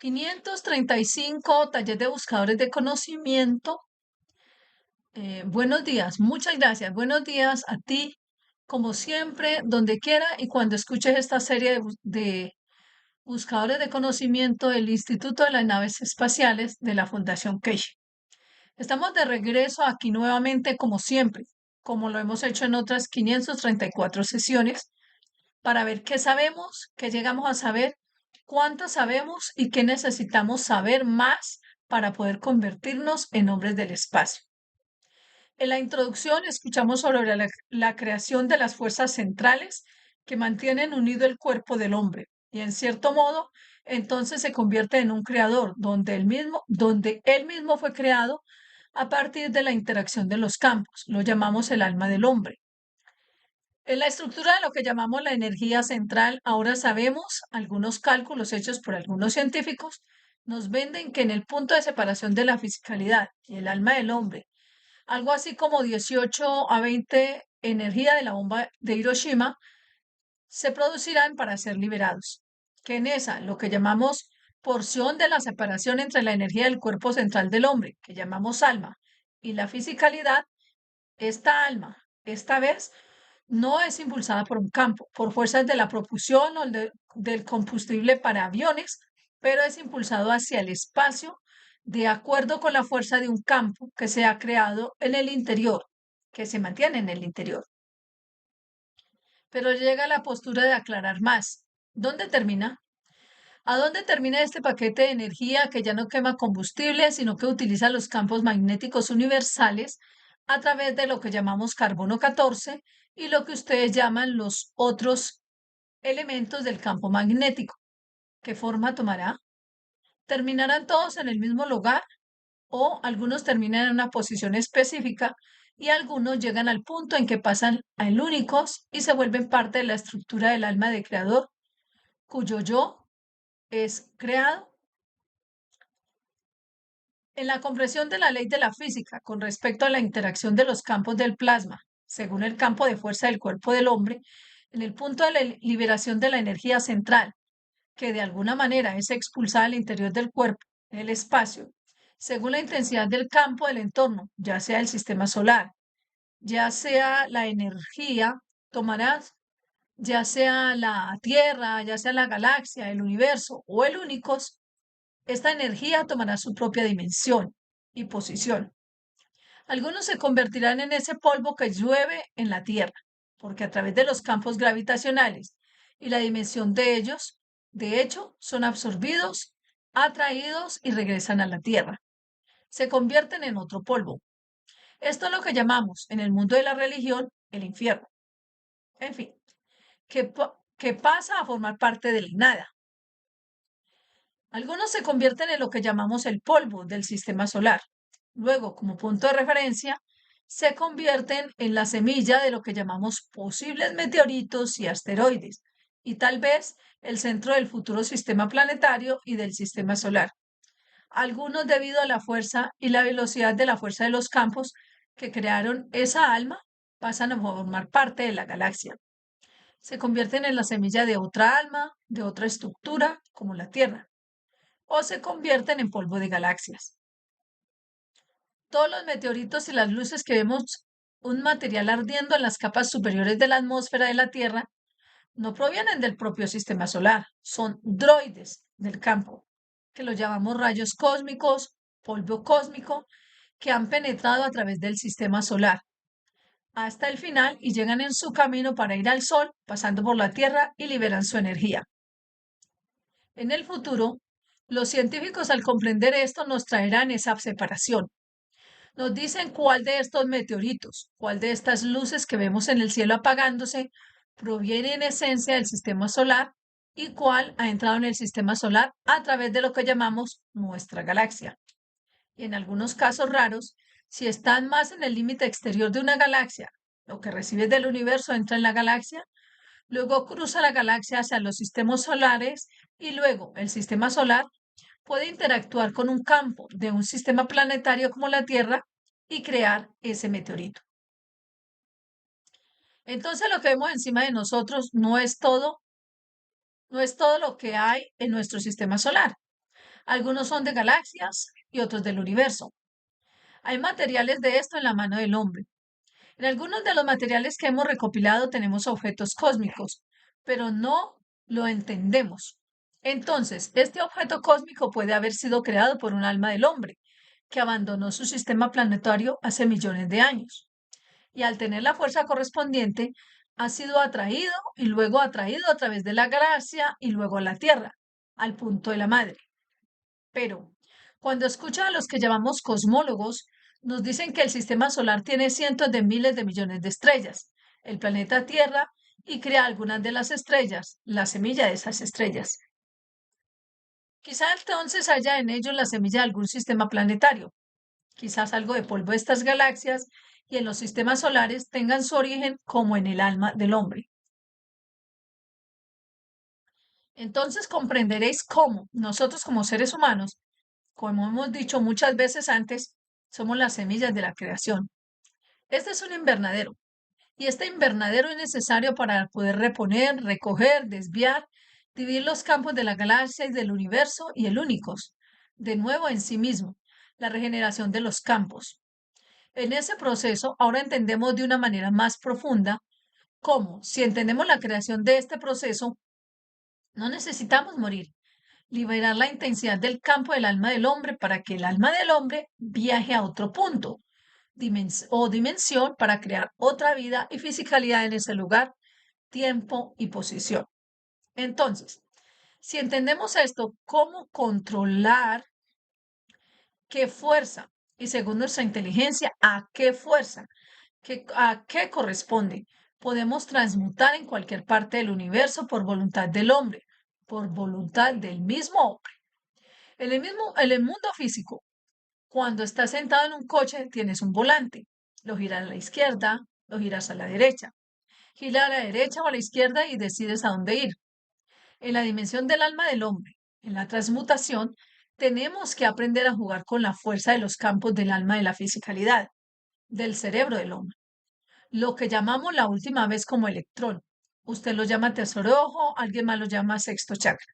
535, taller de buscadores de conocimiento. Buenos días, muchas gracias. Buenos días a ti, como siempre, donde quiera y cuando escuches esta serie de buscadores de conocimiento del Instituto de las Naves Espaciales de la Fundación Keishi. Estamos de regreso aquí nuevamente, como siempre, como lo hemos hecho en otras 534 sesiones, para ver qué sabemos, qué llegamos a saber, cuánto sabemos y qué necesitamos saber más para poder convertirnos en hombres del espacio. En la introducción escuchamos sobre la creación de las fuerzas centrales que mantienen unido el cuerpo del hombre y en cierto modo entonces se convierte en un creador donde él mismo fue creado a partir de la interacción de los campos. Lo llamamos el alma del hombre. En la estructura de lo que llamamos la energía central, ahora sabemos, algunos cálculos hechos por algunos científicos nos venden que en el punto de separación de la fisicalidad y el alma del hombre, algo así como 18 a 20 energía de la bomba de Hiroshima, se producirán para ser liberados. Que en esa, lo que llamamos porción de la separación entre la energía del cuerpo central del hombre, que llamamos alma, y la fisicalidad, esta alma, esta vez, no es impulsada por un campo, por fuerzas de la propulsión o del combustible para aviones, pero es impulsado hacia el espacio de acuerdo con la fuerza de un campo que se ha creado en el interior, que se mantiene en el interior. Pero llega la postura de aclarar más. ¿Dónde termina? ¿A dónde termina este paquete de energía que ya no quema combustible, sino que utiliza los campos magnéticos universales a través de lo que llamamos carbono 14 y lo que ustedes llaman los otros elementos del campo magnético? ¿Qué forma tomará? ¿Terminarán todos en el mismo lugar o algunos terminan en una posición específica y algunos llegan al punto en que pasan a el únicos y se vuelven parte de la estructura del alma de creador, cuyo yo es creado? En la comprensión de la ley de la física con respecto a la interacción de los campos del plasma, según el campo de fuerza del cuerpo del hombre, en el punto de la liberación de la energía central, que de alguna manera es expulsada al interior del cuerpo, en el espacio, según la intensidad del campo del entorno, ya sea el sistema solar, ya sea la energía, tomarás, ya sea la Tierra, ya sea la galaxia, el universo o el únicos, esta energía tomará su propia dimensión y posición. Algunos se convertirán en ese polvo que llueve en la Tierra, porque a través de los campos gravitacionales y la dimensión de ellos, de hecho, son absorbidos, atraídos y regresan a la Tierra. Se convierten en otro polvo. Esto es lo que llamamos en el mundo de la religión el infierno. En fin, que pasa a formar parte del nada. Algunos se convierten en lo que llamamos el polvo del sistema solar. Luego, como punto de referencia, se convierten en la semilla de lo que llamamos posibles meteoritos y asteroides, y tal vez el centro del futuro sistema planetario y del sistema solar. Algunos, debido a la fuerza y la velocidad de la fuerza de los campos que crearon esa alma, pasan a formar parte de la galaxia. Se convierten en la semilla de otra alma, de otra estructura, como la Tierra, o se convierten en polvo de galaxias. Todos los meteoritos y las luces que vemos, un material ardiendo en las capas superiores de la atmósfera de la Tierra, no provienen del propio sistema solar, son droides del campo, que los llamamos rayos cósmicos, polvo cósmico, que han penetrado a través del sistema solar hasta el final y llegan en su camino para ir al Sol, pasando por la Tierra y liberan su energía. En el futuro, los científicos al comprender esto nos traerán esa separación. Nos dicen cuál de estos meteoritos, cuál de estas luces que vemos en el cielo apagándose proviene en esencia del sistema solar y cuál ha entrado en el sistema solar a través de lo que llamamos nuestra galaxia. Y en algunos casos raros, si están más en el límite exterior de una galaxia, lo que recibes del universo entra en la galaxia, luego cruza la galaxia hacia los sistemas solares y luego el sistema solar puede interactuar con un campo de un sistema planetario como la Tierra y crear ese meteorito. Entonces lo que vemos encima de nosotros no es todo lo que hay en nuestro sistema solar. Algunos son de galaxias y otros del universo. Hay materiales de esto en la mano del hombre. En algunos de los materiales que hemos recopilado tenemos objetos cósmicos, pero no lo entendemos. Entonces, este objeto cósmico puede haber sido creado por un alma del hombre, que abandonó su sistema planetario hace millones de años. Y al tener la fuerza correspondiente, ha sido atraído y luego atraído a través de la galaxia y luego a la Tierra, al punto de la madre. Pero cuando escucha a los que llamamos cosmólogos, nos dicen que el sistema solar tiene cientos de miles de millones de estrellas, el planeta Tierra, y crea algunas de las estrellas, la semilla de esas estrellas. Quizá entonces haya en ellos la semilla de algún sistema planetario, quizás algo de polvo de estas galaxias y en los sistemas solares tengan su origen como en el alma del hombre. Entonces comprenderéis cómo nosotros como seres humanos, como hemos dicho muchas veces antes, somos las semillas de la creación. Este es un invernadero y este invernadero es necesario para poder reponer, recoger, desviar, dividir los campos de la galaxia y del universo y el únicos, de nuevo en sí mismo, la regeneración de los campos. En ese proceso, ahora entendemos de una manera más profunda cómo, si entendemos la creación de este proceso, no necesitamos morir, liberar la intensidad del campo del alma del hombre para que el alma del hombre viaje a otro punto o dimensión para crear otra vida y fisicalidad en ese lugar, tiempo y posición. Entonces, si entendemos esto, ¿cómo controlar qué fuerza? Y según nuestra inteligencia, ¿a qué fuerza? ¿A qué corresponde? Podemos transmutar en cualquier parte del universo por voluntad del hombre, por voluntad del mismo hombre. En el mundo físico, cuando estás sentado en un coche, tienes un volante. Lo giras a la izquierda, lo giras a la derecha. Gira a la derecha o a la izquierda y decides a dónde ir. En la dimensión del alma del hombre, en la transmutación, tenemos que aprender a jugar con la fuerza de los campos del alma de la fisicalidad, del cerebro del hombre. Lo que llamamos la última vez como electrón. Usted lo llama tercer ojo, alguien más lo llama sexto chakra.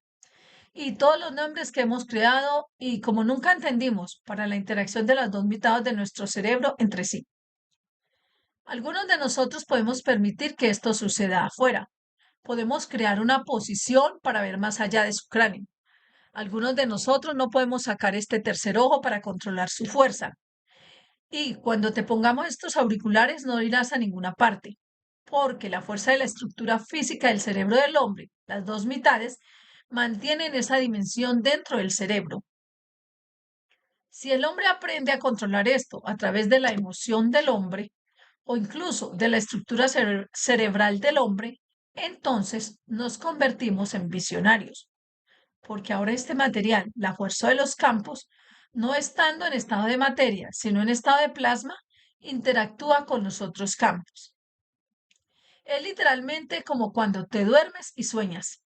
Y todos los nombres que hemos creado y como nunca entendimos para la interacción de las dos mitades de nuestro cerebro entre sí. Algunos de nosotros podemos permitir que esto suceda afuera. Podemos crear una posición para ver más allá de su cráneo. Algunos de nosotros no podemos sacar este tercer ojo para controlar su fuerza. Y cuando te pongamos estos auriculares no irás a ninguna parte, porque la fuerza de la estructura física del cerebro del hombre, las dos mitades, mantienen esa dimensión dentro del cerebro. Si el hombre aprende a controlar esto a través de la emoción del hombre o incluso de la estructura cerebral del hombre, entonces nos convertimos en visionarios, porque ahora este material, la fuerza de los campos, no estando en estado de materia, sino en estado de plasma, interactúa con los otros campos. Es literalmente como cuando te duermes y sueñas.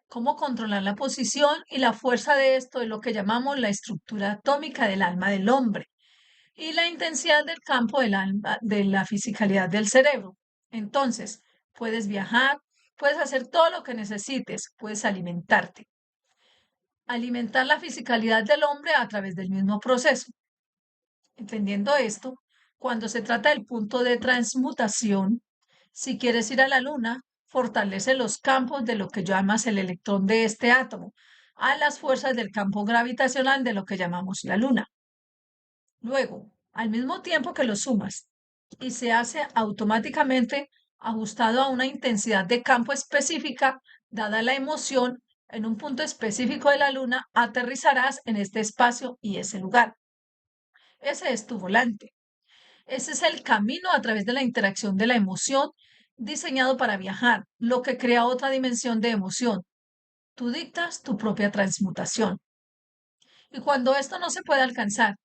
Cómo controlar la posición y la fuerza de esto es lo que llamamos la estructura atómica del alma del hombre y la intensidad del campo del alma, de la fisicalidad del cerebro. Entonces, puedes viajar, puedes hacer todo lo que necesites, puedes alimentarte. Alimentar la fisicalidad del hombre a través del mismo proceso. Entendiendo esto, cuando se trata del punto de transmutación, si quieres ir a la luna, fortalece los campos de lo que llamas el electrón de este átomo, a las fuerzas del campo gravitacional de lo que llamamos la luna. Luego, al mismo tiempo que lo sumas y se hace automáticamente ajustado a una intensidad de campo específica, dada la emoción, en un punto específico de la luna, aterrizarás en este espacio y ese lugar. Ese es tu volante. Ese es el camino a través de la interacción de la emoción diseñado para viajar, lo que crea otra dimensión de emoción. Tú dictas tu propia transmutación. Y cuando esto no se puede alcanzar,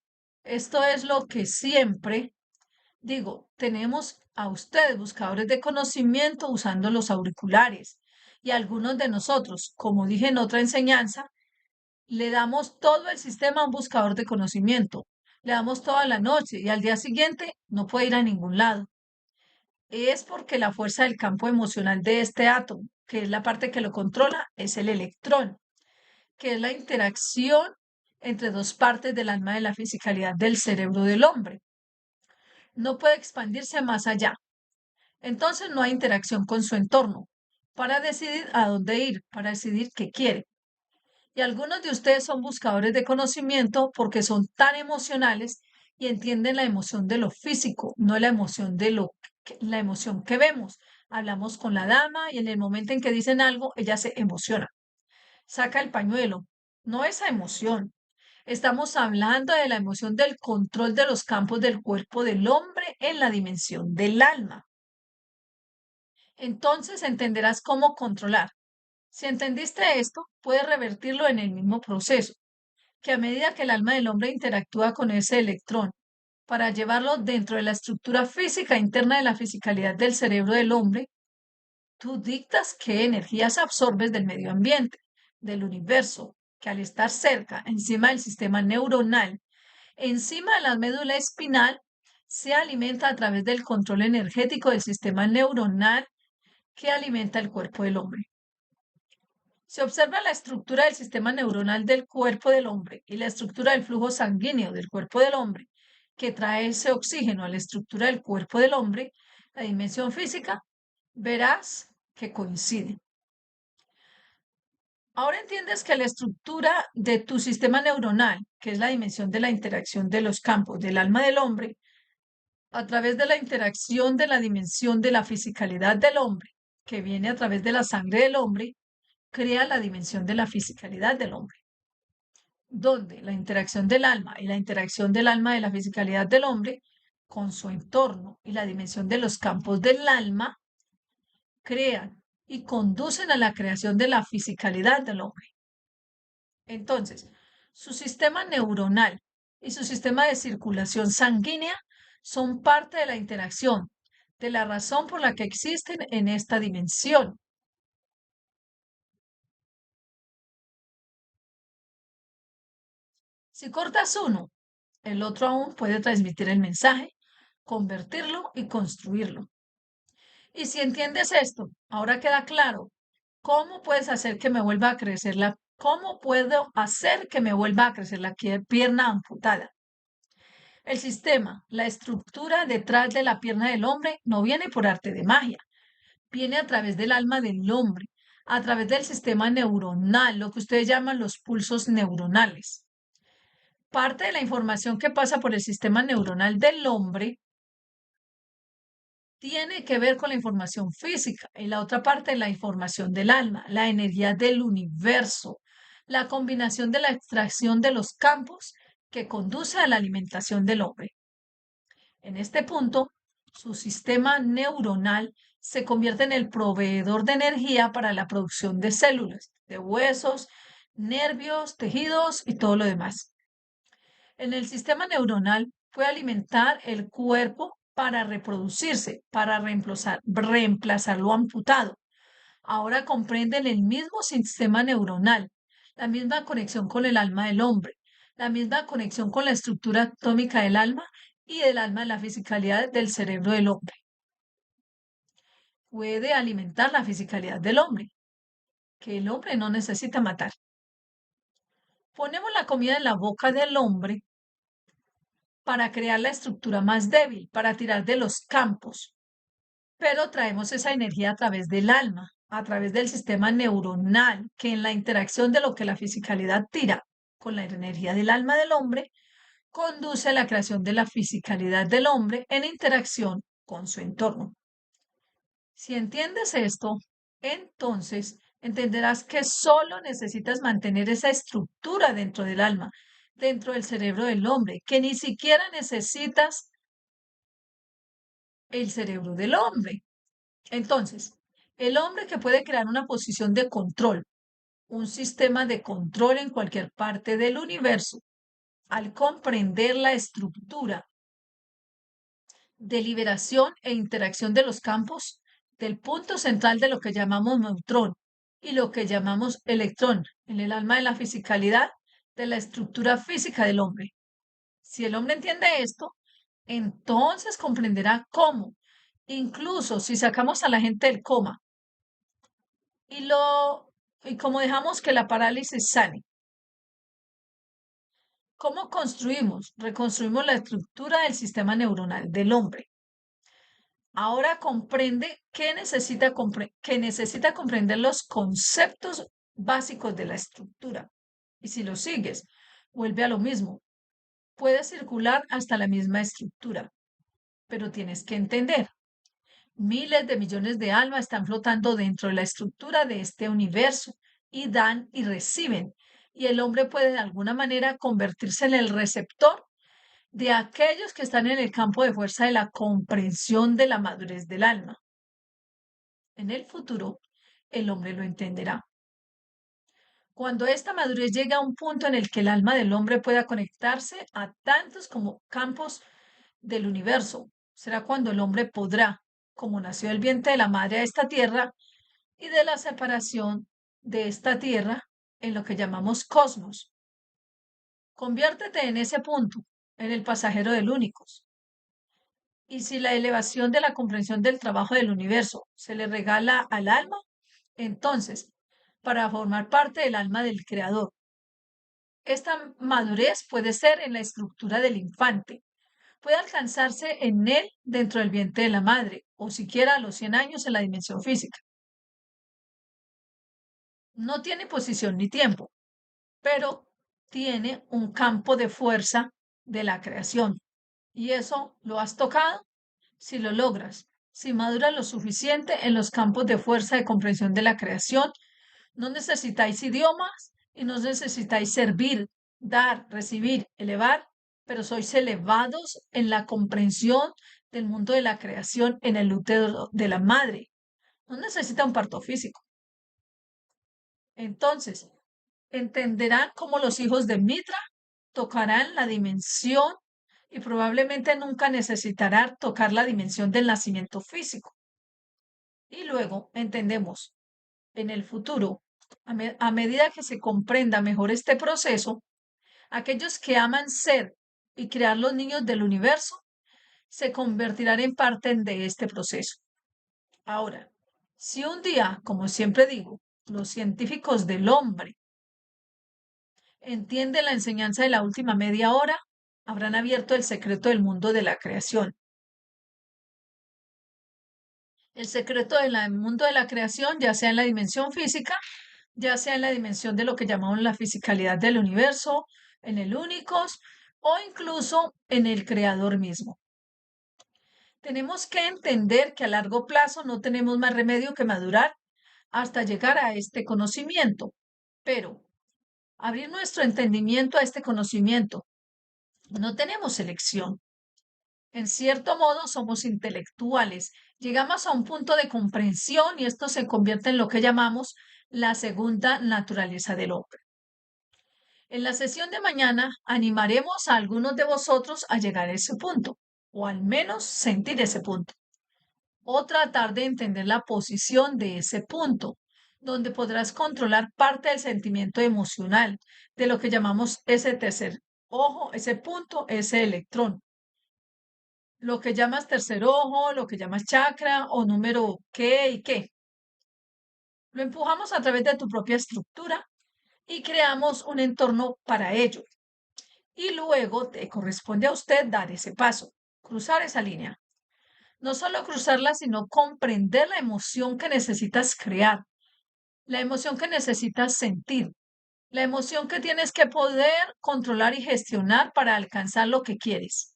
esto es lo que siempre digo, tenemos a ustedes, buscadores de conocimiento, usando los auriculares. Y algunos de nosotros, como dije en otra enseñanza, le damos todo el sistema a un buscador de conocimiento. Le damos toda la noche y al día siguiente no puede ir a ningún lado. Es porque la fuerza del campo emocional de este átomo, que es la parte que lo controla, es el electrón. que es la interacción entre dos partes del alma de la fisicalidad del cerebro del hombre. No puede expandirse más allá. Entonces no hay interacción con su entorno para decidir a dónde ir, para decidir qué quiere. Y algunos de ustedes son buscadores de conocimiento porque son tan emocionales y entienden la emoción de lo físico, no la emoción de la emoción que vemos. Hablamos con la dama y en el momento en que dicen algo, ella se emociona. Saca el pañuelo. No esa emoción. Estamos hablando de la emoción del control de los campos del cuerpo del hombre en la dimensión del alma. Entonces entenderás cómo controlar. Si entendiste esto, puedes revertirlo en el mismo proceso, que a medida que el alma del hombre interactúa con ese electrón para llevarlo dentro de la estructura física interna de la fisicalidad del cerebro del hombre, tú dictas qué energías absorbes del medio ambiente, del universo, que al estar cerca, encima del sistema neuronal, encima de la médula espinal, se alimenta a través del control energético del sistema neuronal que alimenta el cuerpo del hombre. Se observa la estructura del sistema neuronal del cuerpo del hombre y la estructura del flujo sanguíneo del cuerpo del hombre, que trae ese oxígeno a la estructura del cuerpo del hombre, la dimensión física, verás que coinciden. Ahora entiendes que la estructura de tu sistema neuronal, que es la dimensión de la interacción de los campos del alma del hombre, a través de la interacción de la dimensión de la fisicalidad del hombre, que viene a través de la sangre del hombre, crea la dimensión de la fisicalidad del hombre, donde la interacción del alma y la interacción del alma de la fisicalidad del hombre con su entorno y la dimensión de los campos del alma crean y conducen a la creación de la fisicalidad del hombre. Entonces, su sistema neuronal y su sistema de circulación sanguínea son parte de la interacción, de la razón por la que existen en esta dimensión. Si cortas uno, el otro aún puede transmitir el mensaje, convertirlo y construirlo. Y si entiendes esto, ahora queda claro cómo puedes hacer que me vuelva a crecer cómo puedo hacer que me vuelva a crecer la pierna amputada. El sistema, la estructura detrás de la pierna del hombre no viene por arte de magia, viene a través del alma del hombre, a través del sistema neuronal, lo que ustedes llaman los pulsos neuronales. Parte de la información que pasa por el sistema neuronal del hombre tiene que ver con la información física y la otra parte la información del alma, la energía del universo, la combinación de la extracción de los campos que conduce a la alimentación del hombre. En este punto, su sistema neuronal se convierte en el proveedor de energía para la producción de células, de huesos, nervios, tejidos y todo lo demás. En el sistema neuronal puede alimentar el cuerpo para reproducirse, para reemplazar lo amputado. Ahora comprenden el mismo sistema neuronal, la misma conexión con el alma del hombre, la misma conexión con la estructura atómica del alma y del alma de la fisicalidad del cerebro del hombre. Puede alimentar la fisicalidad del hombre, que el hombre no necesita matar. Ponemos la comida en la boca del hombre para crear la estructura más débil, para tirar de los campos, pero traemos esa energía a través del alma, a través del sistema neuronal, que en la interacción de lo que la fisicalidad tira con la energía del alma del hombre, conduce a la creación de la fisicalidad del hombre en interacción con su entorno. Si entiendes esto, entonces entenderás que solo necesitas mantener esa estructura dentro del alma, dentro del cerebro del hombre, que ni siquiera necesitas el cerebro del hombre. Entonces, el hombre que puede crear una posición de control, un sistema de control en cualquier parte del universo, al comprender la estructura de liberación e interacción de los campos del punto central de lo que llamamos neutrón y lo que llamamos electrón en el alma de la fisicalidad de la estructura física del hombre. Si el hombre entiende esto, entonces comprenderá cómo, incluso si sacamos a la gente del coma y como dejamos que la parálisis sane, ¿Cómo construimos? Reconstruimos la estructura del sistema neuronal del hombre. Ahora comprende que necesita comprender los conceptos básicos de la estructura. Y si lo sigues, vuelve a lo mismo. Puedes circular hasta la misma estructura, pero tienes que entender. Miles de millones de almas están flotando dentro de la estructura de este universo y dan y reciben. Y el hombre puede de alguna manera convertirse en el receptor de aquellos que están en el campo de fuerza de la comprensión de la madurez del alma. En el futuro, el hombre lo entenderá. Cuando esta madurez llegue a un punto en el que el alma del hombre pueda conectarse a tantos como campos del universo, será cuando el hombre podrá, como nació del vientre de la madre a esta tierra y de la separación de esta tierra en lo que llamamos cosmos. Conviértete en ese punto, en el pasajero del únicos. Y si la elevación de la comprensión del trabajo del universo se le regala al alma, entonces, para formar parte del alma del creador, esta madurez puede ser en la estructura del infante, puede alcanzarse en él dentro del vientre de la madre, o siquiera a los 100 años en la dimensión física. No tiene posición ni tiempo, pero tiene un campo de fuerza de la creación. Y eso lo has tocado si lo logras. Si maduras lo suficiente en los campos de fuerza de comprensión de la creación, no necesitáis idiomas y no necesitáis servir, dar, recibir, elevar, pero sois elevados en la comprensión del mundo de la creación en el útero de la madre. No necesita un parto físico. Entonces, entenderán cómo los hijos de Mitra tocarán la dimensión y probablemente nunca necesitarán tocar la dimensión del nacimiento físico. Y luego entendemos en el futuro, a medida que se comprenda mejor este proceso, aquellos que aman ser y crear los niños del universo se convertirán en parte de este proceso. Ahora, si un día, como siempre digo, los científicos del hombre entienden la enseñanza de la última media hora, habrán abierto el secreto del mundo de la creación. El secreto del mundo de la creación, ya sea en la dimensión física, ya sea en la dimensión de lo que llamamos la fisicalidad del universo, en el únicos o incluso en el creador mismo. Tenemos que entender que a largo plazo no tenemos más remedio que madurar hasta llegar a este conocimiento, pero abrir nuestro entendimiento a este conocimiento, no tenemos elección. En cierto modo somos intelectuales, llegamos a un punto de comprensión y esto se convierte en lo que llamamos la segunda naturaleza del hombre. En la sesión de mañana animaremos a algunos de vosotros a llegar a ese punto, o al menos sentir ese punto, o tratar de entender la posición de ese punto, donde podrás controlar parte del sentimiento emocional, de lo que llamamos ese tercer ojo, ese punto, ese electrón. Lo que llamas tercer ojo, lo que llamas chakra o número qué y qué. Lo empujamos a través de tu propia estructura y creamos un entorno para ello. Y luego te corresponde a usted dar ese paso, cruzar esa línea. No solo cruzarla, sino comprender la emoción que necesitas crear, la emoción que necesitas sentir, la emoción que tienes que poder controlar y gestionar para alcanzar lo que quieres.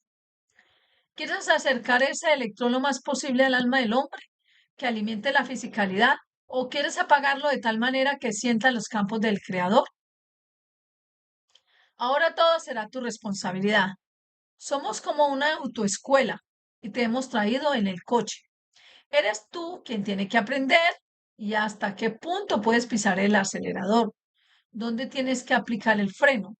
¿Quieres acercar ese electrón lo más posible al alma del hombre, que alimente la fisicalidad? ¿O quieres apagarlo de tal manera que sienta los campos del creador? Ahora todo será tu responsabilidad. Somos como una autoescuela y te hemos traído en el coche. Eres tú quien tiene que aprender y hasta qué punto puedes pisar el acelerador, dónde tienes que aplicar el freno,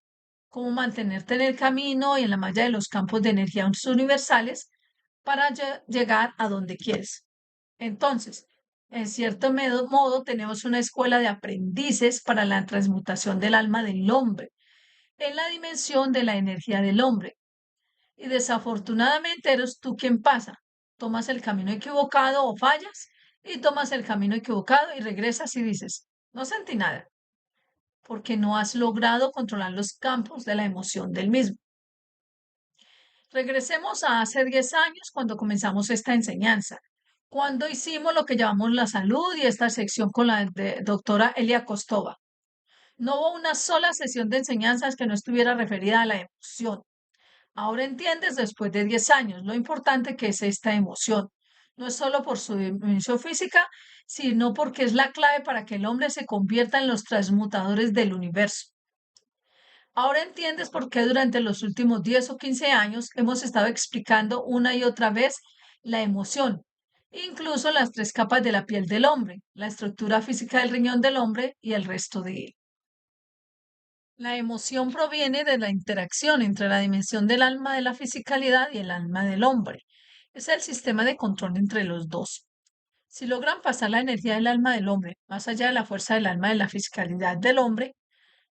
cómo mantenerte en el camino y en la malla de los campos de energía universales para llegar a donde quieres. Entonces, en cierto modo, tenemos una escuela de aprendices para la transmutación del alma del hombre en la dimensión de la energía del hombre. Y desafortunadamente eres tú quien pasa. Tomas el camino equivocado o fallas y tomas el camino equivocado y regresas y dices, no sentí nada. porque no has logrado controlar los campos de la emoción del mismo. Regresemos a hace 10 años cuando comenzamos esta enseñanza, cuando hicimos lo que llamamos la salud y esta sección con la doctora Elia Kostova. No hubo una sola sesión de enseñanzas que no estuviera referida a la emoción. Ahora entiendes, después de 10 años, lo importante que es esta emoción. No es solo por su dimensión física, sino porque es la clave para que el hombre se convierta en los transmutadores del universo. Ahora entiendes por qué durante los últimos 10 o 15 años hemos estado explicando una y otra vez la emoción, incluso las tres capas de la piel del hombre, la estructura física del riñón del hombre y el resto de él. La emoción proviene de la interacción entre la dimensión del alma de la fisicalidad y el alma del hombre. Es el sistema de control entre los dos. Si logran pasar la energía del alma del hombre más allá de la fuerza del alma de la fisicalidad del hombre,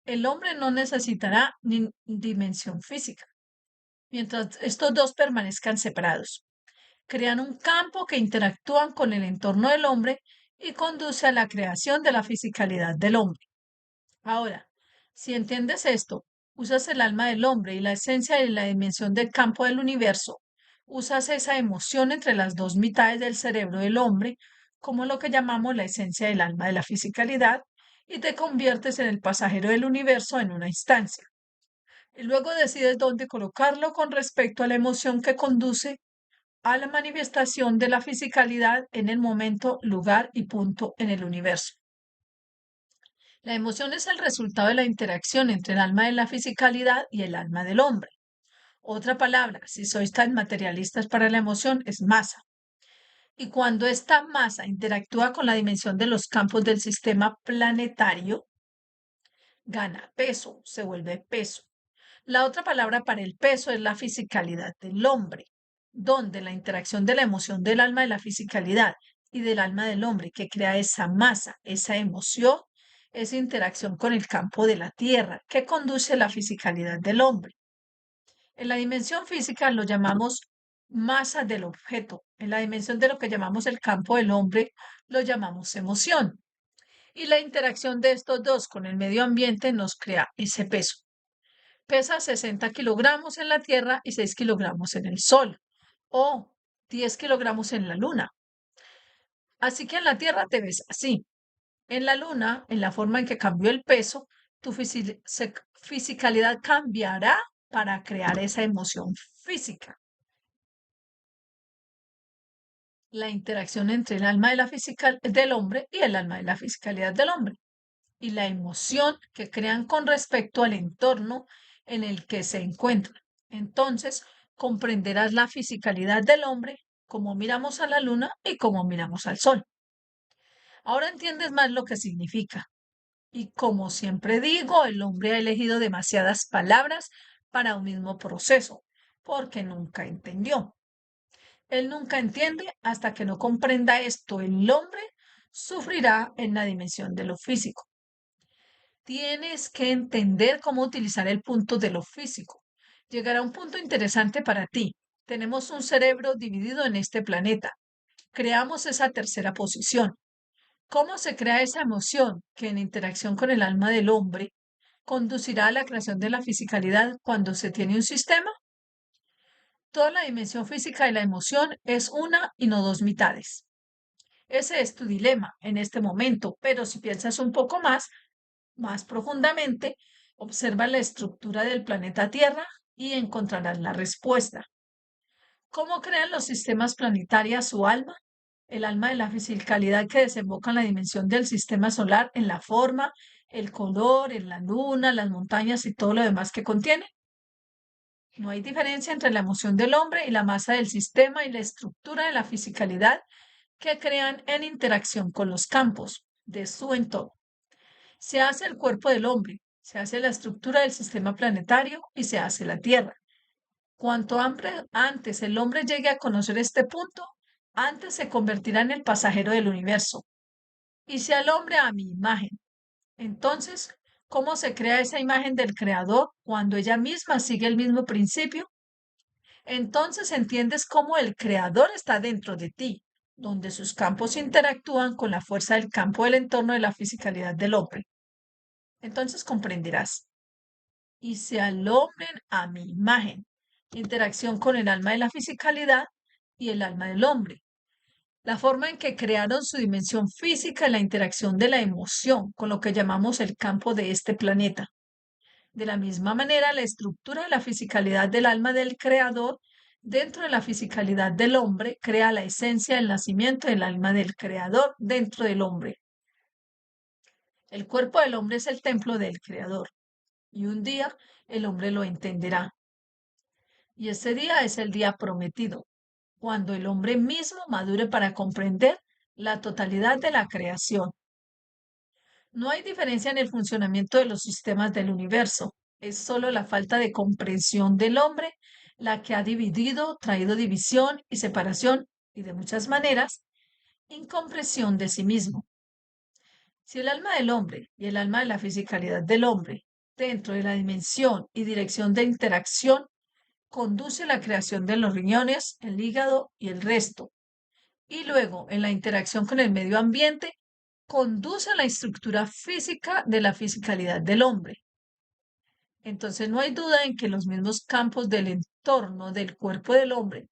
el hombre no necesitará ni dimensión física. Mientras estos dos permanezcan separados, crean un campo que interactúan con el entorno del hombre y conduce a la creación de la fisicalidad del hombre. Ahora, si entiendes esto, usas el alma del hombre y la esencia y la dimensión del campo del universo, usas esa emoción entre las dos mitades del cerebro del hombre, como lo que llamamos la esencia del alma de la fisicalidad, y te conviertes en el pasajero del universo en una instancia. Y luego decides dónde colocarlo con respecto a la emoción que conduce a la manifestación de la fisicalidad en el momento, lugar y punto en el universo. La emoción es el resultado de la interacción entre el alma de la fisicalidad y el alma del hombre. Otra palabra, si sois tan materialistas para la emoción, es masa. Y cuando esta masa interactúa con la dimensión de los campos del sistema planetario, gana peso, se vuelve peso. La otra palabra para el peso es la fisicalidad del hombre, donde la interacción de la emoción del alma de la fisicalidad y del alma del hombre que crea esa masa, esa emoción, esa interacción con el campo de la tierra que conduce a la fisicalidad del hombre. En la dimensión física lo llamamos masa del objeto. En la dimensión de lo que llamamos el campo del hombre lo llamamos emoción. Y la interacción de estos dos con el medio ambiente nos crea ese peso. Pesa 60 kilogramos en la Tierra y 6 kilogramos en el Sol, o 10 kilogramos en la Luna. Así que en la Tierra te ves así. En la Luna, en la forma en que cambió el peso, tu fisicalidad cambiará para crear esa emoción física. La interacción entre el alma de la del hombre y el alma de la fisicalidad del hombre. Y la emoción que crean con respecto al entorno en el que se encuentran. Entonces, comprenderás la fisicalidad del hombre, como miramos a la luna y como miramos al sol. Ahora entiendes más lo que significa. Y como siempre digo, el hombre ha elegido demasiadas palabras para un mismo proceso, porque nunca entendió. Él nunca entiende hasta que no comprenda esto. El hombre sufrirá en la dimensión de lo físico. Tienes que entender cómo utilizar el punto de lo físico. Llegará un punto interesante para ti. Tenemos un cerebro dividido en este planeta. Creamos esa tercera posición. ¿Cómo se crea esa emoción que en interacción con el alma del hombre conducirá a la creación de la fisicalidad cuando se tiene un sistema? Toda la dimensión física de la emoción es una y no dos mitades. Ese es tu dilema en este momento, pero si piensas un poco más profundamente, observa la estructura del planeta Tierra y encontrarás la respuesta. ¿Cómo crean los sistemas planetarios su alma? El alma de la fisicalidad que desemboca en la dimensión del sistema solar, en la forma, el color, en la luna, las montañas y todo lo demás que contiene. No hay diferencia entre la emoción del hombre y la masa del sistema y la estructura de la fisicalidad que crean en interacción con los campos de su entorno. Se hace el cuerpo del hombre, se hace la estructura del sistema planetario y se hace la Tierra. Cuanto antes el hombre llegue a conocer este punto, antes se convertirá en el pasajero del universo. Y sea el hombre a mi imagen. Entonces, ¿cómo se crea esa imagen del Creador cuando ella misma sigue el mismo principio? Entonces entiendes cómo el Creador está dentro de ti, donde sus campos interactúan con la fuerza del campo del entorno de la fisicalidad del hombre. Entonces comprenderás. Y se alombren a mi imagen. Interacción con el alma de la fisicalidad y el alma del hombre. La forma en que crearon su dimensión física y la interacción de la emoción con lo que llamamos el campo de este planeta. De la misma manera, la estructura de la fisicalidad del alma del creador dentro de la fisicalidad del hombre crea la esencia del nacimiento del alma del creador dentro del hombre. El cuerpo del hombre es el templo del creador y un día el hombre lo entenderá. Y ese día es el día prometido, cuando el hombre mismo madure para comprender la totalidad de la creación. No hay diferencia en el funcionamiento de los sistemas del universo. Es solo la falta de comprensión del hombre la que ha dividido, traído división y separación y de muchas maneras, incomprensión de sí mismo. Si el alma del hombre y el alma de la fisicalidad del hombre, dentro de la dimensión y dirección de interacción, conduce a la creación de los riñones, el hígado y el resto, y luego en la interacción con el medio ambiente, conduce a la estructura física de la fisicalidad del hombre. Entonces no hay duda en que los mismos campos del entorno del cuerpo del hombre,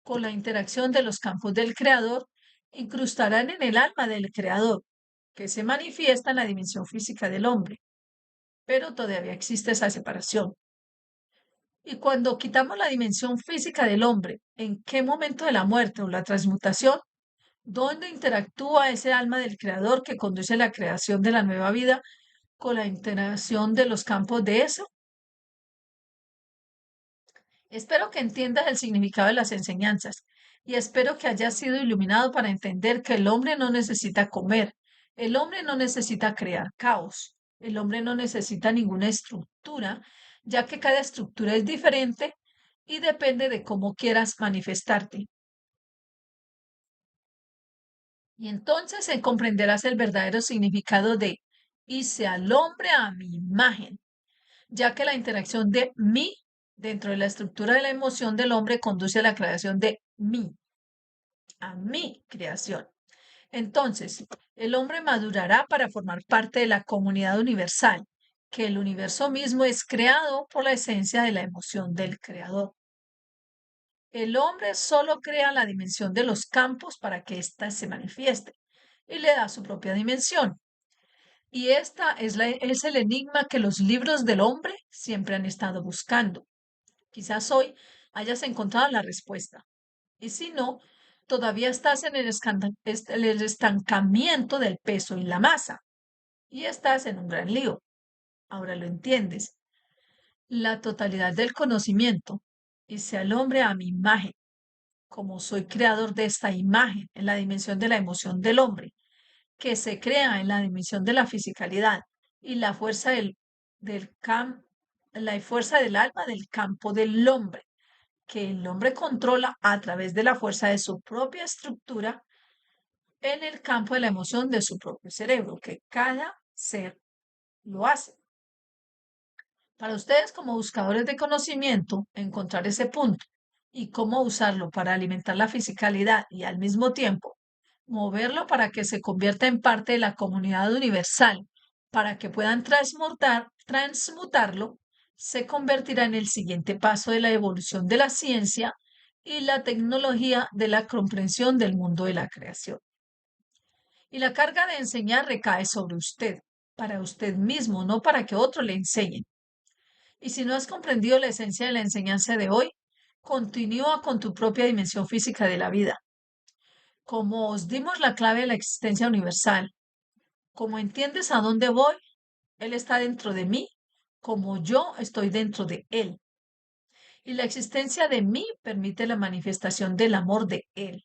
con la interacción de los campos del creador, incrustarán en el alma del creador, que se manifiesta en la dimensión física del hombre. Pero todavía existe esa separación. Y cuando quitamos la dimensión física del hombre, ¿en qué momento de la muerte o la transmutación? ¿Dónde interactúa ese alma del creador que conduce a la creación de la nueva vida con la interacción de los campos de eso? Espero que entiendas el significado de las enseñanzas y espero que hayas sido iluminado para entender que el hombre no necesita comer, el hombre no necesita crear caos, el hombre no necesita ninguna estructura, ya que cada estructura es diferente y depende de cómo quieras manifestarte. Y entonces comprenderás el verdadero significado de hice al hombre a mi imagen, ya que la interacción de mí dentro de la estructura de la emoción del hombre conduce a la creación de mí, a mi creación. Entonces, el hombre madurará para formar parte de la comunidad universal, que el universo mismo es creado por la esencia de la emoción del creador. El hombre solo crea la dimensión de los campos para que ésta se manifieste y le da su propia dimensión. Y esta es el enigma que los libros del hombre siempre han estado buscando. Quizás hoy hayas encontrado la respuesta. Y si no, todavía estás en el estancamiento del peso y la masa. Y estás en un gran lío. Ahora lo entiendes. La totalidad del conocimiento. Hice al hombre a mi imagen, como soy creador de esta imagen en la dimensión de la emoción del hombre, que se crea en la dimensión de la fisicalidad y la fuerza la fuerza del alma del campo del hombre, que el hombre controla a través de la fuerza de su propia estructura en el campo de la emoción de su propio cerebro, que cada ser lo hace. Para ustedes como buscadores de conocimiento, encontrar ese punto y cómo usarlo para alimentar la fisicalidad y al mismo tiempo moverlo para que se convierta en parte de la comunidad universal, para que puedan transmutarlo, se convertirá en el siguiente paso de la evolución de la ciencia y la tecnología de la comprensión del mundo de la creación. Y la carga de enseñar recae sobre usted, para usted mismo, no para que otro le enseñe. Y si no has comprendido la esencia de la enseñanza de hoy, continúa con tu propia dimensión física de la vida. Como os dimos la clave de la existencia universal, como entiendes a dónde voy, Él está dentro de mí, como yo estoy dentro de Él. Y la existencia de mí permite la manifestación del amor de Él.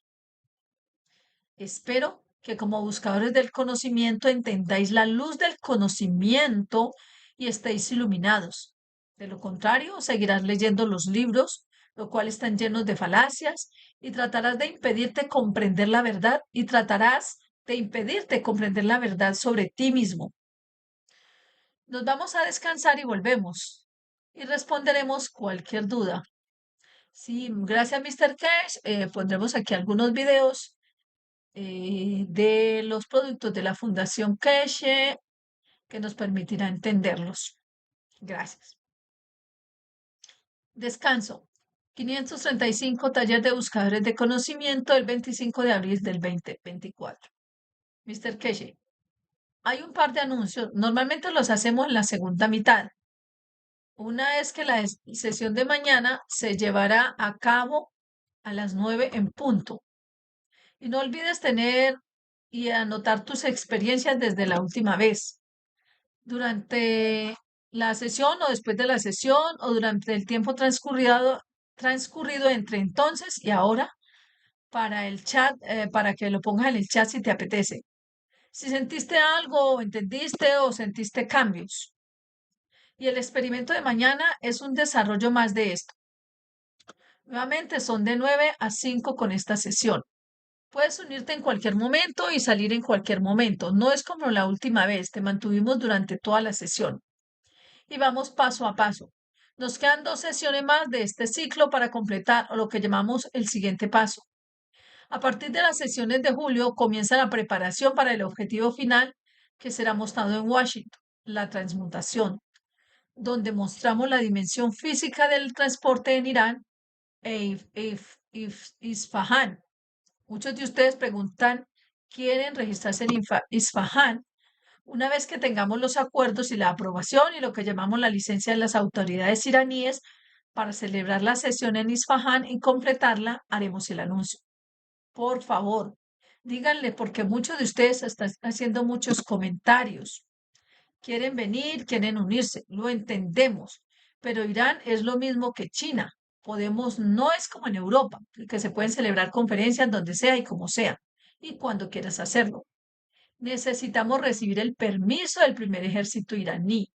Espero que como buscadores del conocimiento entendáis la luz del conocimiento y estéis iluminados. De lo contrario, seguirás leyendo los libros, lo cual están llenos de falacias, y tratarás de impedirte comprender la verdad y tratarás de impedirte comprender la verdad sobre ti mismo. Nos vamos a descansar y volvemos y responderemos cualquier duda. Sí, gracias, Mr. Cash. Pondremos aquí algunos videos de los productos de la Fundación Keshe, que nos permitirá entenderlos. Gracias. Descanso. 535 taller de buscadores de conocimiento el 25 de abril del 2024. Mr. Keshe, hay un par de anuncios. Normalmente los hacemos en la segunda mitad. Una es que la sesión de mañana se llevará a cabo a las 9 en punto. Y no olvides tener y anotar tus experiencias desde la última vez. Durante la sesión o después de la sesión o durante el tiempo transcurrido entre entonces y ahora para el chat, para que lo pongas en el chat si te apetece. Si sentiste algo, o entendiste o sentiste cambios. Y el experimento de mañana es un desarrollo más de esto. Nuevamente son de 9 a 5 con esta sesión. Puedes unirte en cualquier momento y salir en cualquier momento. No es como la última vez, te mantuvimos durante toda la sesión. Y vamos paso a paso. Nos quedan 2 sesiones más de este ciclo para completar lo que llamamos el siguiente paso. A partir de las sesiones de julio comienza la preparación para el objetivo final que será mostrado en Washington, la transmutación, donde mostramos la dimensión física del transporte en Irán Isfahan. Muchos de ustedes preguntan, ¿quieren registrarse en Isfahan? Una vez que tengamos los acuerdos y la aprobación y lo que llamamos la licencia de las autoridades iraníes para celebrar la sesión en Isfahan y completarla, haremos el anuncio. Por favor, díganle, porque muchos de ustedes están haciendo muchos comentarios. Quieren venir, quieren unirse, lo entendemos, pero Irán es lo mismo que China. Podemos, no es como en Europa, que se pueden celebrar conferencias donde sea y como sea, y cuando quieras hacerlo. Necesitamos recibir el permiso del primer ejército iraní,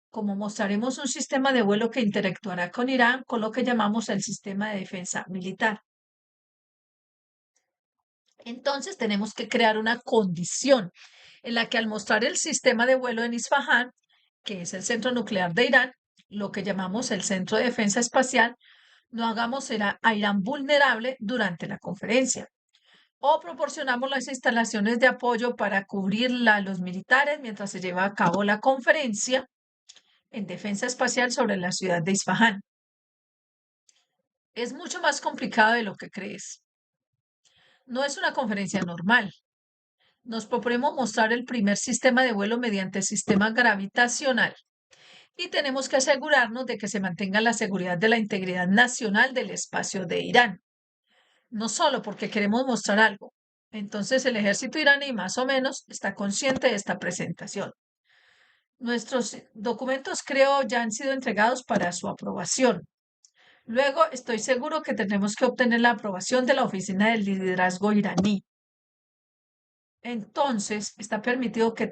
como mostraremos un sistema de vuelo que interactuará con Irán con lo que llamamos el sistema de defensa militar. Entonces tenemos que crear una condición en la que al mostrar el sistema de vuelo en Isfahan, que es el centro nuclear de Irán, lo que llamamos el centro de defensa espacial, no hagamos a Irán vulnerable durante la conferencia. O proporcionamos las instalaciones de apoyo para cubrirla a los militares mientras se lleva a cabo la conferencia en defensa espacial sobre la ciudad de Isfahan. Es mucho más complicado de lo que crees. No es una conferencia normal. Nos proponemos mostrar el primer sistema de vuelo mediante sistema gravitacional y tenemos que asegurarnos de que se mantenga la seguridad de la integridad nacional del espacio de Irán. No solo porque queremos mostrar algo. Entonces el ejército iraní más o menos está consciente de esta presentación. Nuestros documentos creo ya han sido entregados para su aprobación. Luego estoy seguro que tendremos que obtener la aprobación de la Oficina del Liderazgo iraní. Entonces está permitiendo que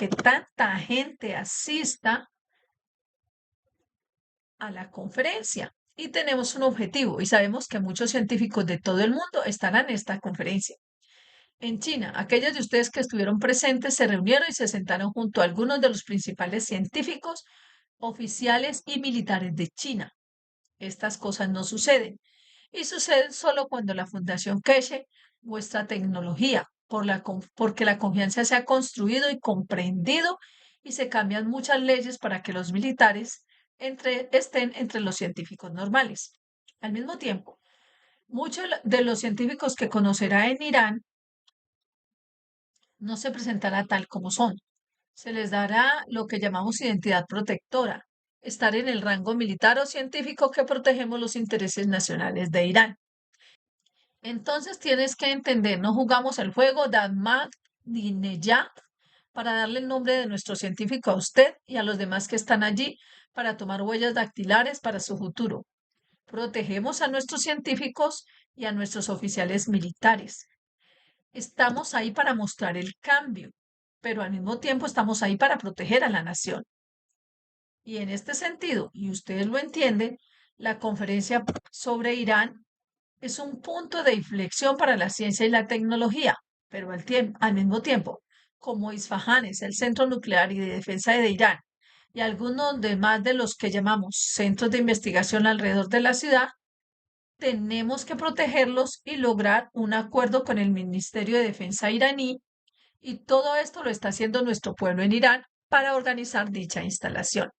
tanta gente asista a la conferencia. Y tenemos un objetivo y sabemos que muchos científicos de todo el mundo estarán en esta conferencia. En China, aquellos de ustedes que estuvieron presentes se reunieron y se sentaron junto a algunos de los principales científicos, oficiales y militares de China. Estas cosas no suceden y suceden solo cuando la Fundación Keshe muestra tecnología, porque la confianza se ha construido y comprendido y se cambian muchas leyes para que los militares estén entre los científicos normales. Al mismo tiempo, muchos de los científicos que conocerá en Irán no se presentará tal como son. Se les dará lo que llamamos identidad protectora, estar en el rango militar o científico que protegemos los intereses nacionales de Irán. Entonces tienes que entender, no jugamos el juego de Ahmadinejad para darle el nombre de nuestro científico a usted y a los demás que están allí para tomar huellas dactilares para su futuro. Protegemos a nuestros científicos y a nuestros oficiales militares. Estamos ahí para mostrar el cambio, pero al mismo tiempo estamos ahí para proteger a la nación. Y en este sentido, y ustedes lo entienden, la conferencia sobre Irán es un punto de inflexión para la ciencia y la tecnología, pero al mismo tiempo, como Isfahan es el centro nuclear y de defensa de Irán, y algunos demás de los que llamamos centros de investigación alrededor de la ciudad, tenemos que protegerlos y lograr un acuerdo con el Ministerio de Defensa iraní Y todo esto lo está haciendo nuestro pueblo en Irán para organizar dicha instalación.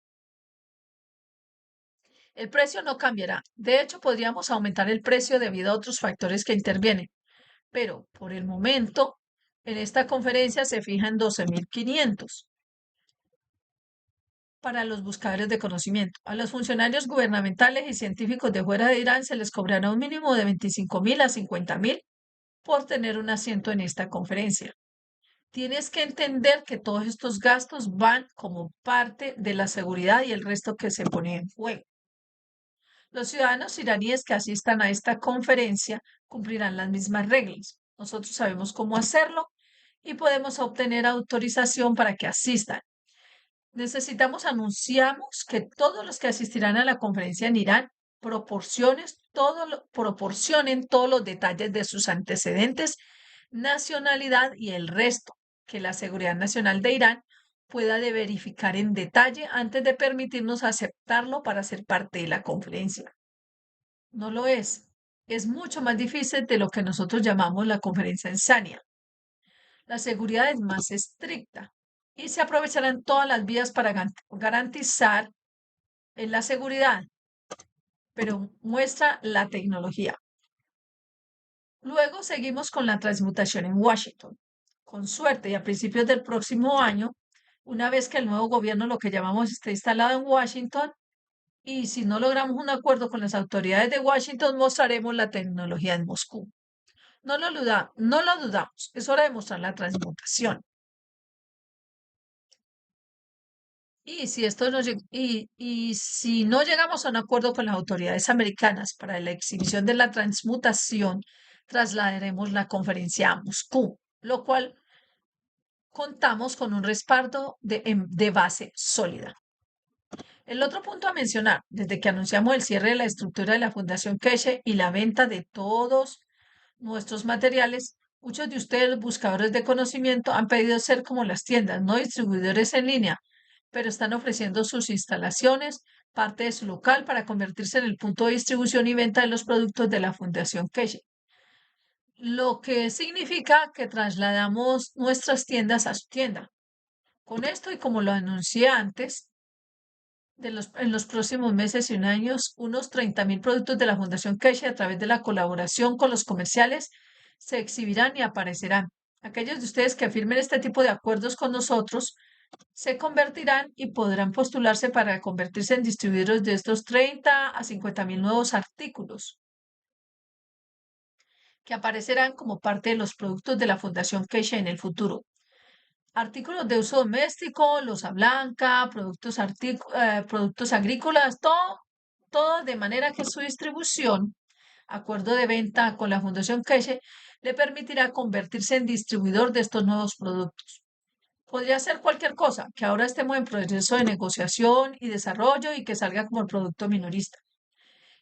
El precio no cambiará. De hecho, podríamos aumentar el precio debido a otros factores que intervienen, pero por el momento, en esta conferencia se fija en 12.500 para los buscadores de conocimiento. A los funcionarios gubernamentales y científicos de fuera de Irán se les cobrará un mínimo de 25.000 a 50.000 por tener un asiento en esta conferencia. Tienes que entender que todos estos gastos van como parte de la seguridad y el resto que se pone en juego. Los ciudadanos iraníes que asistan a esta conferencia cumplirán las mismas reglas. Nosotros sabemos cómo hacerlo y podemos obtener autorización para que asistan. Anunciamos que todos los que asistirán a la conferencia en Irán proporcionen todos los detalles de sus antecedentes, nacionalidad y el resto, que la Seguridad Nacional de Irán pueda de verificar en detalle antes de permitirnos aceptarlo para ser parte de la conferencia. No lo es. Es mucho más difícil de lo que nosotros llamamos la conferencia en Sania. La seguridad es más estricta y se aprovecharán todas las vías para garantizar la seguridad, pero muestra la tecnología. Luego seguimos con la transmutación en Washington. Con suerte y a principios del próximo año, una vez que el nuevo gobierno, lo que llamamos, esté instalado en Washington, y si no logramos un acuerdo con las autoridades de Washington, mostraremos la tecnología en Moscú. No lo dudamos, es hora de mostrar la transmutación. Y si no llegamos a un acuerdo con las autoridades americanas para la exhibición de la transmutación, trasladaremos la conferencia a Moscú, lo cual contamos con un respaldo de base sólida. El otro punto a mencionar, desde que anunciamos el cierre de la estructura de la Fundación Keshe y la venta de todos nuestros materiales, muchos de ustedes, buscadores de conocimiento, han pedido ser como las tiendas, no distribuidores en línea, pero están ofreciendo sus instalaciones, parte de su local, para convertirse en el punto de distribución y venta de los productos de la Fundación Keshe. Lo que significa que trasladamos nuestras tiendas a su tienda. Con esto, y como lo anuncié antes, en los próximos meses y años, unos 30.000 productos de la Fundación Keshe, a través de la colaboración con los comerciales, se exhibirán y aparecerán. Aquellos de ustedes que firmen este tipo de acuerdos con nosotros se convertirán y podrán postularse para convertirse en distribuidores de estos 30 a 50.000 nuevos artículos que aparecerán como parte de los productos de la Fundación Keshe en el futuro. Artículos de uso doméstico, loza blanca, productos agrícolas, todo de manera que su distribución, acuerdo de venta con la Fundación Keshe, le permitirá convertirse en distribuidor de estos nuevos productos. Podría ser cualquier cosa, que ahora estemos en proceso de negociación y desarrollo y que salga como el producto minorista.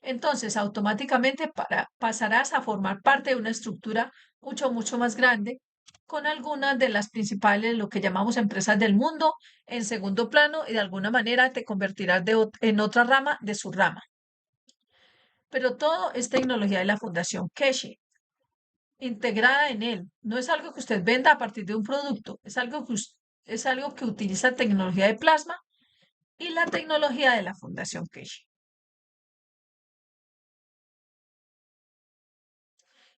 Entonces, automáticamente pasarás a formar parte de una estructura mucho más grande, con algunas de las principales, lo que llamamos empresas del mundo, en segundo plano, y de alguna manera te convertirás en otra rama de su rama. Pero todo es tecnología de la Fundación Keshe, integrada en él. No es algo que usted venda a partir de un producto, es algo que utiliza tecnología de plasma y la tecnología de la Fundación Keshe.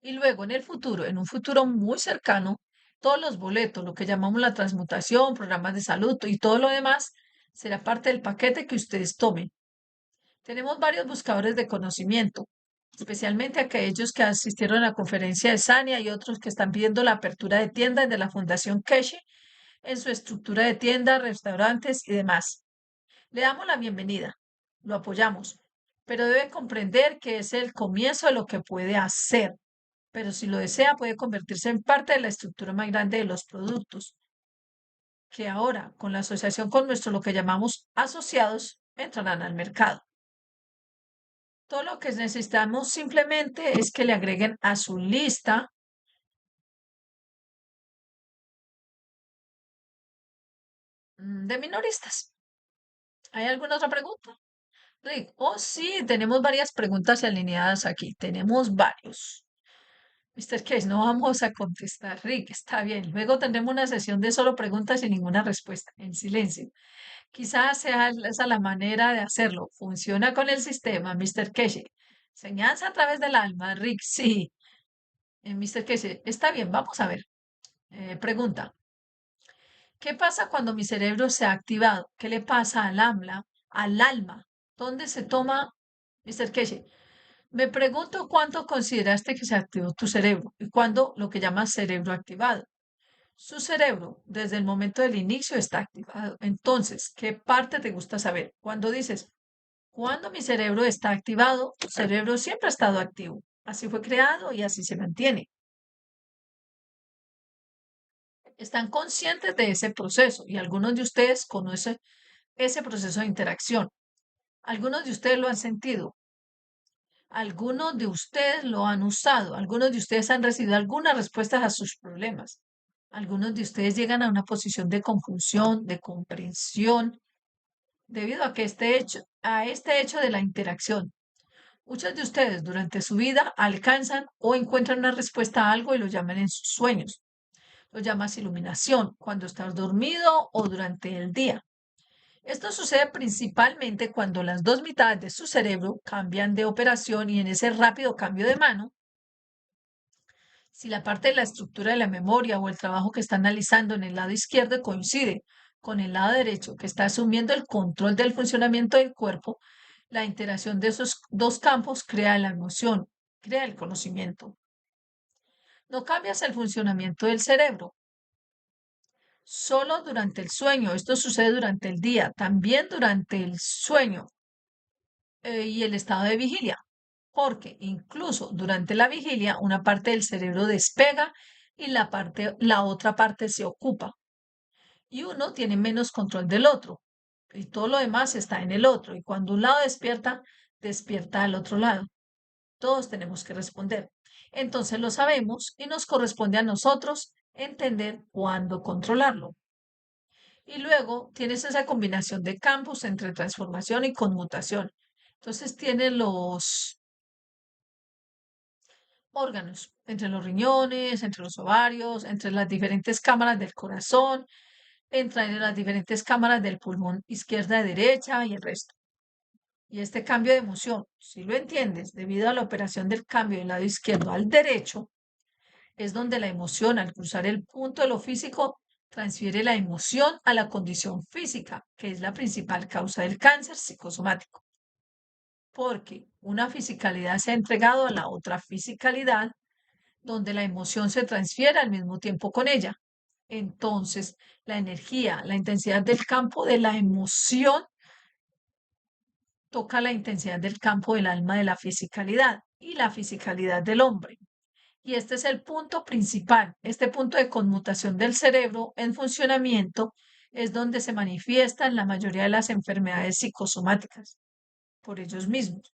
Y luego en el futuro, en un futuro muy cercano, todos los boletos, lo que llamamos la transmutación, programas de salud y todo lo demás, será parte del paquete que ustedes tomen. Tenemos varios buscadores de conocimiento, especialmente aquellos que asistieron a la conferencia de Sania y otros que están pidiendo la apertura de tiendas de la Fundación Keshe en su estructura de tiendas, restaurantes y demás. Le damos la bienvenida, lo apoyamos, pero debe comprender que es el comienzo de lo que puede hacer, pero si lo desea puede convertirse en parte de la estructura más grande de los productos, que ahora, con la asociación con nuestro, lo que llamamos asociados, entrarán al mercado. Todo lo que necesitamos simplemente es que le agreguen a su lista de minoristas. ¿Hay alguna otra pregunta, Rick? Oh, sí, tenemos varias preguntas alineadas aquí. Tenemos varios. Mr. Case, no vamos a contestar. Rick, está bien. Luego tendremos una sesión de solo preguntas y ninguna respuesta, en silencio. Quizás sea esa la manera de hacerlo. Funciona con el sistema, Mr. Casey. Enseñanza a través del alma, Rick, sí. Mr. Casey, está bien, vamos a ver. Pregunta. ¿Qué pasa cuando mi cerebro se ha activado? ¿Qué le pasa al alma? Al alma. ¿Dónde se toma, Mr. Casey? Me pregunto cuándo consideraste que se activó tu cerebro y cuándo lo que llamas cerebro activado. Su cerebro, desde el momento del inicio, está activado. Entonces, ¿qué parte te gusta saber? Cuando dices, cuando mi cerebro está activado, tu cerebro siempre ha estado activo. Así fue creado y así se mantiene. Están conscientes de ese proceso y algunos de ustedes conocen ese proceso de interacción. Algunos de ustedes lo han sentido. Algunos de ustedes lo han usado. Algunos de ustedes han recibido algunas respuestas a sus problemas. Algunos de ustedes llegan a una posición de confusión, de comprensión, debido a que a este hecho de la interacción. Muchos de ustedes durante su vida alcanzan o encuentran una respuesta a algo y lo llaman en sus sueños. Lo llamas iluminación cuando estás dormido o durante el día. Esto sucede principalmente cuando las dos mitades de su cerebro cambian de operación y en ese rápido cambio de mano, si la parte de la estructura de la memoria o el trabajo que está analizando en el lado izquierdo coincide con el lado derecho que está asumiendo el control del funcionamiento del cuerpo, la interacción de esos dos campos crea la emoción, crea el conocimiento. No cambias el funcionamiento del cerebro, solo durante el sueño. Esto sucede durante el día, también durante el sueño y el estado de vigilia, porque incluso durante la vigilia una parte del cerebro despega y la otra parte se ocupa y uno tiene menos control del otro y todo lo demás está en el otro y cuando un lado despierta, despierta al otro lado. Todos tenemos que responder. Entonces lo sabemos y nos corresponde a nosotros entender cuándo controlarlo. Y luego tienes esa combinación de campos entre transformación y conmutación. Entonces tienes los órganos, entre los riñones, entre los ovarios, entre las diferentes cámaras del corazón, entre las diferentes cámaras del pulmón izquierda y derecha y el resto. Y este cambio de emoción, si lo entiendes, debido a la operación del cambio del lado izquierdo al derecho, es donde la emoción, al cruzar el punto de lo físico, transfiere la emoción a la condición física, que es la principal causa del cáncer psicosomático. Porque una fisicalidad se ha entregado a la otra fisicalidad, donde la emoción se transfiere al mismo tiempo con ella. Entonces, la energía, la intensidad del campo de la emoción toca la intensidad del campo del alma de la fisicalidad y la fisicalidad del hombre. Y este es el punto principal. Este punto de conmutación del cerebro en funcionamiento es donde se manifiestan la mayoría de las enfermedades psicosomáticas por ellos mismos,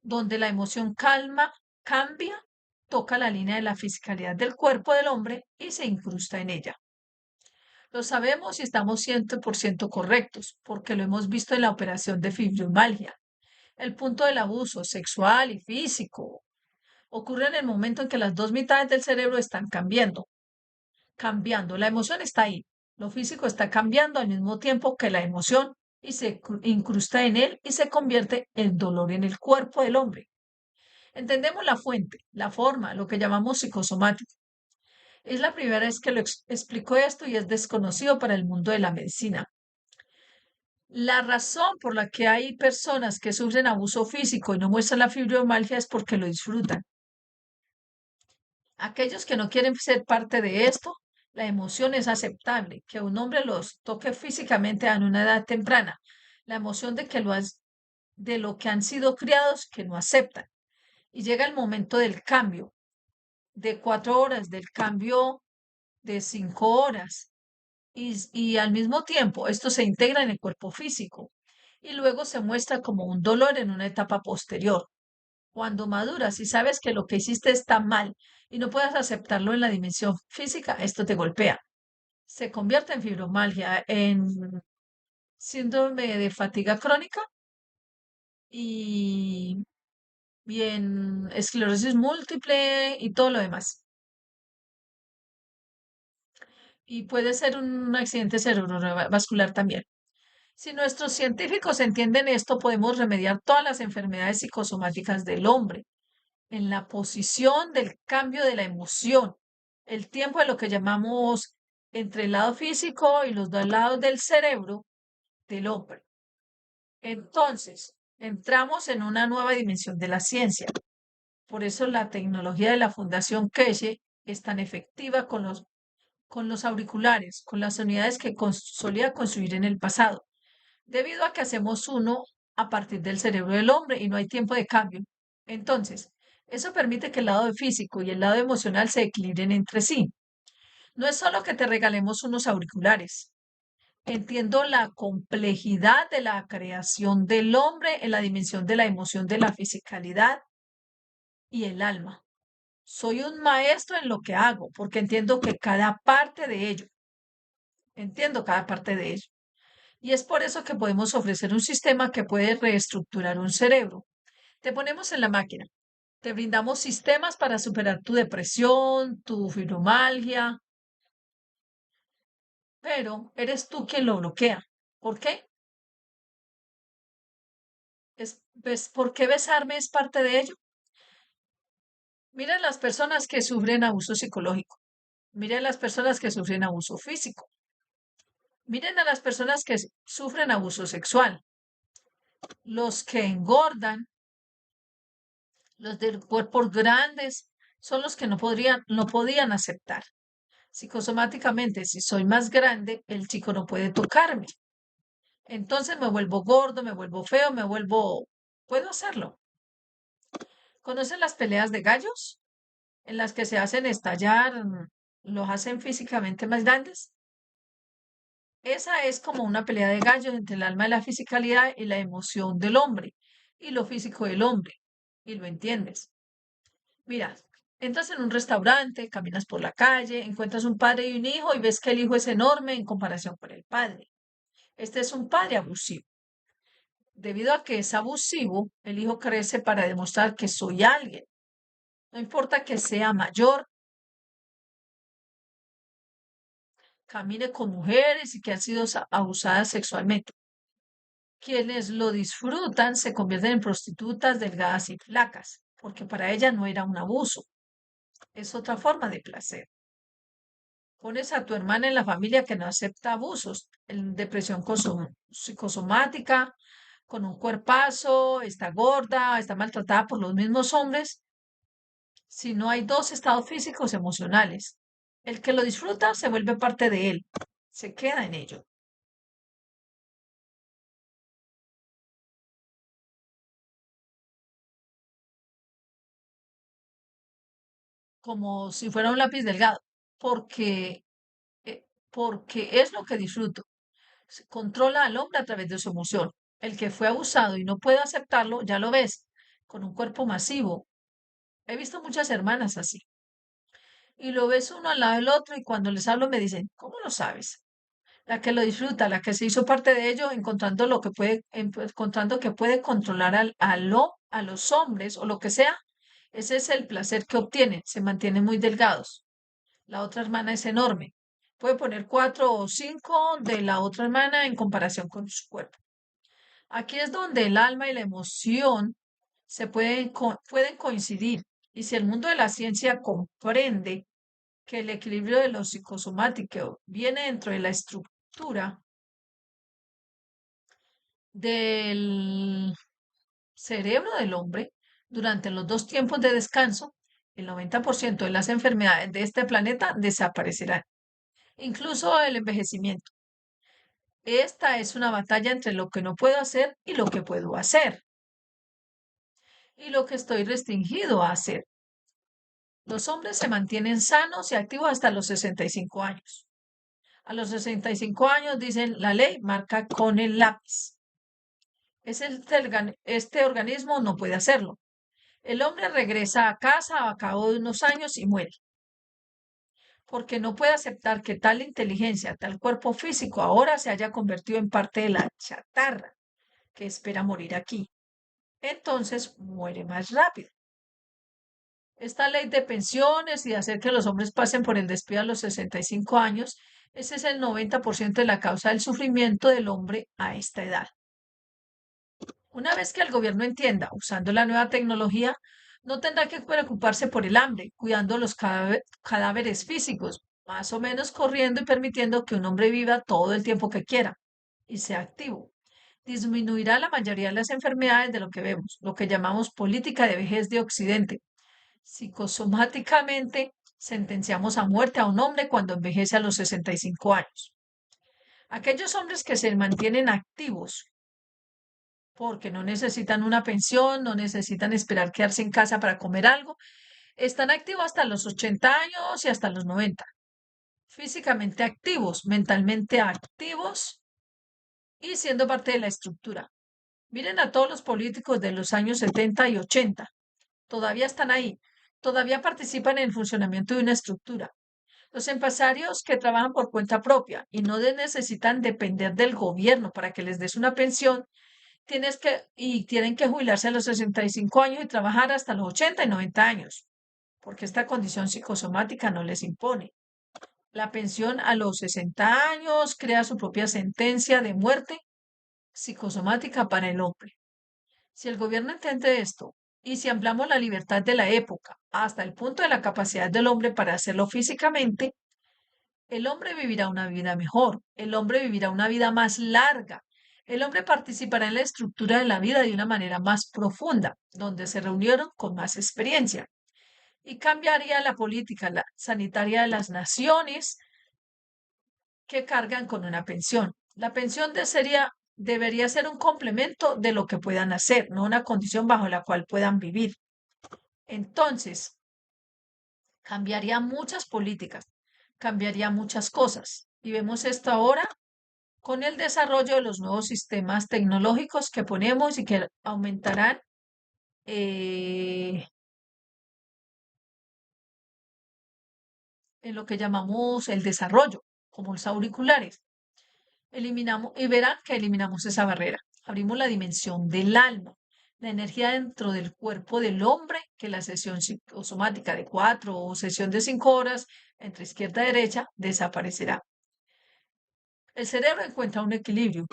donde la emoción cambia, toca la línea de la fisicalidad del cuerpo del hombre y se incrusta en ella. Lo sabemos y estamos 100% correctos, porque lo hemos visto en la operación de fibromialgia. El punto del abuso sexual y físico ocurre en el momento en que las dos mitades del cerebro están cambiando. La emoción está ahí. Lo físico está cambiando al mismo tiempo que la emoción y se incrusta en él y se convierte en dolor en el cuerpo del hombre. Entendemos la fuente, la forma, lo que llamamos psicosomático. Es la primera vez que lo explico esto y es desconocido para el mundo de la medicina. La razón por la que hay personas que sufren abuso físico y no muestran la fibromialgia es porque lo disfrutan. Aquellos que no quieren ser parte de esto, la emoción es aceptable. Que un hombre los toque físicamente a una edad temprana. La emoción de lo que han sido criados que no aceptan. Y llega el momento del cambio, de 4 horas, del cambio de 5 horas. Y al mismo tiempo, esto se integra en el cuerpo físico. Y luego se muestra como un dolor en una etapa posterior. Cuando maduras y sabes que lo que hiciste está mal y no puedes aceptarlo en la dimensión física, esto te golpea. Se convierte en fibromialgia, en síndrome de fatiga crónica y y en esclerosis múltiple y todo lo demás. Y puede ser un accidente cerebrovascular también. Si nuestros científicos entienden esto, podemos remediar todas las enfermedades psicosomáticas del hombre en la posición del cambio de la emoción, el tiempo de lo que llamamos entre el lado físico y los dos lados del cerebro del hombre. Entonces, entramos en una nueva dimensión de la ciencia. Por eso la tecnología de la Fundación Keshe es tan efectiva con los auriculares, con las unidades que solía construir en el pasado, debido a que hacemos uno a partir del cerebro del hombre y no hay tiempo de cambio. Entonces, eso permite que el lado físico y el lado emocional se equilibren entre sí. No es solo que te regalemos unos auriculares. Entiendo la complejidad de la creación del hombre en la dimensión de la emoción, de la fisicalidad y el alma. Soy un maestro en lo que hago porque entiendo que cada parte de ello, entiendo cada parte de ello. Y es por eso que podemos ofrecer un sistema que puede reestructurar un cerebro. Te ponemos en la máquina, te brindamos sistemas para superar tu depresión, tu fibromialgia, pero eres tú quien lo bloquea. ¿Por qué? ¿Por qué besarme es parte de ello? Miren las personas que sufren abuso psicológico, miren las personas que sufren abuso físico, miren a las personas que sufren abuso sexual, los que engordan, los de cuerpos grandes, son los que no podían aceptar. Psicosomáticamente, si soy más grande, el chico no puede tocarme. Entonces me vuelvo gordo, me vuelvo feo, puedo hacerlo. ¿Conocen las peleas de gallos? En las que se hacen estallar, los hacen físicamente más grandes. Esa es como una pelea de gallos entre el alma y la fisicalidad y la emoción del hombre y lo físico del hombre. Y lo entiendes. Mira, entras en un restaurante, caminas por la calle, encuentras un padre y un hijo y ves que el hijo es enorme en comparación con el padre. Este es un padre abusivo. Debido a que es abusivo, el hijo crece para demostrar que soy alguien. No importa que sea mayor, camine con mujeres y que han sido abusadas sexualmente. Quienes lo disfrutan se convierten en prostitutas delgadas y flacas, porque para ella no era un abuso, es otra forma de placer. Pones a tu hermana en la familia que no acepta abusos, en depresión psicosomática, con un cuerpazo, está gorda, está maltratada por los mismos hombres. Si no hay dos estados físicos emocionales, el que lo disfruta se vuelve parte de él, se queda en ello, como si fuera un lápiz delgado, porque, porque es lo que disfruto. Se controla al hombre a través de su emoción. El que fue abusado y no puede aceptarlo, ya lo ves, con un cuerpo masivo. He visto muchas hermanas así. Y lo ves uno al lado del otro y cuando les hablo me dicen, ¿cómo lo sabes? La que lo disfruta, la que se hizo parte de ello, encontrando lo que puede, encontrando que puede controlar a los hombres o lo que sea, ese es el placer que obtienen, se mantienen muy delgados. La otra hermana es enorme. Puede poner 4 o 5 de la otra hermana en comparación con su cuerpo. Aquí es donde el alma y la emoción pueden coincidir. Y si el mundo de la ciencia comprende que el equilibrio de lo psicosomático viene dentro de la estructura del cerebro del hombre durante los dos tiempos de descanso, el 90% de las enfermedades de este planeta desaparecerán, incluso el envejecimiento. Esta es una batalla entre lo que no puedo hacer y lo que puedo hacer, y lo que estoy restringido a hacer. Los hombres se mantienen sanos y activos hasta los 65 años. A los 65 años, dicen la ley, marca con el lápiz. Este organismo no puede hacerlo. El hombre regresa a casa a cabo de unos años y muere, porque no puede aceptar que tal inteligencia, tal cuerpo físico ahora se haya convertido en parte de la chatarra que espera morir aquí. entonces muere más rápido. Esta ley de pensiones y de hacer que los hombres pasen por el despido a los 65 años, ese es el 90% de la causa del sufrimiento del hombre a esta edad. Una vez que el gobierno entienda, usando la nueva tecnología, no tendrá que preocuparse por el hambre, cuidando los cadáveres físicos, más o menos corriendo y permitiendo que un hombre viva todo el tiempo que quiera y sea activo. Disminuirá la mayoría de las enfermedades de lo que vemos, lo que llamamos política de vejez de Occidente. Psicosomáticamente, sentenciamos a muerte a un hombre cuando envejece a los 65 años. Aquellos hombres que se mantienen activos porque no necesitan una pensión, no necesitan esperar quedarse en casa para comer algo, están activos hasta los 80 años y hasta los 90. Físicamente activos, mentalmente activos y siendo parte de la estructura. Miren a todos los políticos de los años 70 y 80. Todavía están ahí. Todavía participan en el funcionamiento de una estructura. Los empresarios que trabajan por cuenta propia y no necesitan depender del gobierno para que les des una pensión, tienen que jubilarse a los 65 años y trabajar hasta los 80 y 90 años, porque esta condición psicosomática no les impone. La pensión a los 60 años crea su propia sentencia de muerte psicosomática para el hombre. Si el gobierno entiende esto y si ampliamos la libertad de la época hasta el punto de la capacidad del hombre para hacerlo físicamente, el hombre vivirá una vida mejor, el hombre vivirá una vida más larga, el hombre participará en la estructura de la vida de una manera más profunda, donde se reunieron con más experiencia, y cambiaría la política sanitaria de las naciones que cargan con una pensión. La pensión debería ser un complemento de lo que puedan hacer, no una condición bajo la cual puedan vivir. Entonces, cambiaría muchas políticas, cambiaría muchas cosas. Y vemos esto ahora con el desarrollo de los nuevos sistemas tecnológicos que ponemos y que aumentarán eh, en lo que llamamos el desarrollo, como los auriculares. Eliminamos, y verán que eliminamos esa barrera. Abrimos la dimensión del alma, la energía dentro del cuerpo del hombre, que la sesión psicosomática de 4 o sesión de 5 horas entre izquierda y derecha desaparecerá. El cerebro encuentra un equilibrio,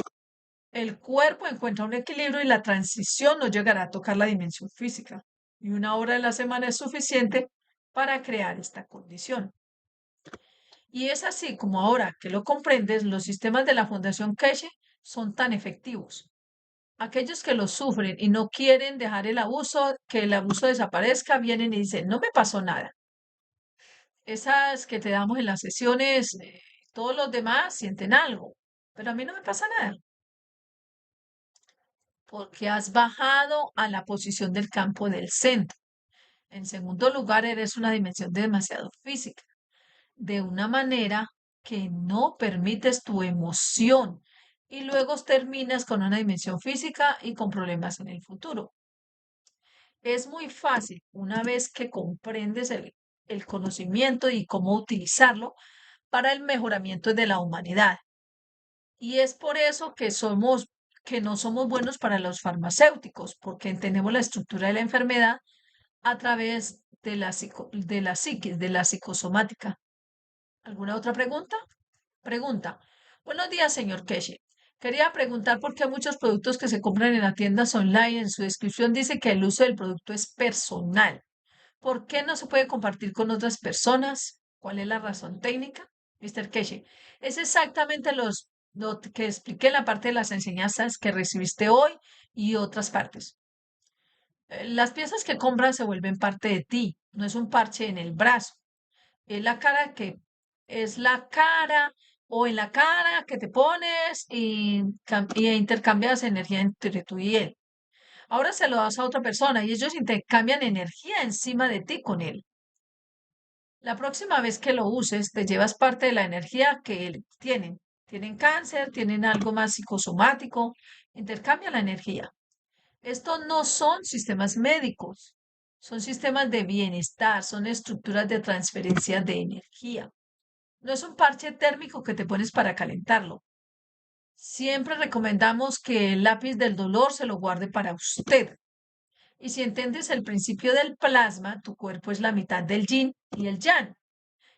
el cuerpo encuentra un equilibrio y la transición no llegará a tocar la dimensión física. Y 1 hora de la semana es suficiente para crear esta condición. Y es así como ahora que lo comprendes, los sistemas de la Fundación Keshe son tan efectivos. Aquellos que lo sufren y no quieren dejar el abuso, que el abuso desaparezca, vienen y dicen, no me pasó nada. Esas que te damos en las sesiones, todos los demás sienten algo, pero a mí no me pasa nada, porque has bajado a la posición del campo del centro. En segundo lugar, eres una dimensión demasiado física, de una manera que no permites tu emoción y luego terminas con una dimensión física y con problemas en el futuro. Es muy fácil, una vez que comprendes el conocimiento y cómo utilizarlo para el mejoramiento de la humanidad. Y es por eso que no somos buenos para los farmacéuticos, porque entendemos la estructura de la enfermedad a través de de la psiquis, de la psicosomática. ¿Alguna otra pregunta? Pregunta. Buenos días, señor Keshe. Quería preguntar por qué muchos productos que se compran en las tiendas online en su descripción dice que el uso del producto es personal. ¿Por qué no se puede compartir con otras personas? ¿Cuál es la razón técnica? Mr. Keshe, es exactamente lo que expliqué en la parte de las enseñanzas que recibiste hoy y otras partes. Las piezas que compras se vuelven parte de ti, no es un parche en el brazo. Es la cara que es la cara o en la cara que te pones y intercambias energía entre tú y él. Ahora se lo das a otra persona y ellos intercambian energía encima de ti con él. La próxima vez que lo uses, te llevas parte de la energía que él tienen. Tienen cáncer, tienen algo más psicosomático, intercambia la energía. Estos no son sistemas médicos, son sistemas de bienestar, son estructuras de transferencia de energía. No es un parche térmico que te pones para calentarlo. Siempre recomendamos que el lápiz del dolor se lo guarde para usted. Y si entiendes el principio del plasma, tu cuerpo es la mitad del yin y el yang,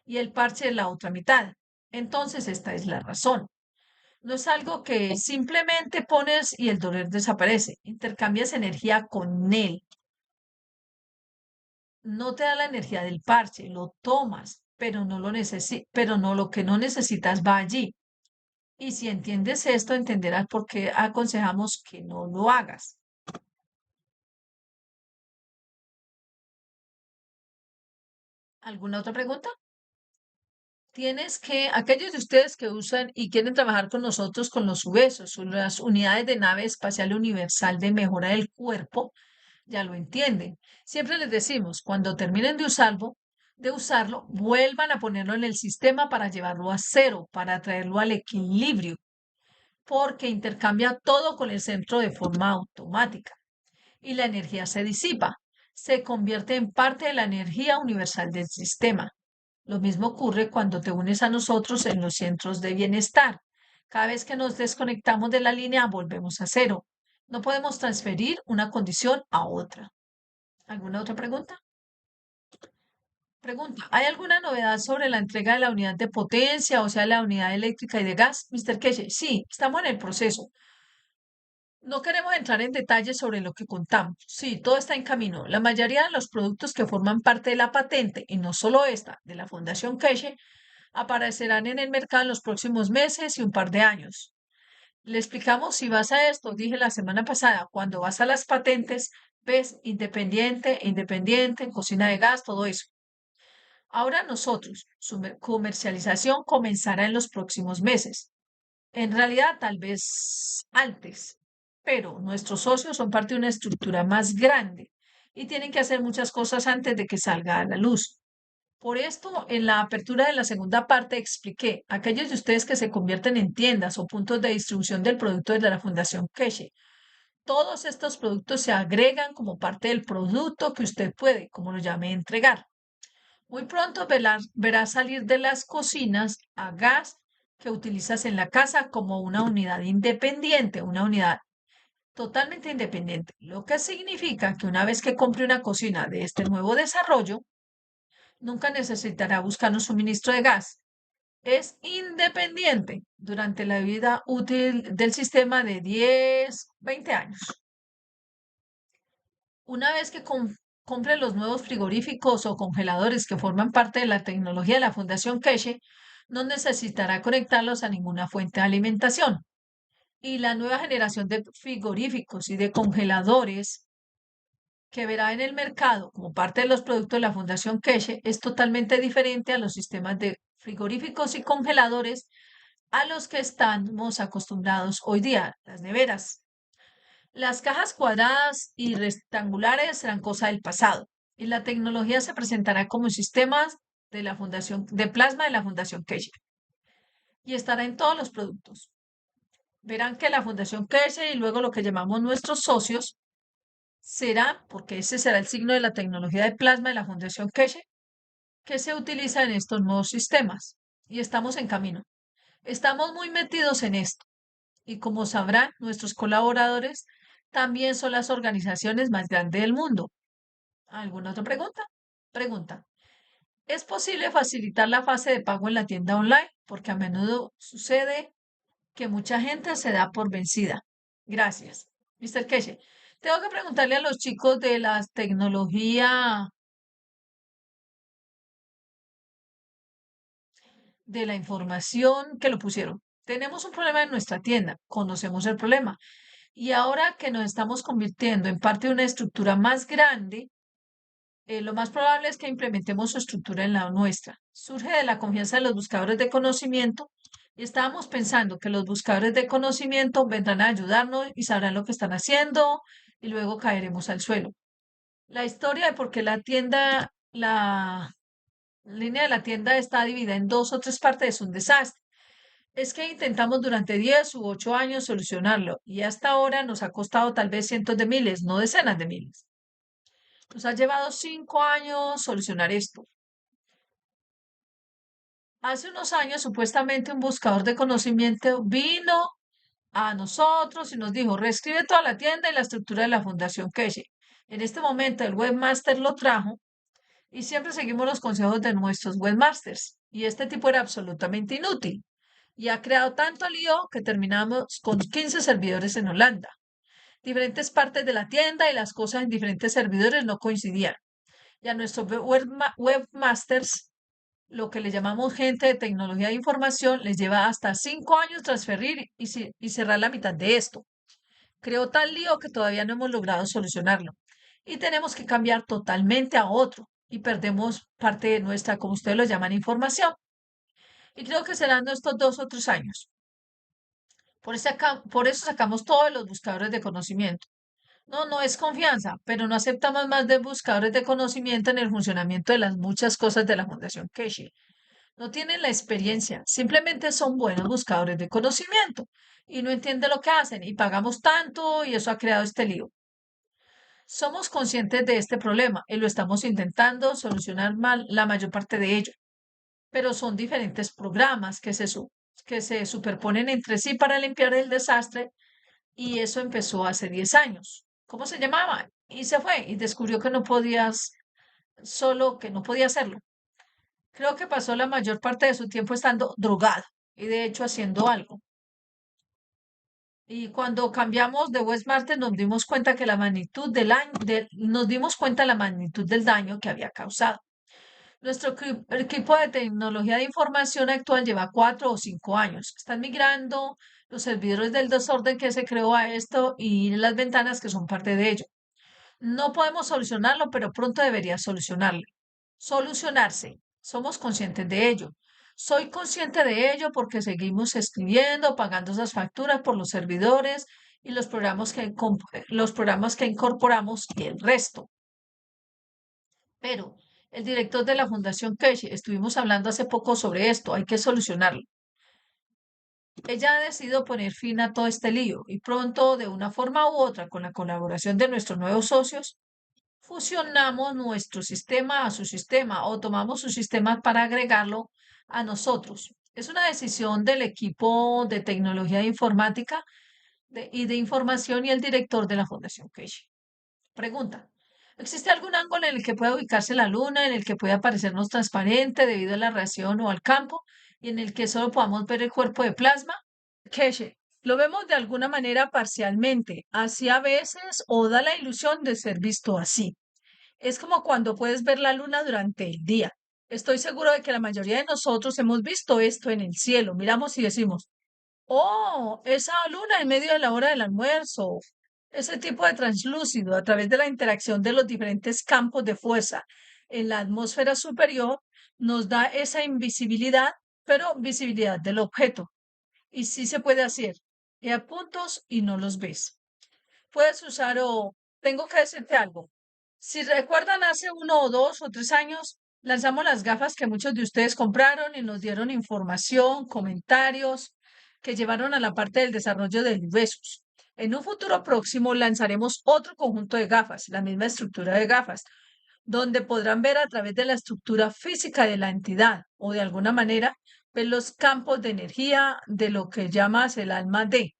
y el parche es la otra mitad. Entonces, esta es la razón. No es algo que simplemente pones y el dolor desaparece. Intercambias energía con él. No te da la energía del parche, lo tomas, pero no pero no lo que no necesitas va allí. Y si entiendes esto, entenderás por qué aconsejamos que no lo hagas. ¿Alguna otra pregunta? Aquellos de ustedes que usan y quieren trabajar con nosotros con los UBESOS, o las unidades de nave espacial universal de mejora del cuerpo, ya lo entienden. Siempre les decimos, cuando terminen de usarlo, vuelvan a ponerlo en el sistema para llevarlo a cero, para traerlo al equilibrio, porque intercambia todo con el centro de forma automática y la energía se disipa, se convierte en parte de la energía universal del sistema. Lo mismo ocurre cuando te unes a nosotros en los centros de bienestar. Cada vez que nos desconectamos de la línea, volvemos a cero. No podemos transferir una condición a otra. ¿Alguna otra pregunta? Pregunta. ¿Hay alguna novedad sobre la entrega de la unidad de potencia, o sea, la unidad eléctrica y de gas? Mr. Keshe, sí, estamos en el proceso. No queremos entrar en detalles sobre lo que contamos. Sí, todo está en camino. La mayoría de los productos que forman parte de la patente, y no solo esta, de la Fundación Keshe, aparecerán en el mercado en los próximos meses y un par de años. Le explicamos si vas a esto, dije la semana pasada, cuando vas a las patentes, ves independiente, en cocina de gas, todo eso. Ahora nosotros, su comercialización comenzará en los próximos meses. En realidad, tal vez antes, pero nuestros socios son parte de una estructura más grande y tienen que hacer muchas cosas antes de que salga a la luz. Por esto, en la apertura de la segunda parte expliqué, aquellos de ustedes que se convierten en tiendas o puntos de distribución del producto de la Fundación Keshe, todos estos productos se agregan como parte del producto que usted puede, como lo llame, entregar. Muy pronto verás salir de las cocinas a gas que utilizas en la casa como una unidad independiente, una unidad totalmente independiente, lo que significa que una vez que compre una cocina de este nuevo desarrollo, nunca necesitará buscar un suministro de gas. Es independiente durante la vida útil del sistema de 10, 20 años. Una vez que compre los nuevos frigoríficos o congeladores que forman parte de la tecnología de la Fundación Keshe, no necesitará conectarlos a ninguna fuente de alimentación. Y la nueva generación de frigoríficos y de congeladores que verá en el mercado como parte de los productos de la Fundación Keshe es totalmente diferente a los sistemas de frigoríficos y congeladores a los que estamos acostumbrados hoy día, las neveras. Las cajas cuadradas y rectangulares serán cosa del pasado y la tecnología se presentará como sistemas de la Fundación de plasma de la Fundación Keshe y estará en todos los productos. Verán que la Fundación Keshe y luego lo que llamamos nuestros socios será, porque ese será el signo de la tecnología de plasma de la Fundación Keshe, que se utiliza en estos nuevos sistemas. Y estamos en camino. Estamos muy metidos en esto. Y como sabrán, nuestros colaboradores también son las organizaciones más grandes del mundo. ¿Alguna otra pregunta? Pregunta. ¿Es posible facilitar la fase de pago en la tienda online? Porque a menudo sucede que mucha gente se da por vencida. Gracias. Mr. Keshe, tengo que preguntarle a los chicos de la tecnología de la información que lo pusieron. Tenemos un problema en nuestra tienda, conocemos el problema. Y ahora que nos estamos convirtiendo en parte de una estructura más grande, lo más probable es que implementemos su estructura en la nuestra. Surge de la confianza de los buscadores de conocimiento y estábamos pensando que los buscadores de conocimiento vendrán a ayudarnos y sabrán lo que están haciendo y luego caeremos al suelo. La historia de por qué la línea de la tienda está dividida en dos o tres partes es un desastre. Es que intentamos durante 10 u 8 años solucionarlo y hasta ahora nos ha costado tal vez cientos de miles, no decenas de miles. Nos ha llevado 5 años solucionar esto. Hace unos años, supuestamente un buscador de conocimiento vino a nosotros y nos dijo, reescribe toda la tienda y la estructura de la Fundación Keshe. En este momento el webmaster lo trajo y siempre seguimos los consejos de nuestros webmasters. Y este tipo era absolutamente inútil. Y ha creado tanto lío que terminamos con 15 servidores en Holanda. Diferentes partes de la tienda y las cosas en diferentes servidores no coincidían. Y a nuestros webmasters, lo que le llamamos gente de tecnología de información, les lleva hasta 5 años transferir y cerrar la mitad de esto. Creó tal lío que todavía no hemos logrado solucionarlo. Y tenemos que cambiar totalmente a otro. Y perdemos parte de nuestra, como ustedes lo llaman, información. Y creo que serán estos 2 o 3 años. Por eso sacamos todos los buscadores de conocimiento. No, no es confianza, pero no aceptamos más de buscadores de conocimiento en el funcionamiento de las muchas cosas de la Fundación Keshe. No tienen la experiencia, simplemente son buenos buscadores de conocimiento y no entienden lo que hacen y pagamos tanto y eso ha creado este lío. Somos conscientes de este problema y lo estamos intentando solucionar mal la mayor parte de ello, pero son diferentes programas que se superponen entre sí para limpiar el desastre y eso empezó hace 10 años. ¿Cómo se llamaba? Y se fue y descubrió que no podías, solo que no podía hacerlo. Creo que pasó la mayor parte de su tiempo estando drogado y de hecho haciendo algo. Y cuando cambiamos de Westmaster nos dimos cuenta que la magnitud nos dimos cuenta la magnitud del daño que había causado. Nuestro equipo de tecnología de información actual lleva 4 o 5 años. Están migrando los servidores del desorden que se creó a esto y las ventanas que son parte de ello. No podemos solucionarlo, pero pronto debería solucionarse. Somos conscientes de ello. Soy consciente de ello porque seguimos escribiendo, pagando esas facturas por los servidores y los programas que incorporamos y el resto. Pero el director de la Fundación Keshe, estuvimos hablando hace poco sobre esto, hay que solucionarlo. Ella ha decidido poner fin a todo este lío y pronto, de una forma u otra, con la colaboración de nuestros nuevos socios, fusionamos nuestro sistema a su sistema o tomamos su sistema para agregarlo a nosotros. Es una decisión del equipo de tecnología de informática y de información y el director de la Fundación Keshe. Pregunta. ¿Existe algún ángulo en el que pueda ubicarse la luna, en el que pueda parecernos transparente debido a la radiación o al campo, y en el que solo podamos ver el cuerpo de plasma? Keshe, lo vemos de alguna manera parcialmente, así a veces, o da la ilusión de ser visto así. Es como cuando puedes ver la luna durante el día. Estoy seguro de que la mayoría de nosotros hemos visto esto en el cielo. Miramos y decimos, oh, esa luna en medio de la hora del almuerzo. Ese tipo de translúcido a través de la interacción de los diferentes campos de fuerza en la atmósfera superior nos da esa invisibilidad, pero visibilidad del objeto. Y sí se puede hacer. Y a puntos y no los ves. Puedes usar o tengo que decirte algo. Si recuerdan, hace 1 o 2 o 3 años lanzamos las gafas que muchos de ustedes compraron y nos dieron información, comentarios que llevaron a la parte del desarrollo del Ibesus. En un futuro próximo lanzaremos otro conjunto de gafas, la misma estructura de gafas, donde podrán ver a través de la estructura física de la entidad o de alguna manera ver los campos de energía de lo que llamas el alma de.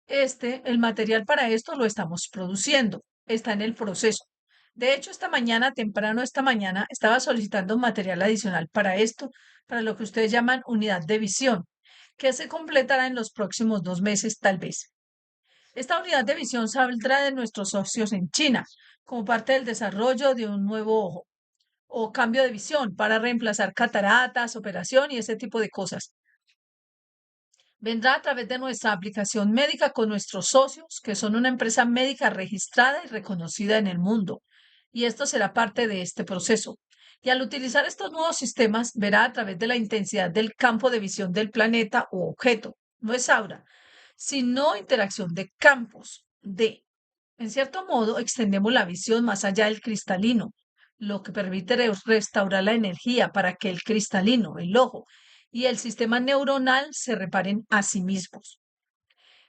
El material para esto lo estamos produciendo, está en el proceso. De hecho, esta mañana, estaba solicitando un material adicional para esto, para lo que ustedes llaman unidad de visión, que se completará en los próximos 2 meses, tal vez. Esta unidad de visión saldrá de nuestros socios en China, como parte del desarrollo de un nuevo ojo o cambio de visión para reemplazar cataratas, operación y ese tipo de cosas. Vendrá a través de nuestra aplicación médica con nuestros socios, que son una empresa médica registrada y reconocida en el mundo. Y esto será parte de este proceso. Y al utilizar estos nuevos sistemas, verá a través de la intensidad del campo de visión del planeta o objeto. No es aura, sino interacción de campos. En cierto modo, extendemos la visión más allá del cristalino, lo que permite restaurar la energía para que el cristalino, el ojo, y el sistema neuronal se reparen a sí mismos.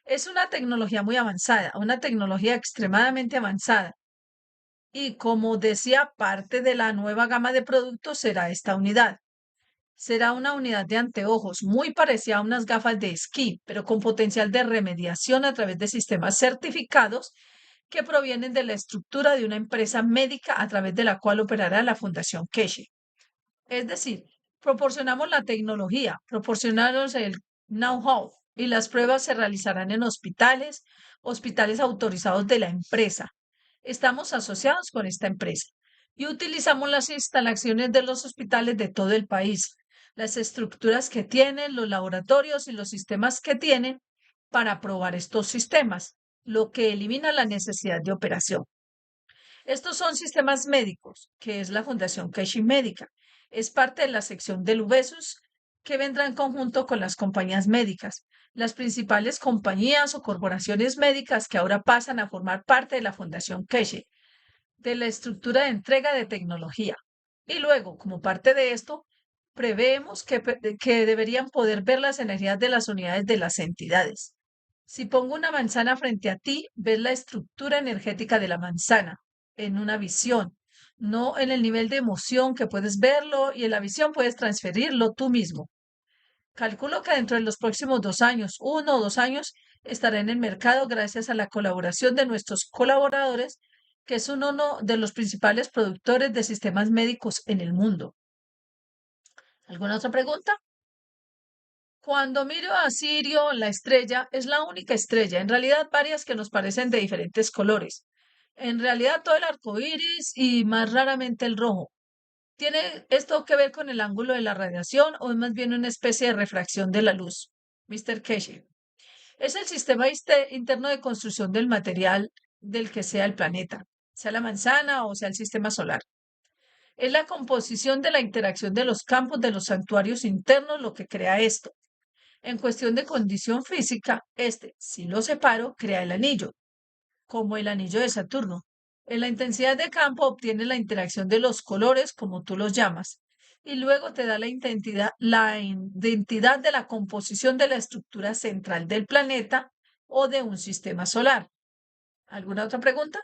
Es una tecnología muy avanzada, una tecnología extremadamente avanzada. Y como decía, parte de la nueva gama de productos será esta unidad. Será una unidad de anteojos muy parecida a unas gafas de esquí, pero con potencial de remediación a través de sistemas certificados que provienen de la estructura de una empresa médica a través de la cual operará la Fundación Keshe. Es decir, proporcionamos la tecnología, proporcionamos el know-how y las pruebas se realizarán en hospitales, hospitales autorizados de la empresa. Estamos asociados con esta empresa y utilizamos las instalaciones de los hospitales de todo el país, las estructuras que tienen, los laboratorios y los sistemas que tienen para probar estos sistemas, lo que elimina la necesidad de operación. Estos son sistemas médicos, que es la Fundación Keshe Médica. Es parte de la sección del UBESUS que vendrá en conjunto con las compañías médicas, las principales compañías o corporaciones médicas que ahora pasan a formar parte de la Fundación Keshe, de la estructura de entrega de tecnología. Y luego, como parte de esto, preveemos que deberían poder ver las energías de las unidades de las entidades. Si pongo una manzana frente a ti, ves la estructura energética de la manzana en una visión, no en el nivel de emoción que puedes verlo y en la visión puedes transferirlo tú mismo. Calculo que dentro de los próximos 2 años, 1 o 2 años, estará en el mercado gracias a la colaboración de nuestros colaboradores, que es uno de los principales productores de sistemas médicos en el mundo. ¿Alguna otra pregunta? Cuando miro a Sirio, la estrella es la única estrella, en realidad varias que nos parecen de diferentes colores. En realidad todo el arco iris y más raramente el rojo. ¿Tiene esto que ver con el ángulo de la radiación o es más bien una especie de refracción de la luz? Mr. Keshe. Es el sistema interno de construcción del material del que sea el planeta, sea la manzana o sea el sistema solar. Es la composición de la interacción de los campos de los santuarios internos lo que crea esto. En cuestión de condición física, si lo separo, crea el anillo, como el anillo de Saturno. En la intensidad de campo obtiene la interacción de los colores, como tú los llamas, y luego te da la identidad de la composición de la estructura central del planeta o de un sistema solar. ¿Alguna otra pregunta?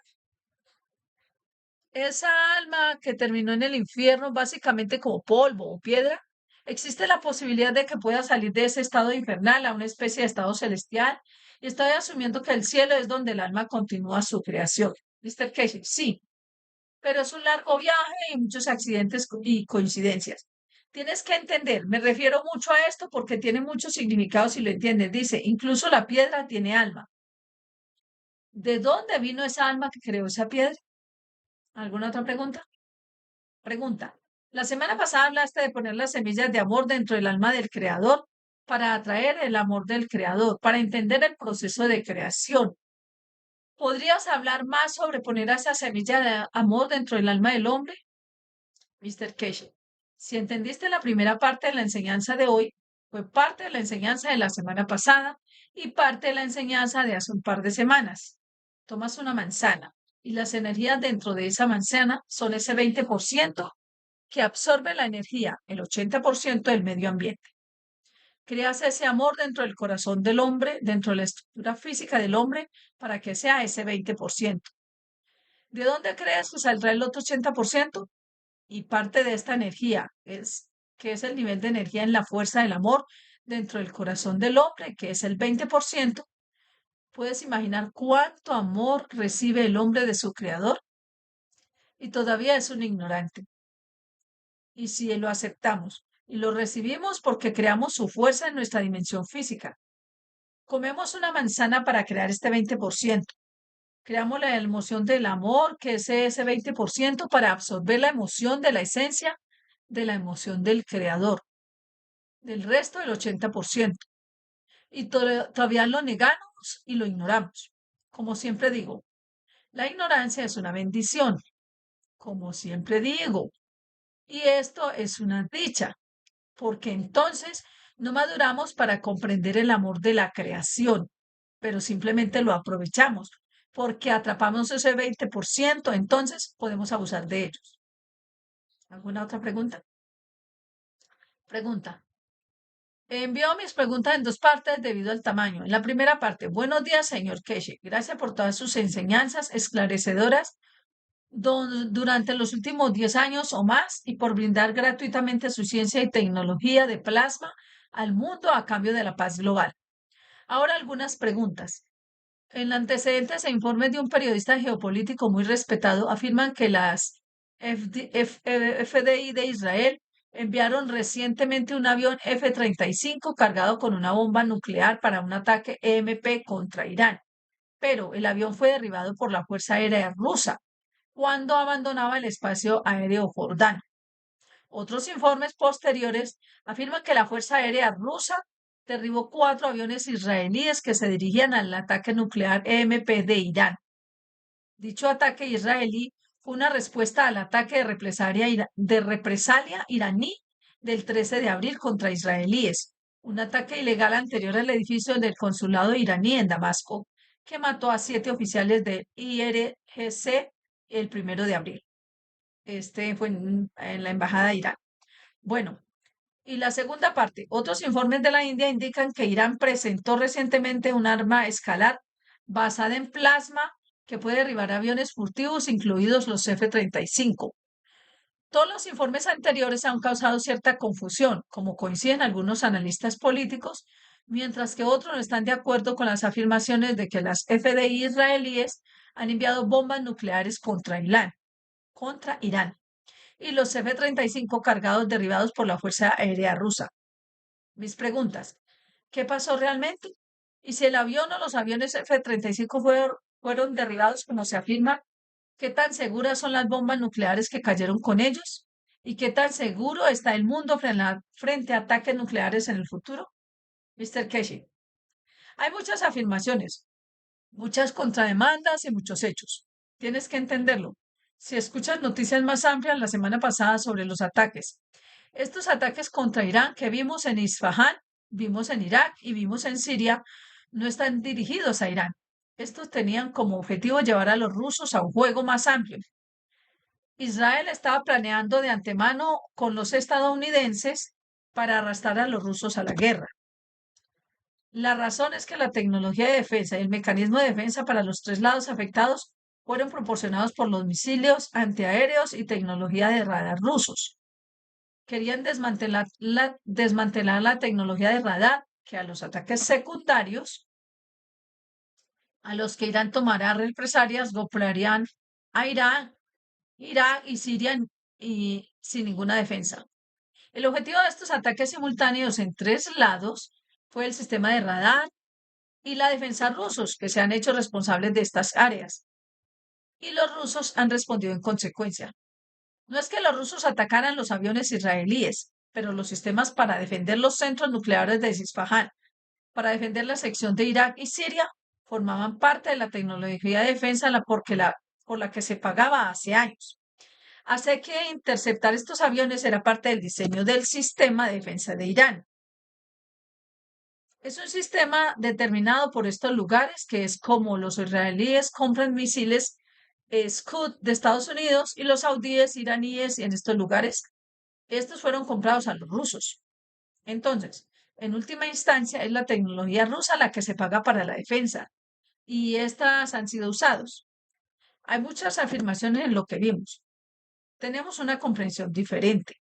Esa alma que terminó en el infierno básicamente como polvo o piedra, existe la posibilidad de que pueda salir de ese estado infernal a una especie de estado celestial. Y estoy asumiendo que el cielo es donde el alma continúa su creación. Mr. Casey, sí, pero es un largo viaje y muchos accidentes y coincidencias. Tienes que entender, me refiero mucho a esto porque tiene muchos significados si lo entiendes. Dice, incluso la piedra tiene alma. ¿De dónde vino esa alma que creó esa piedra? ¿Alguna otra pregunta? Pregunta. La semana pasada hablaste de poner las semillas de amor dentro del alma del creador para atraer el amor del creador, para entender el proceso de creación. ¿Podrías hablar más sobre poner esa semilla de amor dentro del alma del hombre? Mr. Keshe, si entendiste la primera parte de la enseñanza de hoy, fue parte de la enseñanza de la semana pasada y parte de la enseñanza de hace un par de semanas. Tomas una manzana y las energías dentro de esa manzana son ese 20% que absorbe la energía, el 80% del medio ambiente. Creas ese amor dentro del corazón del hombre, dentro de la estructura física del hombre, para que sea ese 20%. ¿De dónde crees que saldrá el otro 80%? Y parte de esta energía que es el nivel de energía en la fuerza del amor dentro del corazón del hombre, que es el 20%. ¿Puedes imaginar cuánto amor recibe el hombre de su creador? Y todavía es un ignorante. Y si lo aceptamos y lo recibimos porque creamos su fuerza en nuestra dimensión física, comemos una manzana para crear este 20%. Creamos la emoción del amor, que es ese 20%, para absorber la emoción de la esencia de la emoción del creador, del resto del 80%. Y todavía lo negamos y lo ignoramos. Como siempre digo, la ignorancia es una bendición, como siempre digo, y esto es una dicha, porque entonces no maduramos para comprender el amor de la creación, pero simplemente lo aprovechamos, porque atrapamos ese 20%, entonces podemos abusar de ellos. ¿Alguna otra pregunta? Pregunta. Envío mis preguntas en dos partes debido al tamaño. En la primera parte, buenos días, señor Keshe. Gracias por todas sus enseñanzas esclarecedoras durante los últimos 10 años o más y por brindar gratuitamente su ciencia y tecnología de plasma al mundo a cambio de la paz global. Ahora algunas preguntas. En antecedentes e informes de un periodista geopolítico muy respetado, afirman que las FDI de Israel enviaron recientemente un avión F-35 cargado con una bomba nuclear para un ataque EMP contra Irán, pero el avión fue derribado por la Fuerza Aérea Rusa cuando abandonaba el espacio aéreo jordano. Otros informes posteriores afirman que la Fuerza Aérea Rusa derribó 4 aviones israelíes que se dirigían al ataque nuclear EMP de Irán. Dicho ataque israelí fue una respuesta al ataque de represalia iraní del 13 de abril contra israelíes, un ataque ilegal anterior al edificio del consulado iraní en Damasco, que mató a 7 oficiales del IRGC el 1 de abril. Este fue en la embajada de Irán. Bueno, y la segunda parte, otros informes de la India indican que Irán presentó recientemente un arma escalar basada en plasma que puede derribar aviones furtivos, incluidos los F-35. Todos los informes anteriores han causado cierta confusión, como coinciden algunos analistas políticos, mientras que otros no están de acuerdo con las afirmaciones de que las FDI israelíes han enviado bombas nucleares contra Irán y los F-35 cargados derribados por la Fuerza Aérea Rusa. Mis preguntas: ¿qué pasó realmente? Y si el avión o los aviones F-35 fueron derribados como se afirma, ¿qué tan seguras son las bombas nucleares que cayeron con ellos? ¿Y qué tan seguro está el mundo frente a ataques nucleares en el futuro? Mr. Keshi, hay muchas afirmaciones, muchas contrademandas y muchos hechos. Tienes que entenderlo. Si escuchas noticias más amplias la semana pasada sobre los ataques, estos ataques contra Irán que vimos en Isfahán, vimos en Irak y vimos en Siria, no están dirigidos a Irán. Estos tenían como objetivo llevar a los rusos a un juego más amplio. Israel estaba planeando de antemano con los estadounidenses para arrastrar a los rusos a la guerra. La razón es que la tecnología de defensa y el mecanismo de defensa para los 3 lados afectados fueron proporcionados por los misiles antiaéreos y tecnología de radar rusos. Querían desmantelar la tecnología de radar que a los ataques secundarios a los que Irán tomará represalias golpearían a Irán, Irak y Siria y sin ninguna defensa. El objetivo de estos ataques simultáneos en 3 lados fue el sistema de radar y la defensa rusos, que se han hecho responsables de estas áreas. Y los rusos han respondido en consecuencia. No es que los rusos atacaran los aviones israelíes, pero los sistemas para defender los centros nucleares de Isfahán, para defender la sección de Irak y Siria, formaban parte de la tecnología de defensa por la que se pagaba hace años. Así que interceptar estos aviones era parte del diseño del sistema de defensa de Irán. Es un sistema determinado por estos lugares, que es como los israelíes compran misiles Scud de Estados Unidos y los saudíes, iraníes en estos lugares. Estos fueron comprados a los rusos. Entonces, en última instancia, es la tecnología rusa la que se paga para la defensa y estas han sido usados. Hay muchas afirmaciones en lo que vimos. Tenemos una comprensión diferente.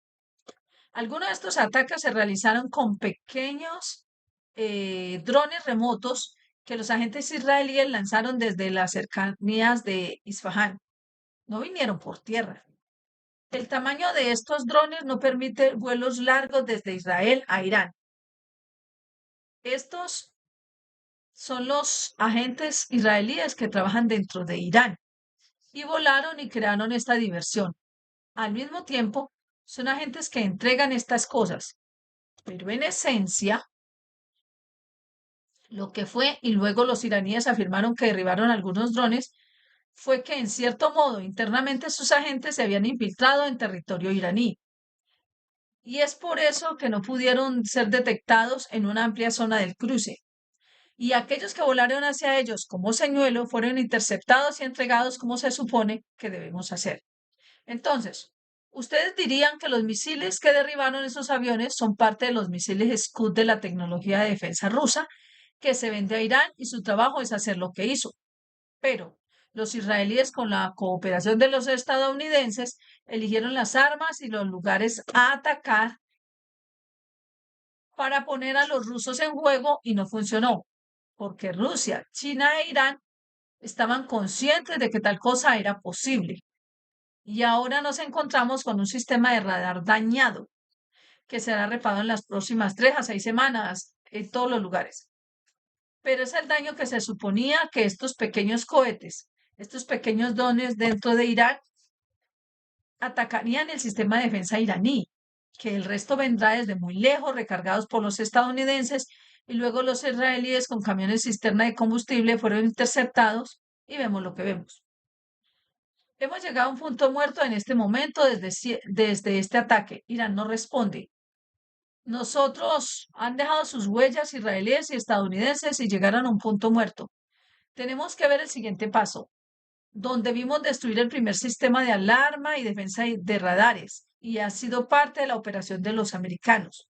Algunos de estos ataques se realizaron con pequeños drones remotos que los agentes israelíes lanzaron desde las cercanías de Isfahán. No vinieron por tierra. El tamaño de estos drones no permite vuelos largos desde Israel a Irán. Estos son los agentes israelíes que trabajan dentro de Irán y volaron y crearon esta diversión. Al mismo tiempo, son agentes que entregan estas cosas, pero en esencia, lo que fue, y luego los iraníes afirmaron que derribaron algunos drones, fue que en cierto modo internamente sus agentes se habían infiltrado en territorio iraní. Y es por eso que no pudieron ser detectados en una amplia zona del cruce. Y aquellos que volaron hacia ellos como señuelo fueron interceptados y entregados como se supone que debemos hacer. Entonces, ¿ustedes dirían que los misiles que derribaron esos aviones son parte de los misiles Scud de la tecnología de defensa rusa que se vende a Irán y su trabajo es hacer lo que hizo? Pero los israelíes, con la cooperación de los estadounidenses, eligieron las armas y los lugares a atacar para poner a los rusos en juego y no funcionó. porque Rusia, China e Irán estaban conscientes de que tal cosa era posible. Y ahora nos encontramos con un sistema de radar dañado que será reparado en las próximas 3 a 6 semanas en todos los lugares. Pero es el daño que se suponía que estos pequeños cohetes, estos pequeños drones dentro de Irán, atacarían el sistema de defensa iraní, que el resto vendrá desde muy lejos, recargados por los estadounidenses, y luego los israelíes con camiones cisterna de combustible fueron interceptados y vemos lo que vemos. Hemos llegado a un punto muerto en este momento desde este ataque. Irán no responde. Nosotros han dejado sus huellas israelíes y estadounidenses y llegaron a un punto muerto. Tenemos que ver el siguiente paso, donde vimos destruir el primer sistema de alarma y defensa de radares, y ha sido parte de la operación de los americanos.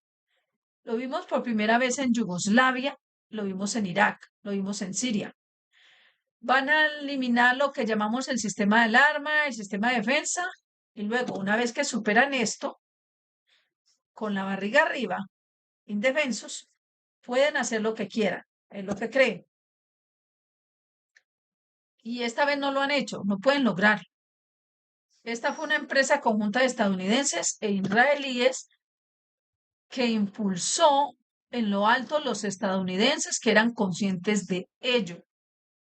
Lo vimos por primera vez en Yugoslavia, lo vimos en Irak, lo vimos en Siria. Van a eliminar lo que llamamos el sistema de alarma, el sistema de defensa, y luego, una vez que superan esto, con la barriga arriba, indefensos, pueden hacer lo que quieran, es lo que creen. Y esta vez no lo han hecho, no pueden lograrlo. Esta fue una empresa conjunta de estadounidenses e israelíes que impulsó en lo alto los estadounidenses que eran conscientes de ello.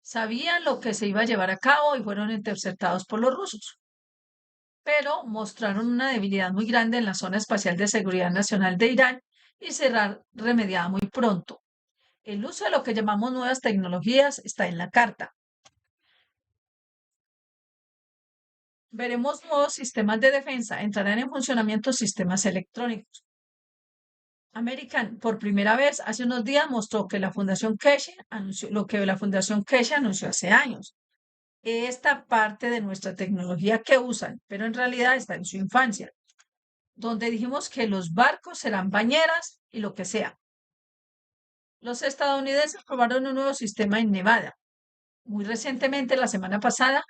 Sabían lo que se iba a llevar a cabo y fueron interceptados por los rusos, pero mostraron una debilidad muy grande en la zona espacial de seguridad nacional de Irán y será remediada muy pronto. El uso de lo que llamamos nuevas tecnologías está en la carta. Veremos nuevos sistemas de defensa. Entrarán en funcionamiento sistemas electrónicos. American, por primera vez, hace unos días mostró que la Fundación Keshe anunció lo que la Fundación Keshe anunció hace años. Esta parte de nuestra tecnología que usan, pero en realidad está en su infancia, donde dijimos que los barcos serán bañeras y lo que sea. Los estadounidenses probaron un nuevo sistema en Nevada, muy recientemente, la semana pasada,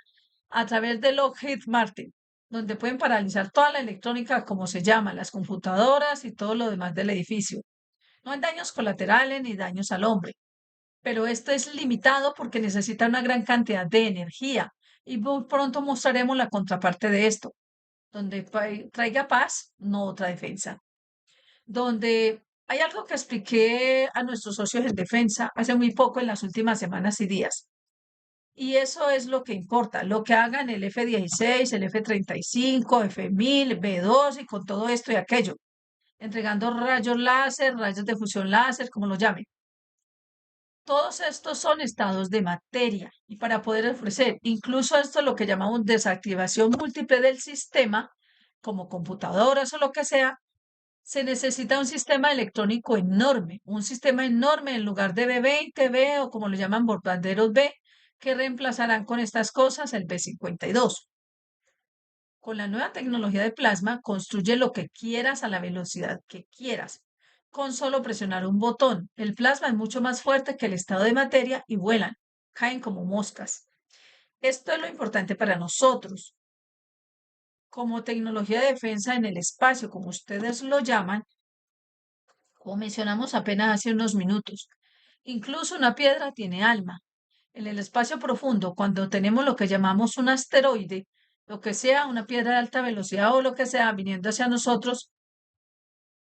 a través de Lockheed Martin, donde pueden paralizar toda la electrónica, como se llama, las computadoras y todo lo demás del edificio. No hay daños colaterales ni daños al hombre, pero esto es limitado porque necesita una gran cantidad de energía y muy pronto mostraremos la contraparte de esto, donde traiga paz, no otra defensa. Donde hay algo que expliqué a nuestros socios en defensa hace muy poco en las últimas semanas y días. Y eso es lo que importa, lo que hagan el F-16, el F-35, F-1000, B-2 y con todo esto y aquello, entregando rayos láser, rayos de fusión láser, como lo llamen. Todos estos son estados de materia y para poder ofrecer incluso esto es lo que llamamos desactivación múltiple del sistema, como computadoras o lo que sea, se necesita un sistema electrónico enorme, un sistema enorme en lugar de B20, B o como lo llaman bordanderos B, que reemplazarán con estas cosas el B52. Con la nueva tecnología de plasma, construye lo que quieras a la velocidad que quieras, con solo presionar un botón. El plasma es mucho más fuerte que el estado de materia y vuelan, caen como moscas. Esto es lo importante para nosotros. Como tecnología de defensa en el espacio, como ustedes lo llaman, como mencionamos apenas hace unos minutos, incluso una piedra tiene alma. En el espacio profundo, cuando tenemos lo que llamamos un asteroide, lo que sea, una piedra de alta velocidad o lo que sea, viniendo hacia nosotros,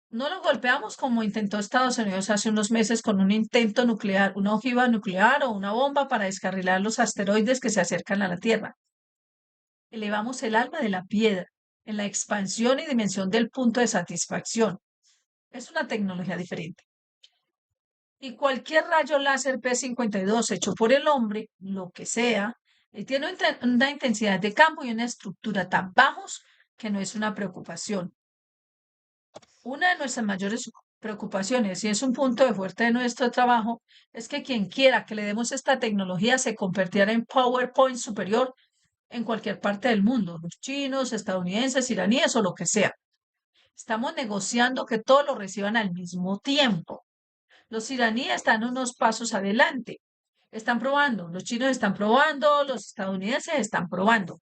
no lo golpeamos como intentó Estados Unidos hace unos meses con un intento nuclear, una ojiva nuclear o una bomba para descarrilar los asteroides que se acercan a la Tierra. Elevamos el alma de la piedra en la expansión y dimensión del punto de satisfacción. Es una tecnología diferente. Y cualquier rayo láser P52 hecho por el hombre, lo que sea, tiene una intensidad de campo y una estructura tan bajos que no es una preocupación. Una de nuestras mayores preocupaciones, y es un punto de fuerte de nuestro trabajo, es que quien quiera que le demos esta tecnología se convirtiera en PowerPoint superior en cualquier parte del mundo, los chinos, estadounidenses, iraníes o lo que sea. Estamos negociando que todos lo reciban al mismo tiempo. Los iraníes están unos pasos adelante. Están probando, los chinos están probando, los estadounidenses están probando.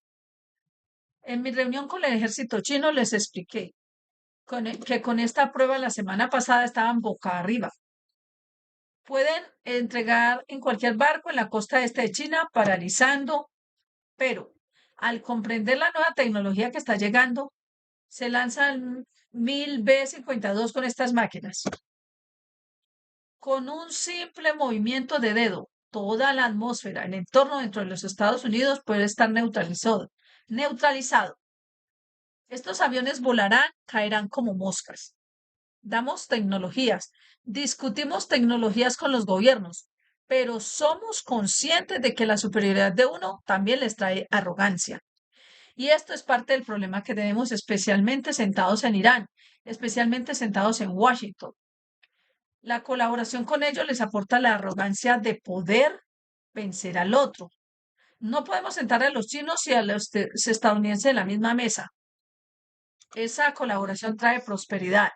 En mi reunión con el ejército chino les expliqué que con esta prueba la semana pasada estaban boca arriba. Pueden entregar en cualquier barco en la costa este de China, paralizando, pero al comprender la nueva tecnología que está llegando, se lanzan 1000 B-52 con estas máquinas. Con un simple movimiento de dedo, toda la atmósfera, el entorno dentro de los Estados Unidos puede estar neutralizado. Neutralizado. Estos aviones volarán, caerán como moscas. Damos tecnologías, discutimos tecnologías con los gobiernos, pero somos conscientes de que la superioridad de uno también les trae arrogancia. Y esto es parte del problema que tenemos especialmente sentados en Irán, especialmente sentados en Washington. La colaboración con ellos les aporta la arrogancia de poder vencer al otro. No podemos sentar a los chinos y a los estadounidenses en la misma mesa. Esa colaboración trae prosperidad.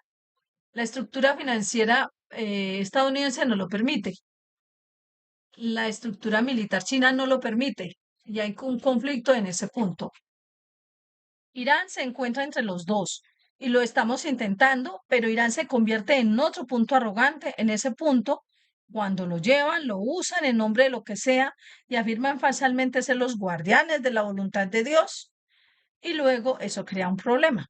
La estructura financiera estadounidense no lo permite. La estructura militar china no lo permite. Y hay un conflicto en ese punto. Irán se encuentra entre los dos y lo estamos intentando, pero Irán se convierte en otro punto arrogante en ese punto cuando lo llevan, lo usan en nombre de lo que sea y afirman falsamente ser los guardianes de la voluntad de Dios. Y luego eso crea un problema.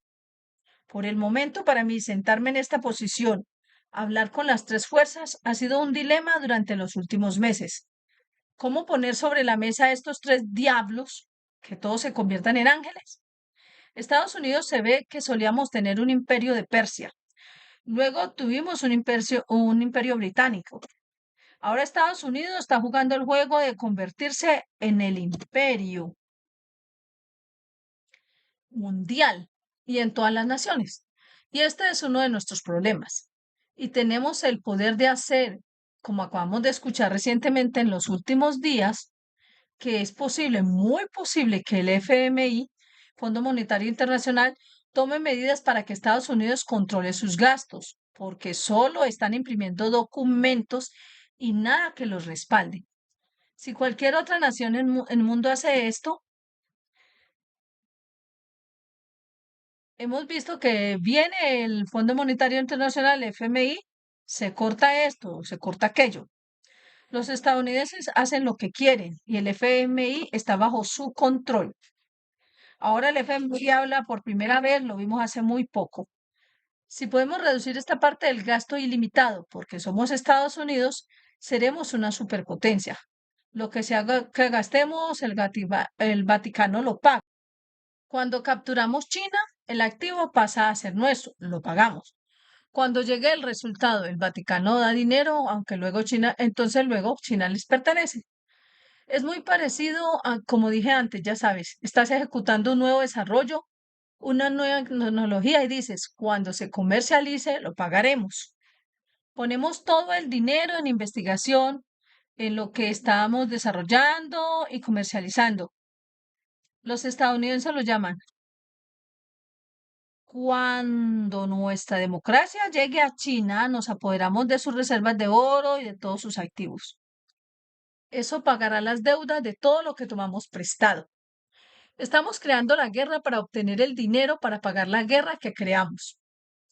Por el momento, para mí, sentarme en esta posición, hablar con las tres fuerzas, ha sido un dilema durante los últimos meses. ¿Cómo poner sobre la mesa a estos tres diablos que todos se conviertan en ángeles? Estados Unidos se ve que solíamos tener un imperio de Persia. Luego tuvimos un imperio británico. Ahora Estados Unidos está jugando el juego de convertirse en el imperio mundial y en todas las naciones. Y este es uno de nuestros problemas. Y tenemos el poder de hacer, como acabamos de escuchar recientemente en los últimos días, que es posible, muy posible que el FMI, Fondo Monetario Internacional, tome medidas para que Estados Unidos controle sus gastos, porque solo están imprimiendo documentos y nada que los respalde. Si cualquier otra nación en el mundo hace esto, hemos visto que viene el Fondo Monetario Internacional, el FMI, se corta esto, se corta aquello. Los estadounidenses hacen lo que quieren y el FMI está bajo su control. Ahora el FMI habla por primera vez, lo vimos hace muy poco. Si podemos reducir esta parte del gasto ilimitado, porque somos Estados Unidos, seremos una superpotencia. Lo que se haga, que gastemos, el Vaticano lo paga. Cuando capturamos China, el activo pasa a ser nuestro, lo pagamos. Cuando llegue el resultado, el Vaticano da dinero, aunque luego China, entonces luego China les pertenece. Es muy parecido a, como dije antes, ya sabes, estás ejecutando un nuevo desarrollo, una nueva tecnología y dices, cuando se comercialice, lo pagaremos. Ponemos todo el dinero en investigación, en lo que estamos desarrollando y comercializando. Los estadounidenses lo llaman. Cuando nuestra democracia llegue a China, nos apoderamos de sus reservas de oro y de todos sus activos. Eso pagará las deudas de todo lo que tomamos prestado. Estamos creando la guerra para obtener el dinero para pagar la guerra que creamos.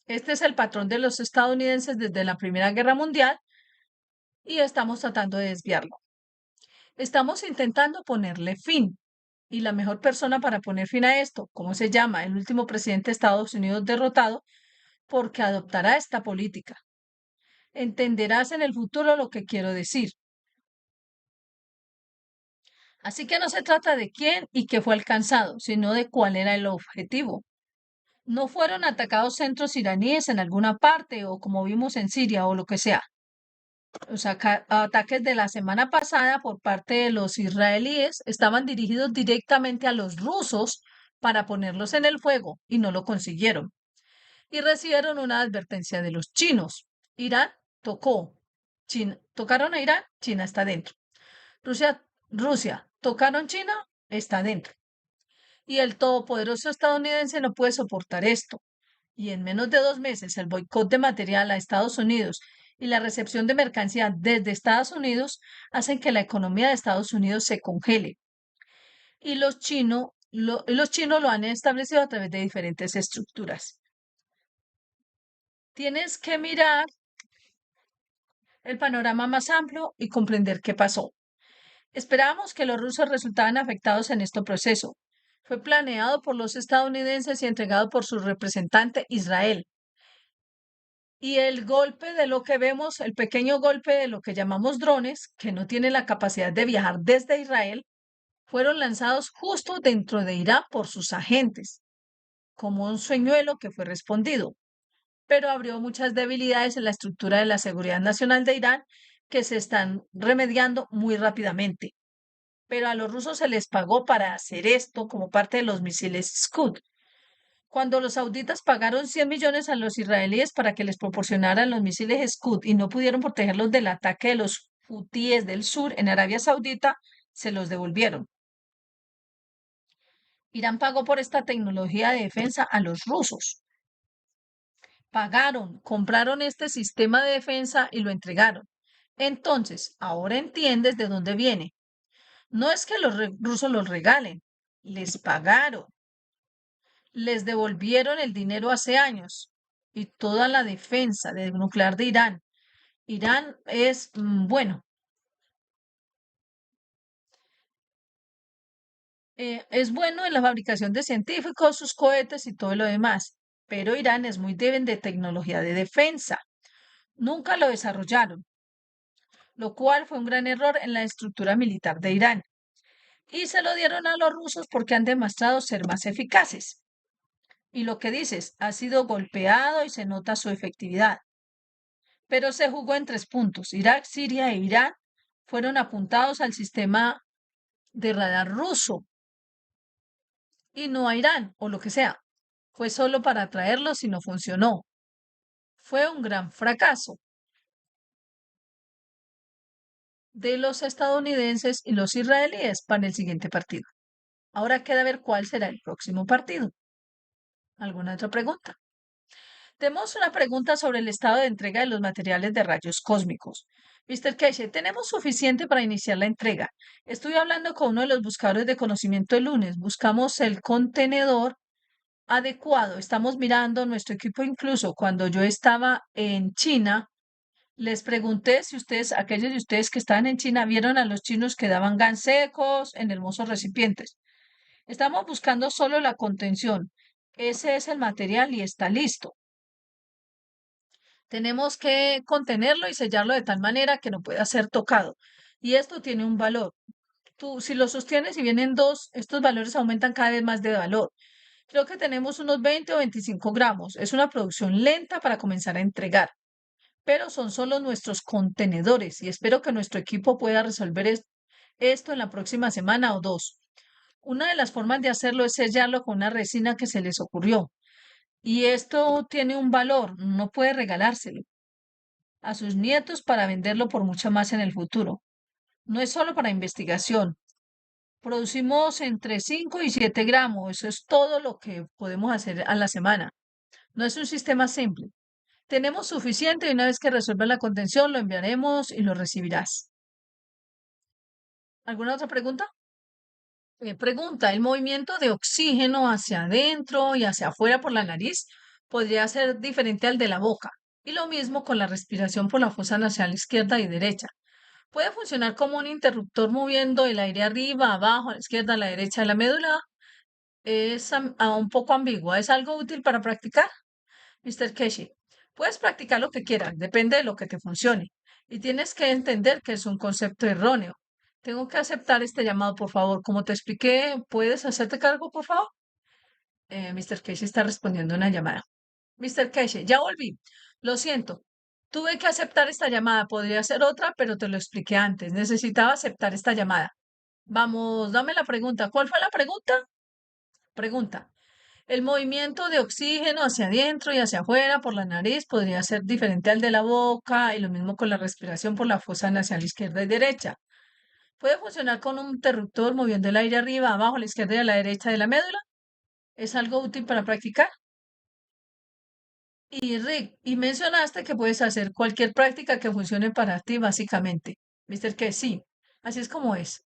Este es el patrón de los estadounidenses desde la Primera Guerra Mundial y estamos tratando de desviarlo. Estamos intentando ponerle fin. Y la mejor persona para poner fin a esto, ¿cómo se llama? El último presidente de Estados Unidos derrotado, porque adoptará esta política. Entenderás en el futuro lo que quiero decir. Así que no se trata de quién y qué fue alcanzado, sino de cuál era el objetivo. No fueron atacados centros iraníes en alguna parte o como vimos en Siria o lo que sea. Los ataques de la semana pasada por parte de los israelíes estaban dirigidos directamente a los rusos para ponerlos en el fuego y no lo consiguieron. Y recibieron una advertencia de los chinos. Irán tocó. China, tocaron a Irán, China está dentro. Rusia, tocaron China, está dentro. Y el todopoderoso estadounidense no puede soportar esto. Y en menos de 2 meses el boicot de material a Estados Unidos y la recepción de mercancía desde Estados Unidos hacen que la economía de Estados Unidos se congele. Y los chinos lo han establecido a través de diferentes estructuras. Tienes que mirar el panorama más amplio y comprender qué pasó. Esperábamos que los rusos resultaran afectados en este proceso. Fue planeado por los estadounidenses y entregado por su representante Israel. Y el golpe de lo que vemos, el pequeño golpe de lo que llamamos drones, que no tienen la capacidad de viajar desde Israel, fueron lanzados justo dentro de Irán por sus agentes, como un sueñuelo que fue respondido, pero abrió muchas debilidades en la estructura de la seguridad nacional de Irán que se están remediando muy rápidamente. Pero a los rusos se les pagó para hacer esto como parte de los misiles Scud. Cuando los sauditas pagaron 100 millones a los israelíes para que les proporcionaran los misiles Scud y no pudieron protegerlos del ataque de los hutíes del sur en Arabia Saudita, se los devolvieron. Irán pagó por esta tecnología de defensa a los rusos. Pagaron, compraron este sistema de defensa y lo entregaron. Entonces, ahora entiendes de dónde viene. No es que los rusos los regalen, les pagaron, les devolvieron el dinero hace años y toda la defensa nuclear de Irán. Irán es, bueno, es bueno en la fabricación de científicos, sus cohetes y todo lo demás, pero Irán es muy débil de tecnología de defensa. Nunca lo desarrollaron, lo cual fue un gran error en la estructura militar de Irán. Y se lo dieron a los rusos porque han demostrado ser más eficaces. Y lo que dices, ha sido golpeado y se nota su efectividad. Pero se jugó en 3 puntos. Irak, Siria e Irán fueron apuntados al sistema de radar ruso y no a Irán o lo que sea. Fue solo para atraerlos y no funcionó. Fue un gran fracaso de los estadounidenses y los israelíes para el siguiente partido. Ahora queda ver cuál será el próximo partido. ¿Alguna otra pregunta? Tenemos una pregunta sobre el estado de entrega de los materiales de rayos cósmicos. Mr. Casey, ¿tenemos suficiente para iniciar la entrega? Estuve hablando con uno de los buscadores de conocimiento el lunes. Buscamos el contenedor adecuado. Estamos mirando nuestro equipo, incluso cuando yo estaba en China, les pregunté si ustedes, aquellos de ustedes que estaban en China, vieron a los chinos que daban gan secos en hermosos recipientes. Estamos buscando solo la contención. Ese es el material y está listo. Tenemos que contenerlo y sellarlo de tal manera que no pueda ser tocado. Y esto tiene un valor. Tú, si lo sostienes y vienen dos, estos valores aumentan cada vez más de valor. Creo que tenemos unos 20 o 25 gramos. Es una producción lenta para comenzar a entregar, pero son solo nuestros contenedores y espero que nuestro equipo pueda resolver esto en la próxima semana o dos. Una de las formas de hacerlo es sellarlo con una resina que se les ocurrió. Y esto tiene un valor, no puede regalárselo a sus nietos para venderlo por mucho más en el futuro. No es solo para investigación. Producimos entre 5 y 7 gramos. Eso es todo lo que podemos hacer a la semana. No es un sistema simple. Tenemos suficiente y una vez que resuelva la contención lo enviaremos y lo recibirás. ¿Alguna otra pregunta? Pregunta, ¿el movimiento de oxígeno hacia adentro y hacia afuera por la nariz podría ser diferente al de la boca? Y lo mismo con la respiración por la fosa nasal izquierda y derecha. Puede funcionar como un interruptor moviendo el aire arriba, abajo, a la izquierda, a la derecha de la médula. Es un poco ambigua. ¿Es algo útil para practicar? Mr. Keshi, puedes practicar lo que quieras, depende de lo que te funcione. Y tienes que entender que es un concepto erróneo. Tengo que aceptar este llamado, por favor. Como te expliqué, ¿puedes hacerte cargo, por favor? Mr. Keshi está respondiendo una llamada. Mr. Keshi, ya volví. Lo siento. Tuve que aceptar esta llamada. Podría ser otra, pero te lo expliqué antes. Necesitaba aceptar esta llamada. Vamos, dame la pregunta. ¿Cuál fue la pregunta? Pregunta. El movimiento de oxígeno hacia adentro y hacia afuera por la nariz podría ser diferente al de la boca y lo mismo con la respiración por la fosa nasal izquierda y derecha. Puede funcionar con un interruptor moviendo el aire arriba, abajo, a la izquierda y a la derecha de la médula. ¿Es algo útil para practicar? Y Rick, y mencionaste que puedes hacer cualquier práctica que funcione para ti, básicamente. Mister que sí, así es como es.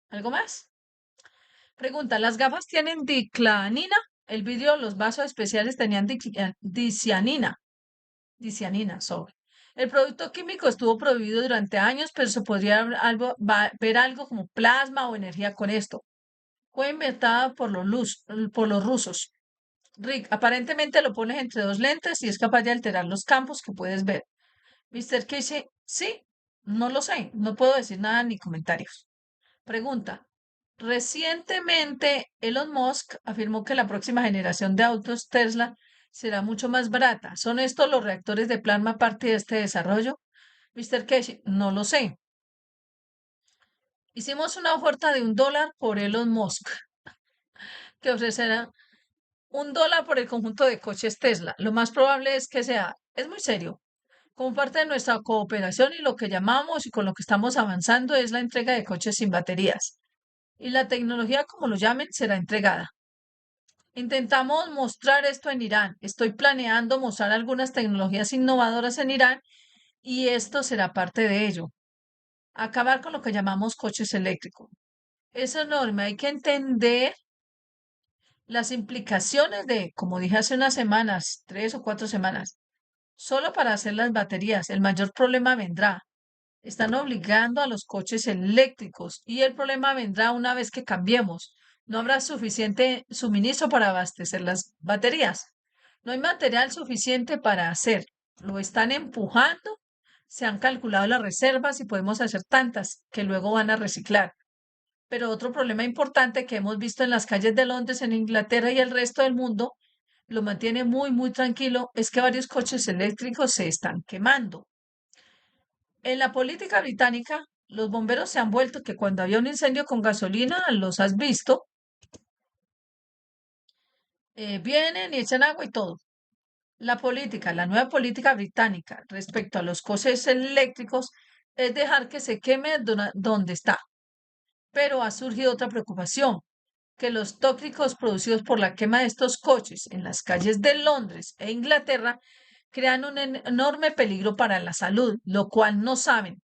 ¿Algo más? Pregunta, ¿las gafas tienen diclanina? El vidrio, los vasos especiales tenían dicianina. Dicianina, sobre. El producto químico estuvo prohibido durante años, pero se podría ver algo como plasma o energía con esto. Fue inventada por los rusos. Rick, aparentemente lo pones entre dos lentes y es capaz de alterar los campos que puedes ver. Mr. Casey, sí, no lo sé, no puedo decir nada ni comentarios. Pregunta. Recientemente, Elon Musk afirmó que la próxima generación de autos Tesla será mucho más barata. ¿Son estos los reactores de plasma parte de este desarrollo? Mr. Casey, no lo sé. Hicimos una oferta de $1 por Elon Musk, que ofrecerá $1 por el conjunto de coches Tesla. Lo más probable es que sea, es muy serio. Como parte de nuestra cooperación y lo que llamamos y con lo que estamos avanzando es la entrega de coches sin baterías. Y la tecnología, como lo llamen, será entregada. Intentamos mostrar esto en Irán. Estoy planeando mostrar algunas tecnologías innovadoras en Irán y esto será parte de ello. Acabar con lo que llamamos coches eléctricos. Es enorme. Hay que entender las implicaciones de, como dije hace unas semanas, 3 o 4 semanas, solo para hacer las baterías. El mayor problema vendrá. Están obligando a los coches eléctricos y el problema vendrá una vez que cambiemos. No habrá suficiente suministro para abastecer las baterías. No hay material suficiente para hacer. Lo están empujando. Se han calculado las reservas y podemos hacer tantas que luego van a reciclar. Pero otro problema importante que hemos visto en las calles de Londres, en Inglaterra y el resto del mundo, lo mantiene muy, muy tranquilo, es que varios coches eléctricos se están quemando. En la política británica, los bomberos se han vuelto que cuando había un incendio con gasolina, los has visto, vienen y echan agua y todo. La política, la nueva política británica respecto a los coches eléctricos es dejar que se queme donde está. Pero ha surgido otra preocupación, que los tóxicos producidos por la quema de estos coches en las calles de Londres e Inglaterra crean un enorme peligro para la salud, lo cual no saben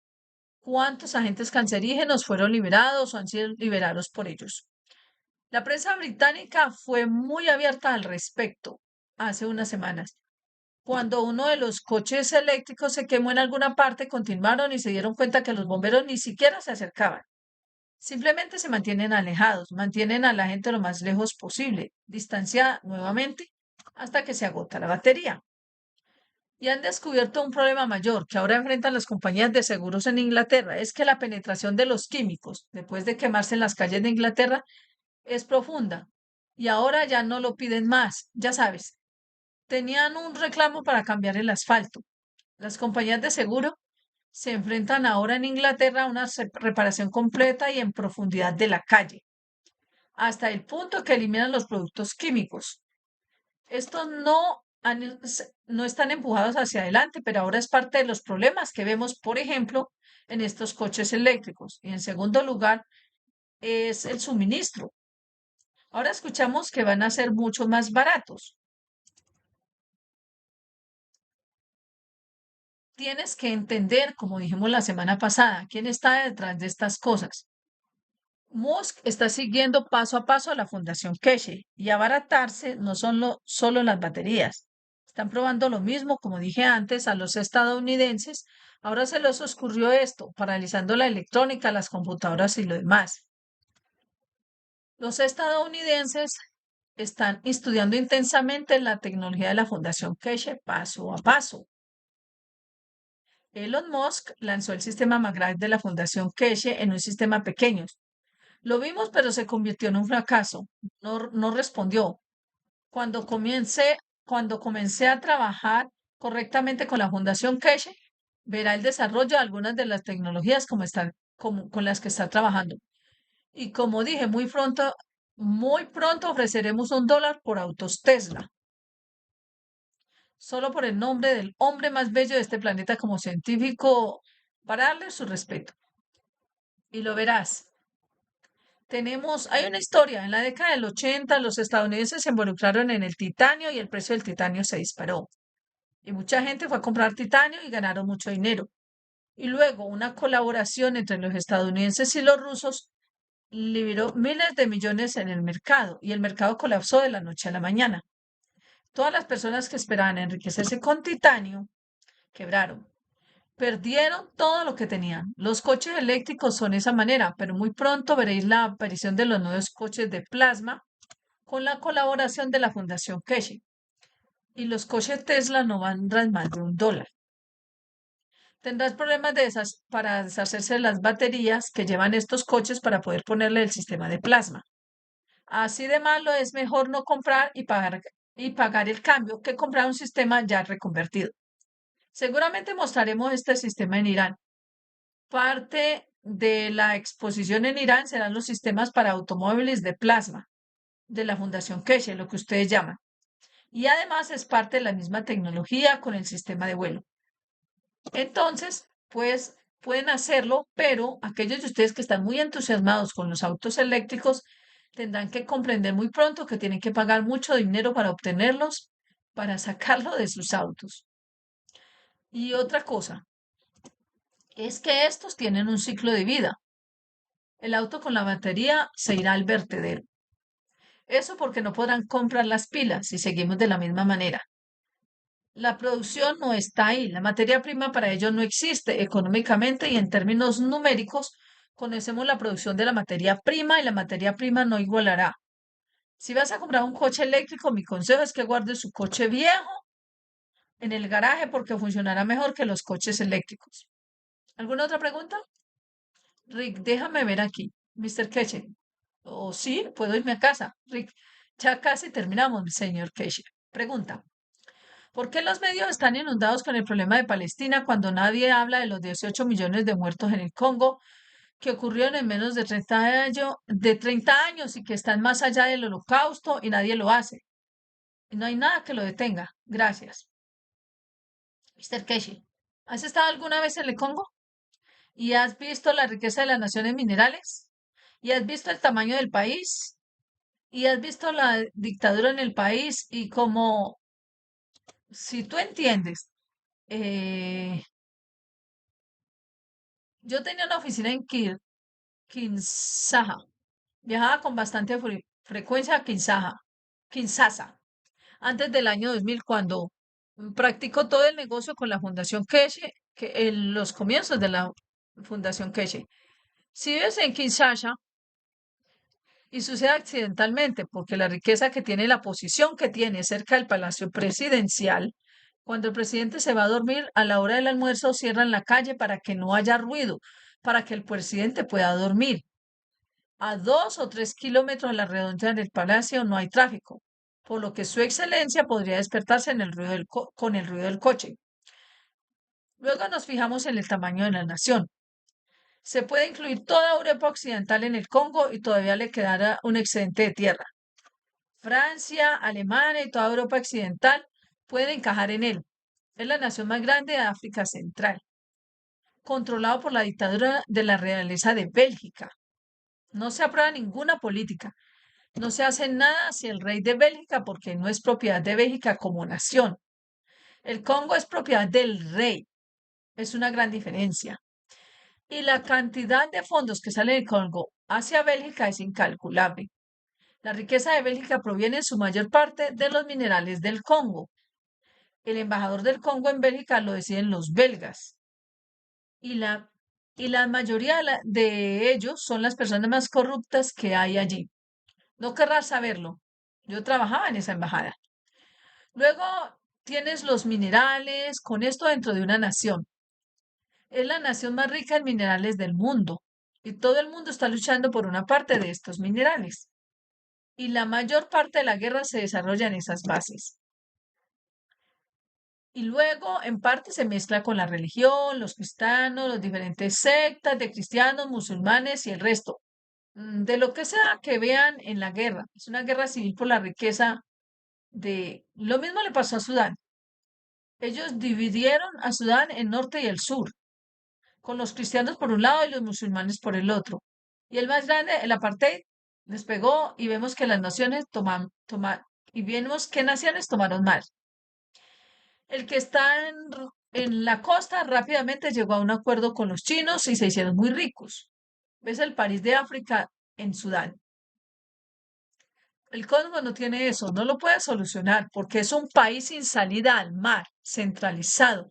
cuántos agentes cancerígenos fueron liberados o han sido liberados por ellos. La prensa británica fue muy abierta al respecto hace unas semanas. Cuando uno de los coches eléctricos se quemó en alguna parte, continuaron y se dieron cuenta que los bomberos ni siquiera se acercaban. Simplemente se mantienen alejados, mantienen a la gente lo más lejos posible, distanciada nuevamente, hasta que se agota la batería. Y han descubierto un problema mayor que ahora enfrentan las compañías de seguros en Inglaterra, es que la penetración de los químicos, después de quemarse en las calles de Inglaterra, es profunda. Y ahora ya no lo piden más, ya sabes. Tenían un reclamo para cambiar el asfalto. Las compañías de seguro se enfrentan ahora en Inglaterra a una reparación completa y en profundidad de la calle, hasta el punto que eliminan los productos químicos. Estos no están empujados hacia adelante, pero ahora es parte de los problemas que vemos, por ejemplo, en estos coches eléctricos. Y en segundo lugar, es el suministro. Ahora escuchamos que van a ser mucho más baratos. Tienes que entender, como dijimos la semana pasada, quién está detrás de estas cosas. Musk está siguiendo paso a paso a la Fundación Keshe y abaratarse no son solo las baterías. Están probando lo mismo, como dije antes, a los estadounidenses. Ahora se les ocurrió esto, paralizando la electrónica, las computadoras y lo demás. Los estadounidenses están estudiando intensamente la tecnología de la Fundación Keshe paso a paso. Elon Musk lanzó el sistema más grande de la Fundación Keshe en un sistema pequeño. Lo vimos, pero se convirtió en un fracaso. No respondió. Cuando comencé a trabajar correctamente con la Fundación Keshe, verá el desarrollo de algunas de las tecnologías con las que está trabajando. Y como dije, muy pronto ofreceremos $1 por autos Tesla, solo por el nombre del hombre más bello de este planeta como científico, para darle su respeto. Y lo verás. Hay una historia. En la década del 80, los estadounidenses se involucraron en el titanio y el precio del titanio se disparó. Y mucha gente fue a comprar titanio y ganaron mucho dinero. Y luego una colaboración entre los estadounidenses y los rusos liberó miles de millones en el mercado y el mercado colapsó de la noche a la mañana. Todas las personas que esperaban enriquecerse con titanio quebraron. Perdieron todo lo que tenían. Los coches eléctricos son esa manera, pero muy pronto veréis la aparición de los nuevos coches de plasma con la colaboración de la Fundación Keshe. Y los coches Tesla no valdrán más de $1. Tendrás problemas para deshacerse de las baterías que llevan estos coches para poder ponerle el sistema de plasma. Así de malo es mejor no comprar y pagar el cambio que comprar un sistema ya reconvertido. Seguramente mostraremos este sistema en Irán. Parte de la exposición en Irán serán los sistemas para automóviles de plasma de la Fundación Keshe, lo que ustedes llaman. Y además es parte de la misma tecnología con el sistema de vuelo. Entonces, pues pueden hacerlo, pero aquellos de ustedes que están muy entusiasmados con los autos eléctricos tendrán que comprender muy pronto que tienen que pagar mucho dinero para obtenerlos, para sacarlo de sus autos. Y otra cosa, es que estos tienen un ciclo de vida. El auto con la batería se irá al vertedero. Eso porque no podrán comprar las pilas si seguimos de la misma manera. La producción no está ahí, la materia prima para ello no existe económicamente y en términos numéricos conocemos la producción de la materia prima y la materia prima no igualará. Si vas a comprar un coche eléctrico, mi consejo es que guardes su coche viejo en el garaje porque funcionará mejor que los coches eléctricos. ¿Alguna otra pregunta? Rick, déjame ver aquí. Mr. Keshe. ¿O sí? ¿Puedo irme a casa? Rick, ya casi terminamos, señor Keshe. Pregunta. ¿Por qué los medios están inundados con el problema de Palestina cuando nadie habla de los 18 millones de muertos en el Congo que ocurrieron en menos de 30 años y que están más allá del holocausto y nadie lo hace? Y no hay nada que lo detenga. Gracias. Mr. Keshi, ¿has estado alguna vez en el Congo? ¿Y has visto la riqueza de las naciones minerales? ¿Y has visto el tamaño del país? ¿Y has visto la dictadura en el país? Y como, si tú entiendes, eh, yo tenía una oficina en Kinshasa. Viajaba con bastante frecuencia a Kinshasa, antes del año 2000, cuando practicó todo el negocio con la Fundación Keshe, que en los comienzos de la Fundación Keshe. Si vives en Kinshasa y sucede accidentalmente, porque la riqueza que tiene, la posición que tiene cerca del Palacio Presidencial, cuando el presidente se va a dormir, a la hora del almuerzo cierran la calle para que no haya ruido, para que el presidente pueda dormir. A 2 o 3 kilómetros a la redonda del palacio no hay tráfico, por lo que su excelencia podría despertarse con el ruido del coche. Luego nos fijamos en el tamaño de la nación. Se puede incluir toda Europa occidental en el Congo y todavía le quedará un excedente de tierra. Francia, Alemania y toda Europa occidental pueden encajar en él. Es la nación más grande de África Central, controlado por la dictadura de la realeza de Bélgica. No se aprueba ninguna política. No se hace nada hacia el rey de Bélgica porque no es propiedad de Bélgica como nación. El Congo es propiedad del rey. Es una gran diferencia. Y la cantidad de fondos que sale del Congo hacia Bélgica es incalculable. La riqueza de Bélgica proviene en su mayor parte de los minerales del Congo. El embajador del Congo en Bélgica lo deciden los belgas. Y la mayoría de ellos son las personas más corruptas que hay allí. No querrás saberlo. Yo trabajaba en esa embajada. Luego tienes los minerales, con esto dentro de una nación. Es la nación más rica en minerales del mundo y todo el mundo está luchando por una parte de estos minerales. Y la mayor parte de la guerra se desarrolla en esas bases. Y luego, en parte, se mezcla con la religión, los cristianos, los diferentes sectas de cristianos, musulmanes y el resto. De lo que sea que vean en la guerra. Es una guerra civil por la riqueza de... Lo mismo le pasó a Sudán. Ellos dividieron a Sudán en norte y el sur, con los cristianos por un lado y los musulmanes por el otro. Y el más grande, el apartheid, les pegó y vemos que las naciones y vemos qué naciones tomaron mal. El que está en la costa rápidamente llegó a un acuerdo con los chinos y se hicieron muy ricos. ¿Ves el París de África en Sudán? El Congo no tiene eso, no lo puede solucionar porque es un país sin salida al mar, centralizado.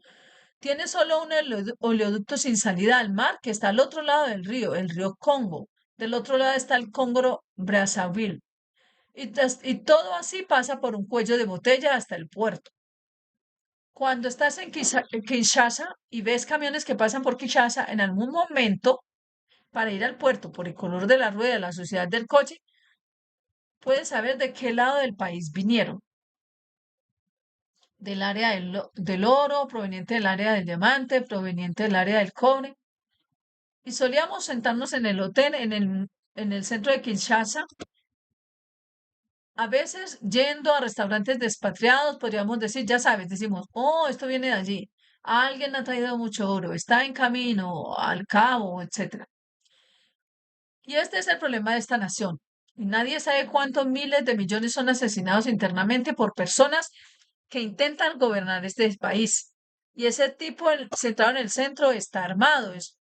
Tiene solo un oleoducto sin salida al mar que está al otro lado del río, el río Congo. Del otro lado está el Congo Brazzaville. Y todo así pasa por un cuello de botella hasta el puerto. Cuando estás en Kinshasa y ves camiones que pasan por Kinshasa, en algún momento, para ir al puerto por el color de la rueda, la suciedad del coche, puedes saber de qué lado del país vinieron. Del área del oro, proveniente del área del diamante, proveniente del área del cobre. Y solíamos sentarnos en el hotel, en el centro de Kinshasa, a veces yendo a restaurantes despatriados, podríamos decir, ya sabes, decimos, oh, esto viene de allí. Alguien ha traído mucho oro, está en camino al cabo, etcétera. Y este es el problema de esta nación. Y nadie sabe cuántos miles de millones son asesinados internamente por personas que intentan gobernar este país. Y ese tipo centrado en el centro está armado. Es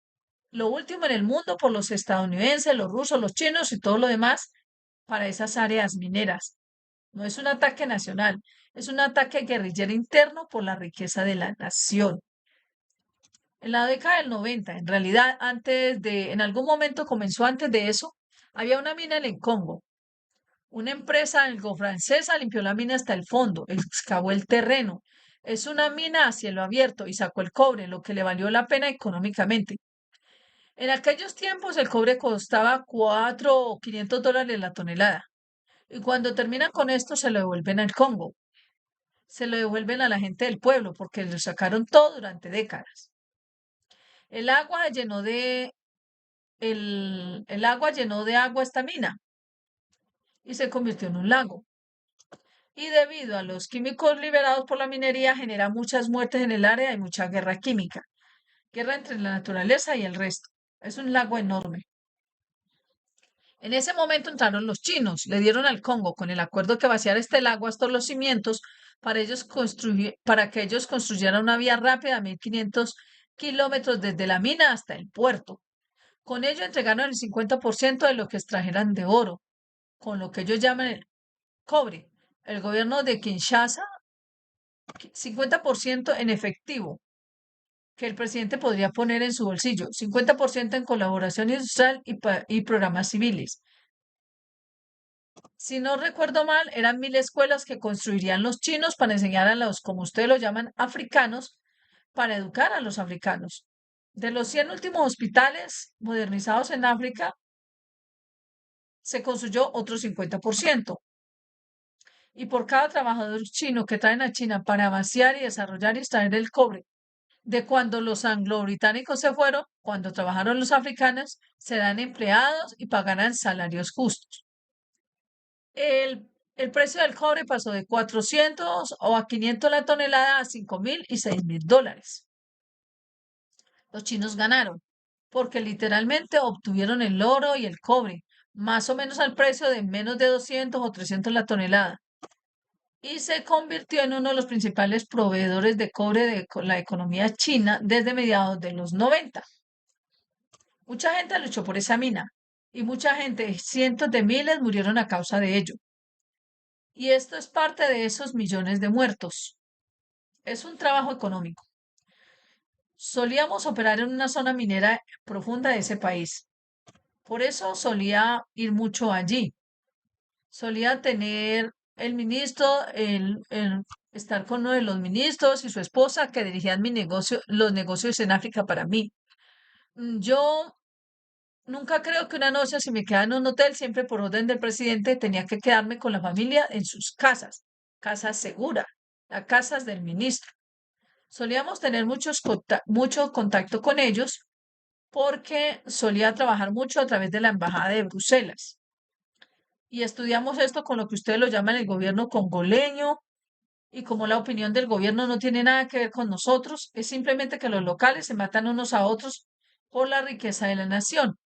lo último en el mundo por los estadounidenses, los rusos, los chinos y todo lo demás para esas áreas mineras. No es un ataque nacional, es un ataque guerrillero interno por la riqueza de la nación. En la década del 90, en realidad en algún momento comenzó antes de eso, había una mina en el Congo. Una empresa algo-francesa limpió la mina hasta el fondo, excavó el terreno. Es una mina a cielo abierto y sacó el cobre, lo que le valió la pena económicamente. En aquellos tiempos el cobre costaba 4 o $500 la tonelada. Y cuando terminan con esto se lo devuelven al Congo. Se lo devuelven a la gente del pueblo porque lo sacaron todo durante décadas. El agua llenó de, el agua llenó de agua esta mina y se convirtió en un lago. Y debido a los químicos liberados por la minería genera muchas muertes en el área y mucha guerra química. Guerra entre la naturaleza y el resto. Es un lago enorme. En ese momento entraron los chinos, le dieron al Congo con el acuerdo que vaciar este lago hasta los cimientos para que ellos construyeran una vía rápida de 1500 kilómetros desde la mina hasta el puerto. Con ello entregaron el 50% de lo que extrajeran de oro, con lo que ellos llaman el cobre. El gobierno de Kinshasa, 50% en efectivo, que el presidente podría poner en su bolsillo, 50% en colaboración industrial y programas civiles. Si no recuerdo mal, eran 1000 escuelas que construirían los chinos para enseñar a los, como ustedes lo llaman, africanos, para educar a los africanos. De los 100 últimos hospitales modernizados en África, se construyó otro 50%. Y por cada trabajador chino que traen a China para vaciar y desarrollar y extraer el cobre, de cuando los anglo-británicos se fueron, cuando trabajaron los africanos, serán empleados y pagarán salarios justos. El precio del cobre pasó de 400 o a 500 la tonelada a 5000 y $6000. Los chinos ganaron porque literalmente obtuvieron el oro y el cobre, más o menos al precio de menos de 200 o 300 la tonelada. Y se convirtió en uno de los principales proveedores de cobre de la economía china desde mediados de los 90. Mucha gente luchó por esa mina y mucha gente, cientos de miles, murieron a causa de ello. Y esto es parte de esos millones de muertos. Es un trabajo económico. Solíamos operar en una zona minera profunda de ese país. Por eso solía ir mucho allí. Solía tener el ministro, estar con uno de los ministros y su esposa que dirigían los negocios en África para mí. Yo nunca creo que una noche, si me quedaba en un hotel, siempre por orden del presidente, tenía que quedarme con la familia en sus casas, casas seguras, las casas del ministro. Solíamos tener mucho contacto con ellos porque solía trabajar mucho a través de la Embajada de Bruselas. Y estudiamos esto con lo que ustedes lo llaman el gobierno congoleño, y como la opinión del gobierno no tiene nada que ver con nosotros, es simplemente que los locales se matan unos a otros por la riqueza de la nación.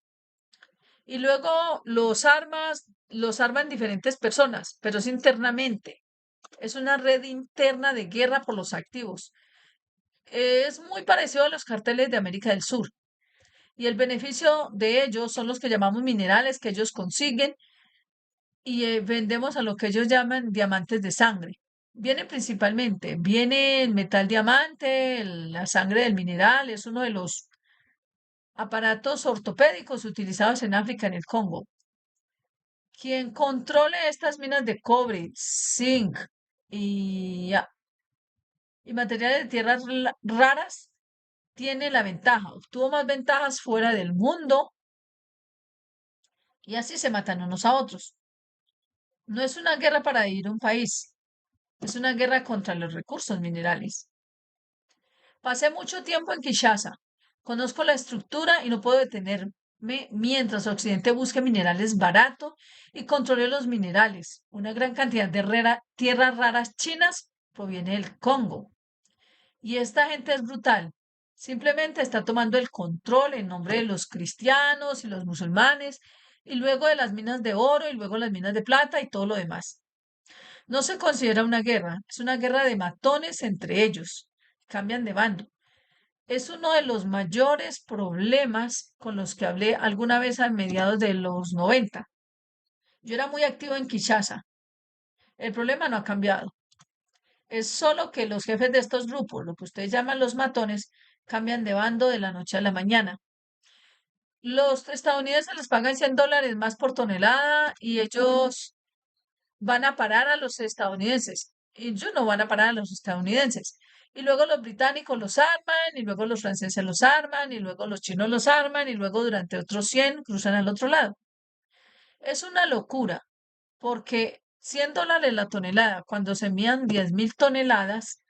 Y luego los arman diferentes personas, pero es internamente. Es una red interna de guerra por los activos. Es muy parecido a los carteles de América del Sur. Y el beneficio de ellos son los que llamamos minerales que ellos consiguen y vendemos a lo que ellos llaman diamantes de sangre. Viene principalmente, viene el metal diamante, la sangre del mineral, es uno de los aparatos ortopédicos utilizados en África, en el Congo. Quien controle estas minas de cobre, zinc y materiales de tierras raras tiene la ventaja, obtuvo más ventajas fuera del mundo y así se matan unos a otros. No es una guerra para dividir un país, es una guerra contra los recursos minerales. Pasé mucho tiempo en Kinshasa, conozco la estructura y no puedo detenerme mientras Occidente busque minerales baratos y controle los minerales. Una gran cantidad de tierras raras chinas proviene del Congo. Y esta gente es brutal. Simplemente está tomando el control en nombre de los cristianos y los musulmanes, y luego de las minas de oro, y luego las minas de plata y todo lo demás. No se considera una guerra, es una guerra de matones entre ellos. Cambian de bando. Es uno de los mayores problemas con los que hablé alguna vez a mediados de los 90. Yo era muy activo en Kinshasa. El problema no ha cambiado. Es solo que los jefes de estos grupos, lo que ustedes llaman los matones, cambian de bando de la noche a la mañana. Los estadounidenses les pagan $100 más por tonelada y ellos van a parar a los estadounidenses. Y ellos no van a parar a los estadounidenses. Y luego los británicos los arman, y luego los franceses los arman, y luego los chinos los arman, y luego durante otros 100 cruzan al otro lado. Es una locura, porque $100 la tonelada, cuando se envían 10.000 toneladas,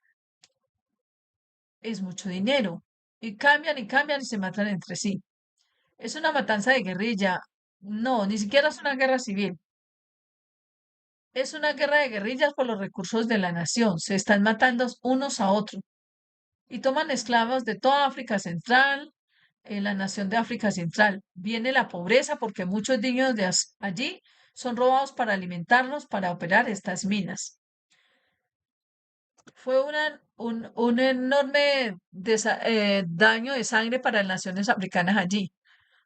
es mucho dinero. Y cambian y se matan entre sí. Es una matanza de guerrilla. No, ni siquiera es una guerra civil. Es una guerra de guerrillas por los recursos de la nación. Se están matando unos a otros. Y toman esclavos de toda África Central, la nación de África Central. Viene la pobreza porque muchos niños de allí son robados para alimentarlos, para operar estas minas. Fue un enorme daño de sangre para las naciones africanas allí.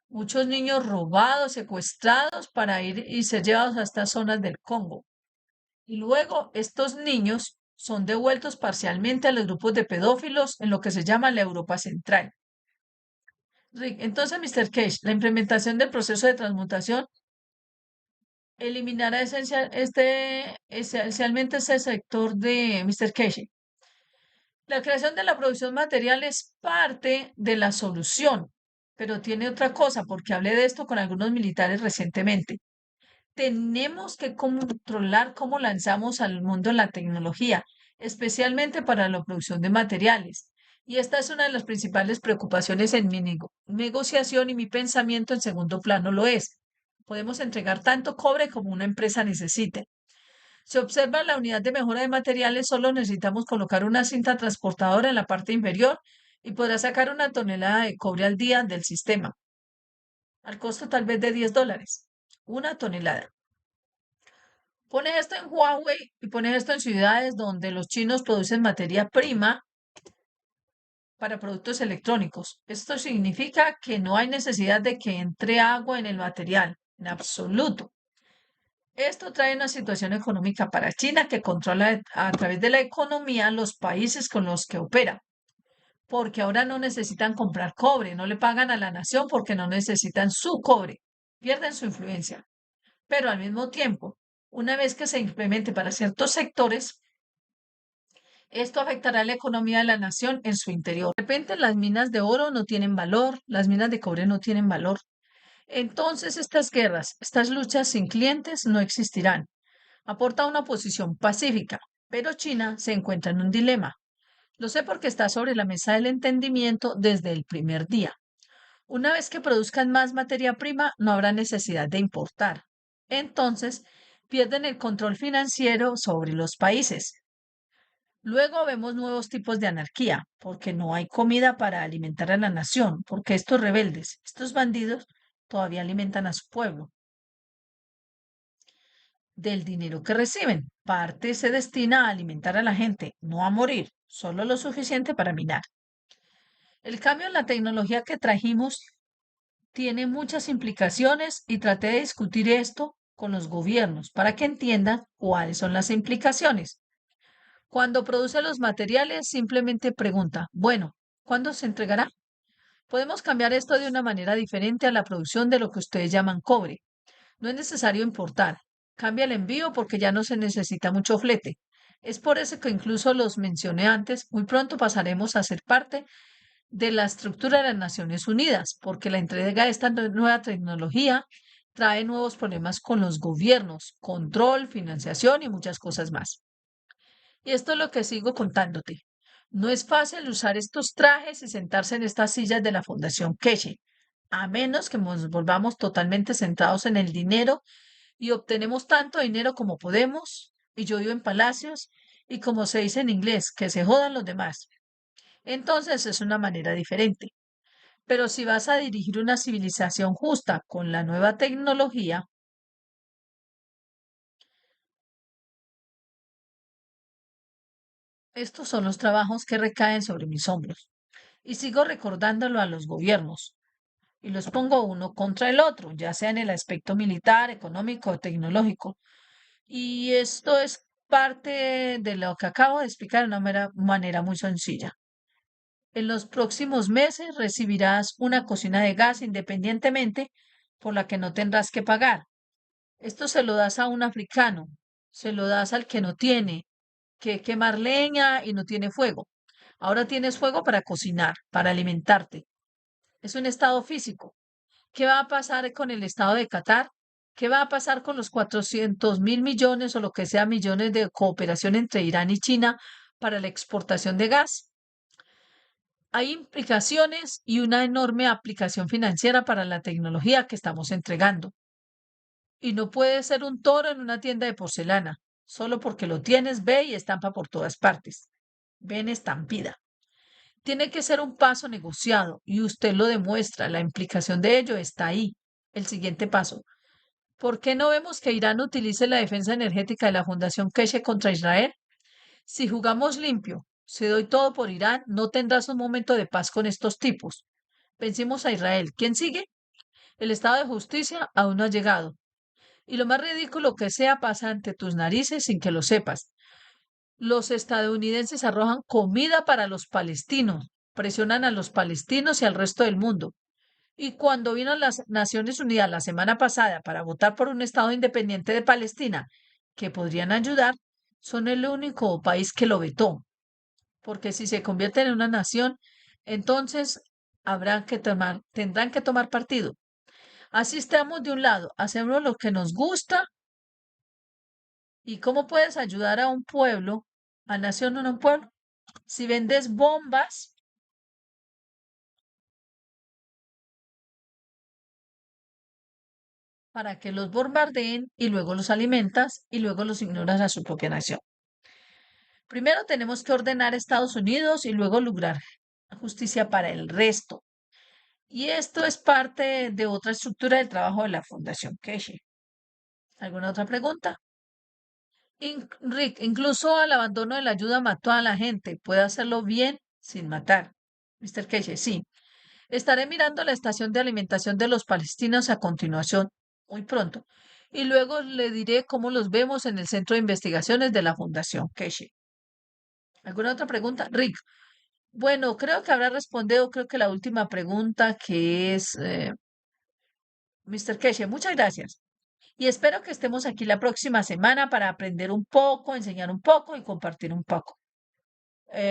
Muchos niños robados, secuestrados para ir y ser llevados a estas zonas del Congo. Y luego estos niños son devueltos parcialmente a los grupos de pedófilos en lo que se llama la Europa Central. Rick, entonces, Mr. Cage, la implementación del proceso de transmutación eliminará esencialmente ese sector de Mr. Cage. La creación de la producción material es parte de la solución, pero tiene otra cosa, porque hablé de esto con algunos militares recientemente. Tenemos que controlar cómo lanzamos al mundo la tecnología, especialmente para la producción de materiales. Y esta es una de las principales preocupaciones en mi negociación y mi pensamiento en segundo plano lo es. Podemos entregar tanto cobre como una empresa necesite. Se observa la unidad de mejora de materiales, solo necesitamos colocar una cinta transportadora en la parte inferior y podrá sacar una tonelada de cobre al día del sistema, al costo tal vez de $10. Una tonelada. Pones esto en Huawei y pones esto en ciudades donde los chinos producen materia prima para productos electrónicos. Esto significa que no hay necesidad de que entre agua en el material, en absoluto. Esto trae una situación económica para China que controla a través de la economía los países con los que opera, porque ahora no necesitan comprar cobre, no le pagan a la nación porque no necesitan su cobre, pierden su influencia. Pero al mismo tiempo, una vez que se implemente para ciertos sectores, esto afectará la economía de la nación en su interior. De repente las minas de oro no tienen valor, las minas de cobre no tienen valor. Entonces estas guerras, estas luchas sin clientes no existirán. Aporta una posición pacífica, pero China se encuentra en un dilema. Lo sé porque está sobre la mesa del entendimiento desde el primer día. Una vez que produzcan más materia prima, no habrá necesidad de importar. Entonces, pierden el control financiero sobre los países. Luego vemos nuevos tipos de anarquía, porque no hay comida para alimentar a la nación, porque estos rebeldes, estos bandidos, todavía alimentan a su pueblo. Del dinero que reciben, parte se destina a alimentar a la gente, no a morir, solo lo suficiente para minar. El cambio en la tecnología que trajimos tiene muchas implicaciones y traté de discutir esto con los gobiernos para que entiendan cuáles son las implicaciones. Cuando produce los materiales, simplemente pregunta, bueno, ¿cuándo se entregará? Podemos cambiar esto de una manera diferente a la producción de lo que ustedes llaman cobre. No es necesario importar. Cambia el envío porque ya no se necesita mucho flete. Es por eso que incluso los mencioné antes, muy pronto pasaremos a ser parte de la estructura de las Naciones Unidas, porque la entrega de esta nueva tecnología trae nuevos problemas con los gobiernos, control, financiación y muchas cosas más. Y esto es lo que sigo contándote. No es fácil usar estos trajes y sentarse en estas sillas de la Fundación Keshe, a menos que nos volvamos totalmente centrados en el dinero y obtenemos tanto dinero como podemos, y yo vivo en palacios, y como se dice en inglés, que se jodan los demás. Entonces es una manera diferente. Pero si vas a dirigir una civilización justa con la nueva tecnología, estos son los trabajos que recaen sobre mis hombros. Y sigo recordándolo a los gobiernos. Y los pongo uno contra el otro, ya sea en el aspecto militar, económico o tecnológico. Y esto es parte de lo que acabo de explicar de una manera muy sencilla. En los próximos meses recibirás una cocina de gas independientemente por la que no tendrás que pagar. Esto se lo das a un africano, se lo das al que no tiene que quemar leña y no tiene fuego. Ahora tienes fuego para cocinar, para alimentarte. Es un estado físico. ¿Qué va a pasar con el estado de Qatar? ¿Qué va a pasar con los 400.000 millones o lo que sea millones de cooperación entre Irán y China para la exportación de gas? Hay implicaciones y una enorme aplicación financiera para la tecnología que estamos entregando. Y no puede ser un toro en una tienda de porcelana, solo porque lo tienes, ve y estampa por todas partes. Ven estampida. Tiene que ser un paso negociado y usted lo demuestra. La implicación de ello está ahí. El siguiente paso. ¿Por qué no vemos que Irán utilice la defensa energética de la Fundación Keshe contra Israel? Si jugamos limpio, si doy todo por Irán, no tendrás un momento de paz con estos tipos. Vencimos a Israel. ¿Quién sigue? El Estado de Justicia aún no ha llegado. Y lo más ridículo que sea pasa ante tus narices sin que lo sepas. Los estadounidenses arrojan comida para los palestinos, presionan a los palestinos y al resto del mundo. Y cuando vino las Naciones Unidas la semana pasada para votar por un Estado independiente de Palestina, que podrían ayudar, son el único país que lo vetó. Porque si se convierten en una nación, entonces tendrán que tomar partido. Así estamos de un lado, hacemos lo que nos gusta. ¿Y cómo puedes ayudar a un pueblo, a nación o a un pueblo? Si vendes bombas para que los bombardeen y luego los alimentas y luego los ignoras a su propia nación. Primero tenemos que ordenar a Estados Unidos y luego lograr justicia para el resto. Y esto es parte de otra estructura del trabajo de la Fundación Keshe. ¿Alguna otra pregunta? Rick, incluso al abandono de la ayuda mató a la gente. Puede hacerlo bien sin matar. Mr. Keshe, sí. Estaré mirando la estación de alimentación de los palestinos a continuación, muy pronto. Y luego le diré cómo los vemos en el centro de investigaciones de la Fundación Keshe. ¿Alguna otra pregunta? Rick. Bueno, creo que habrá respondido, creo que la última pregunta que es, Mr. Keshe, muchas gracias. Y espero que estemos aquí la próxima semana para aprender un poco, enseñar un poco y compartir un poco.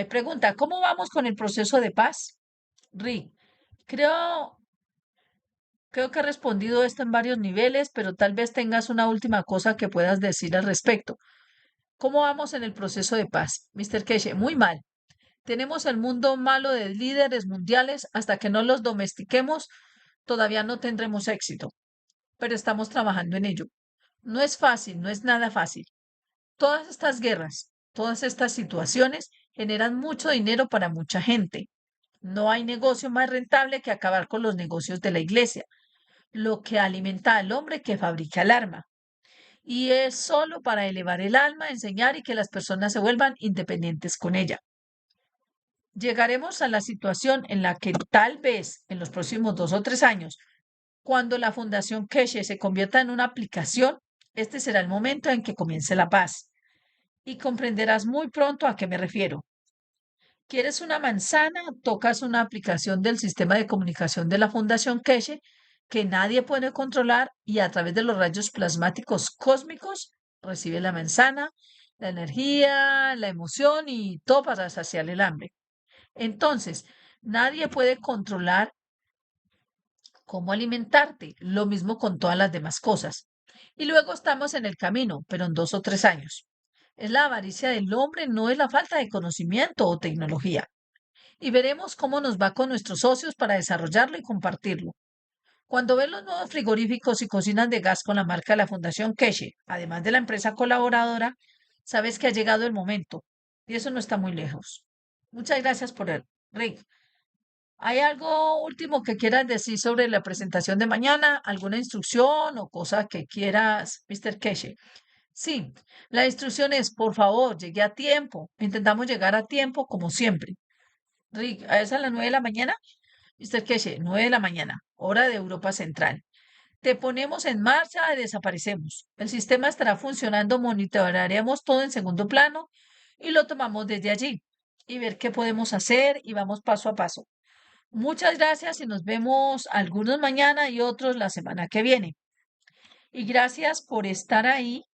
Pregunta, ¿cómo vamos con el proceso de paz? Rick, creo, creo que he respondido esto en varios niveles, pero tal vez tengas una última cosa que puedas decir al respecto. ¿Cómo vamos en el proceso de paz? Mr. Keshe, muy mal. Tenemos el mundo malo de líderes mundiales. Hasta que no los domestiquemos, todavía no tendremos éxito, pero estamos trabajando en ello. No es fácil, no es nada fácil. Todas estas guerras, todas estas situaciones generan mucho dinero para mucha gente. No hay negocio más rentable que acabar con los negocios de la iglesia, lo que alimenta al hombre que fabrica el arma. Y es solo para elevar el alma, enseñar y que las personas se vuelvan independientes con ella. Llegaremos a la situación en la que tal vez en los próximos 2 o 3 años, cuando la Fundación Keshe se convierta en una aplicación, este será el momento en que comience la paz. y comprenderás muy pronto a qué me refiero. ¿Quieres una manzana? Tocas una aplicación del sistema de comunicación de la Fundación Keshe que nadie puede controlar y a través de los rayos plasmáticos cósmicos recibe la manzana, la energía, la emoción y todo para saciar el hambre. Entonces, nadie puede controlar cómo alimentarte, lo mismo con todas las demás cosas. Y luego estamos en el camino, pero en 2 o 3 años. Es la avaricia del hombre, no es la falta de conocimiento o tecnología. Y veremos cómo nos va con nuestros socios para desarrollarlo y compartirlo. Cuando ves los nuevos frigoríficos y cocinas de gas con la marca de la Fundación Keshe, además de la empresa colaboradora, sabes que ha llegado el momento. Y eso no está muy lejos. Muchas gracias por el Rick. ¿Hay algo último que quieras decir sobre la presentación de mañana? ¿Alguna instrucción o cosa que quieras, Mr. Keshe? Sí, la instrucción es, por favor, llegue a tiempo. Intentamos llegar a tiempo como siempre. Rick, ¿a esa a las 9 de la mañana? Mr. Keshe, 9 de la mañana, hora de Europa Central. Te ponemos en marcha y desaparecemos. El sistema estará funcionando, monitorearemos todo en segundo plano y lo tomamos desde allí y ver qué podemos hacer y vamos paso a paso. Muchas gracias y nos vemos algunos mañana y otros la semana que viene. Y gracias por estar ahí,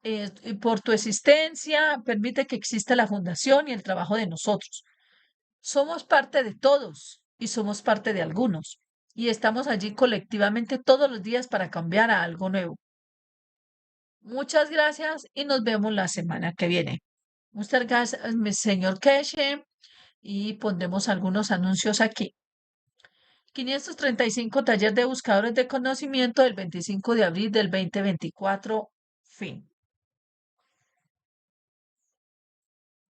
y por tu existencia. Permite que exista la fundación y el trabajo de nosotros. Somos parte de todos y somos parte de algunos. Y estamos allí colectivamente todos los días para cambiar a algo nuevo. Muchas gracias y nos vemos la semana que viene. Muchas gracias, señor Keshe, y pondremos algunos anuncios aquí. 535 taller de buscadores de conocimiento del 25 de abril del 2024. Fin.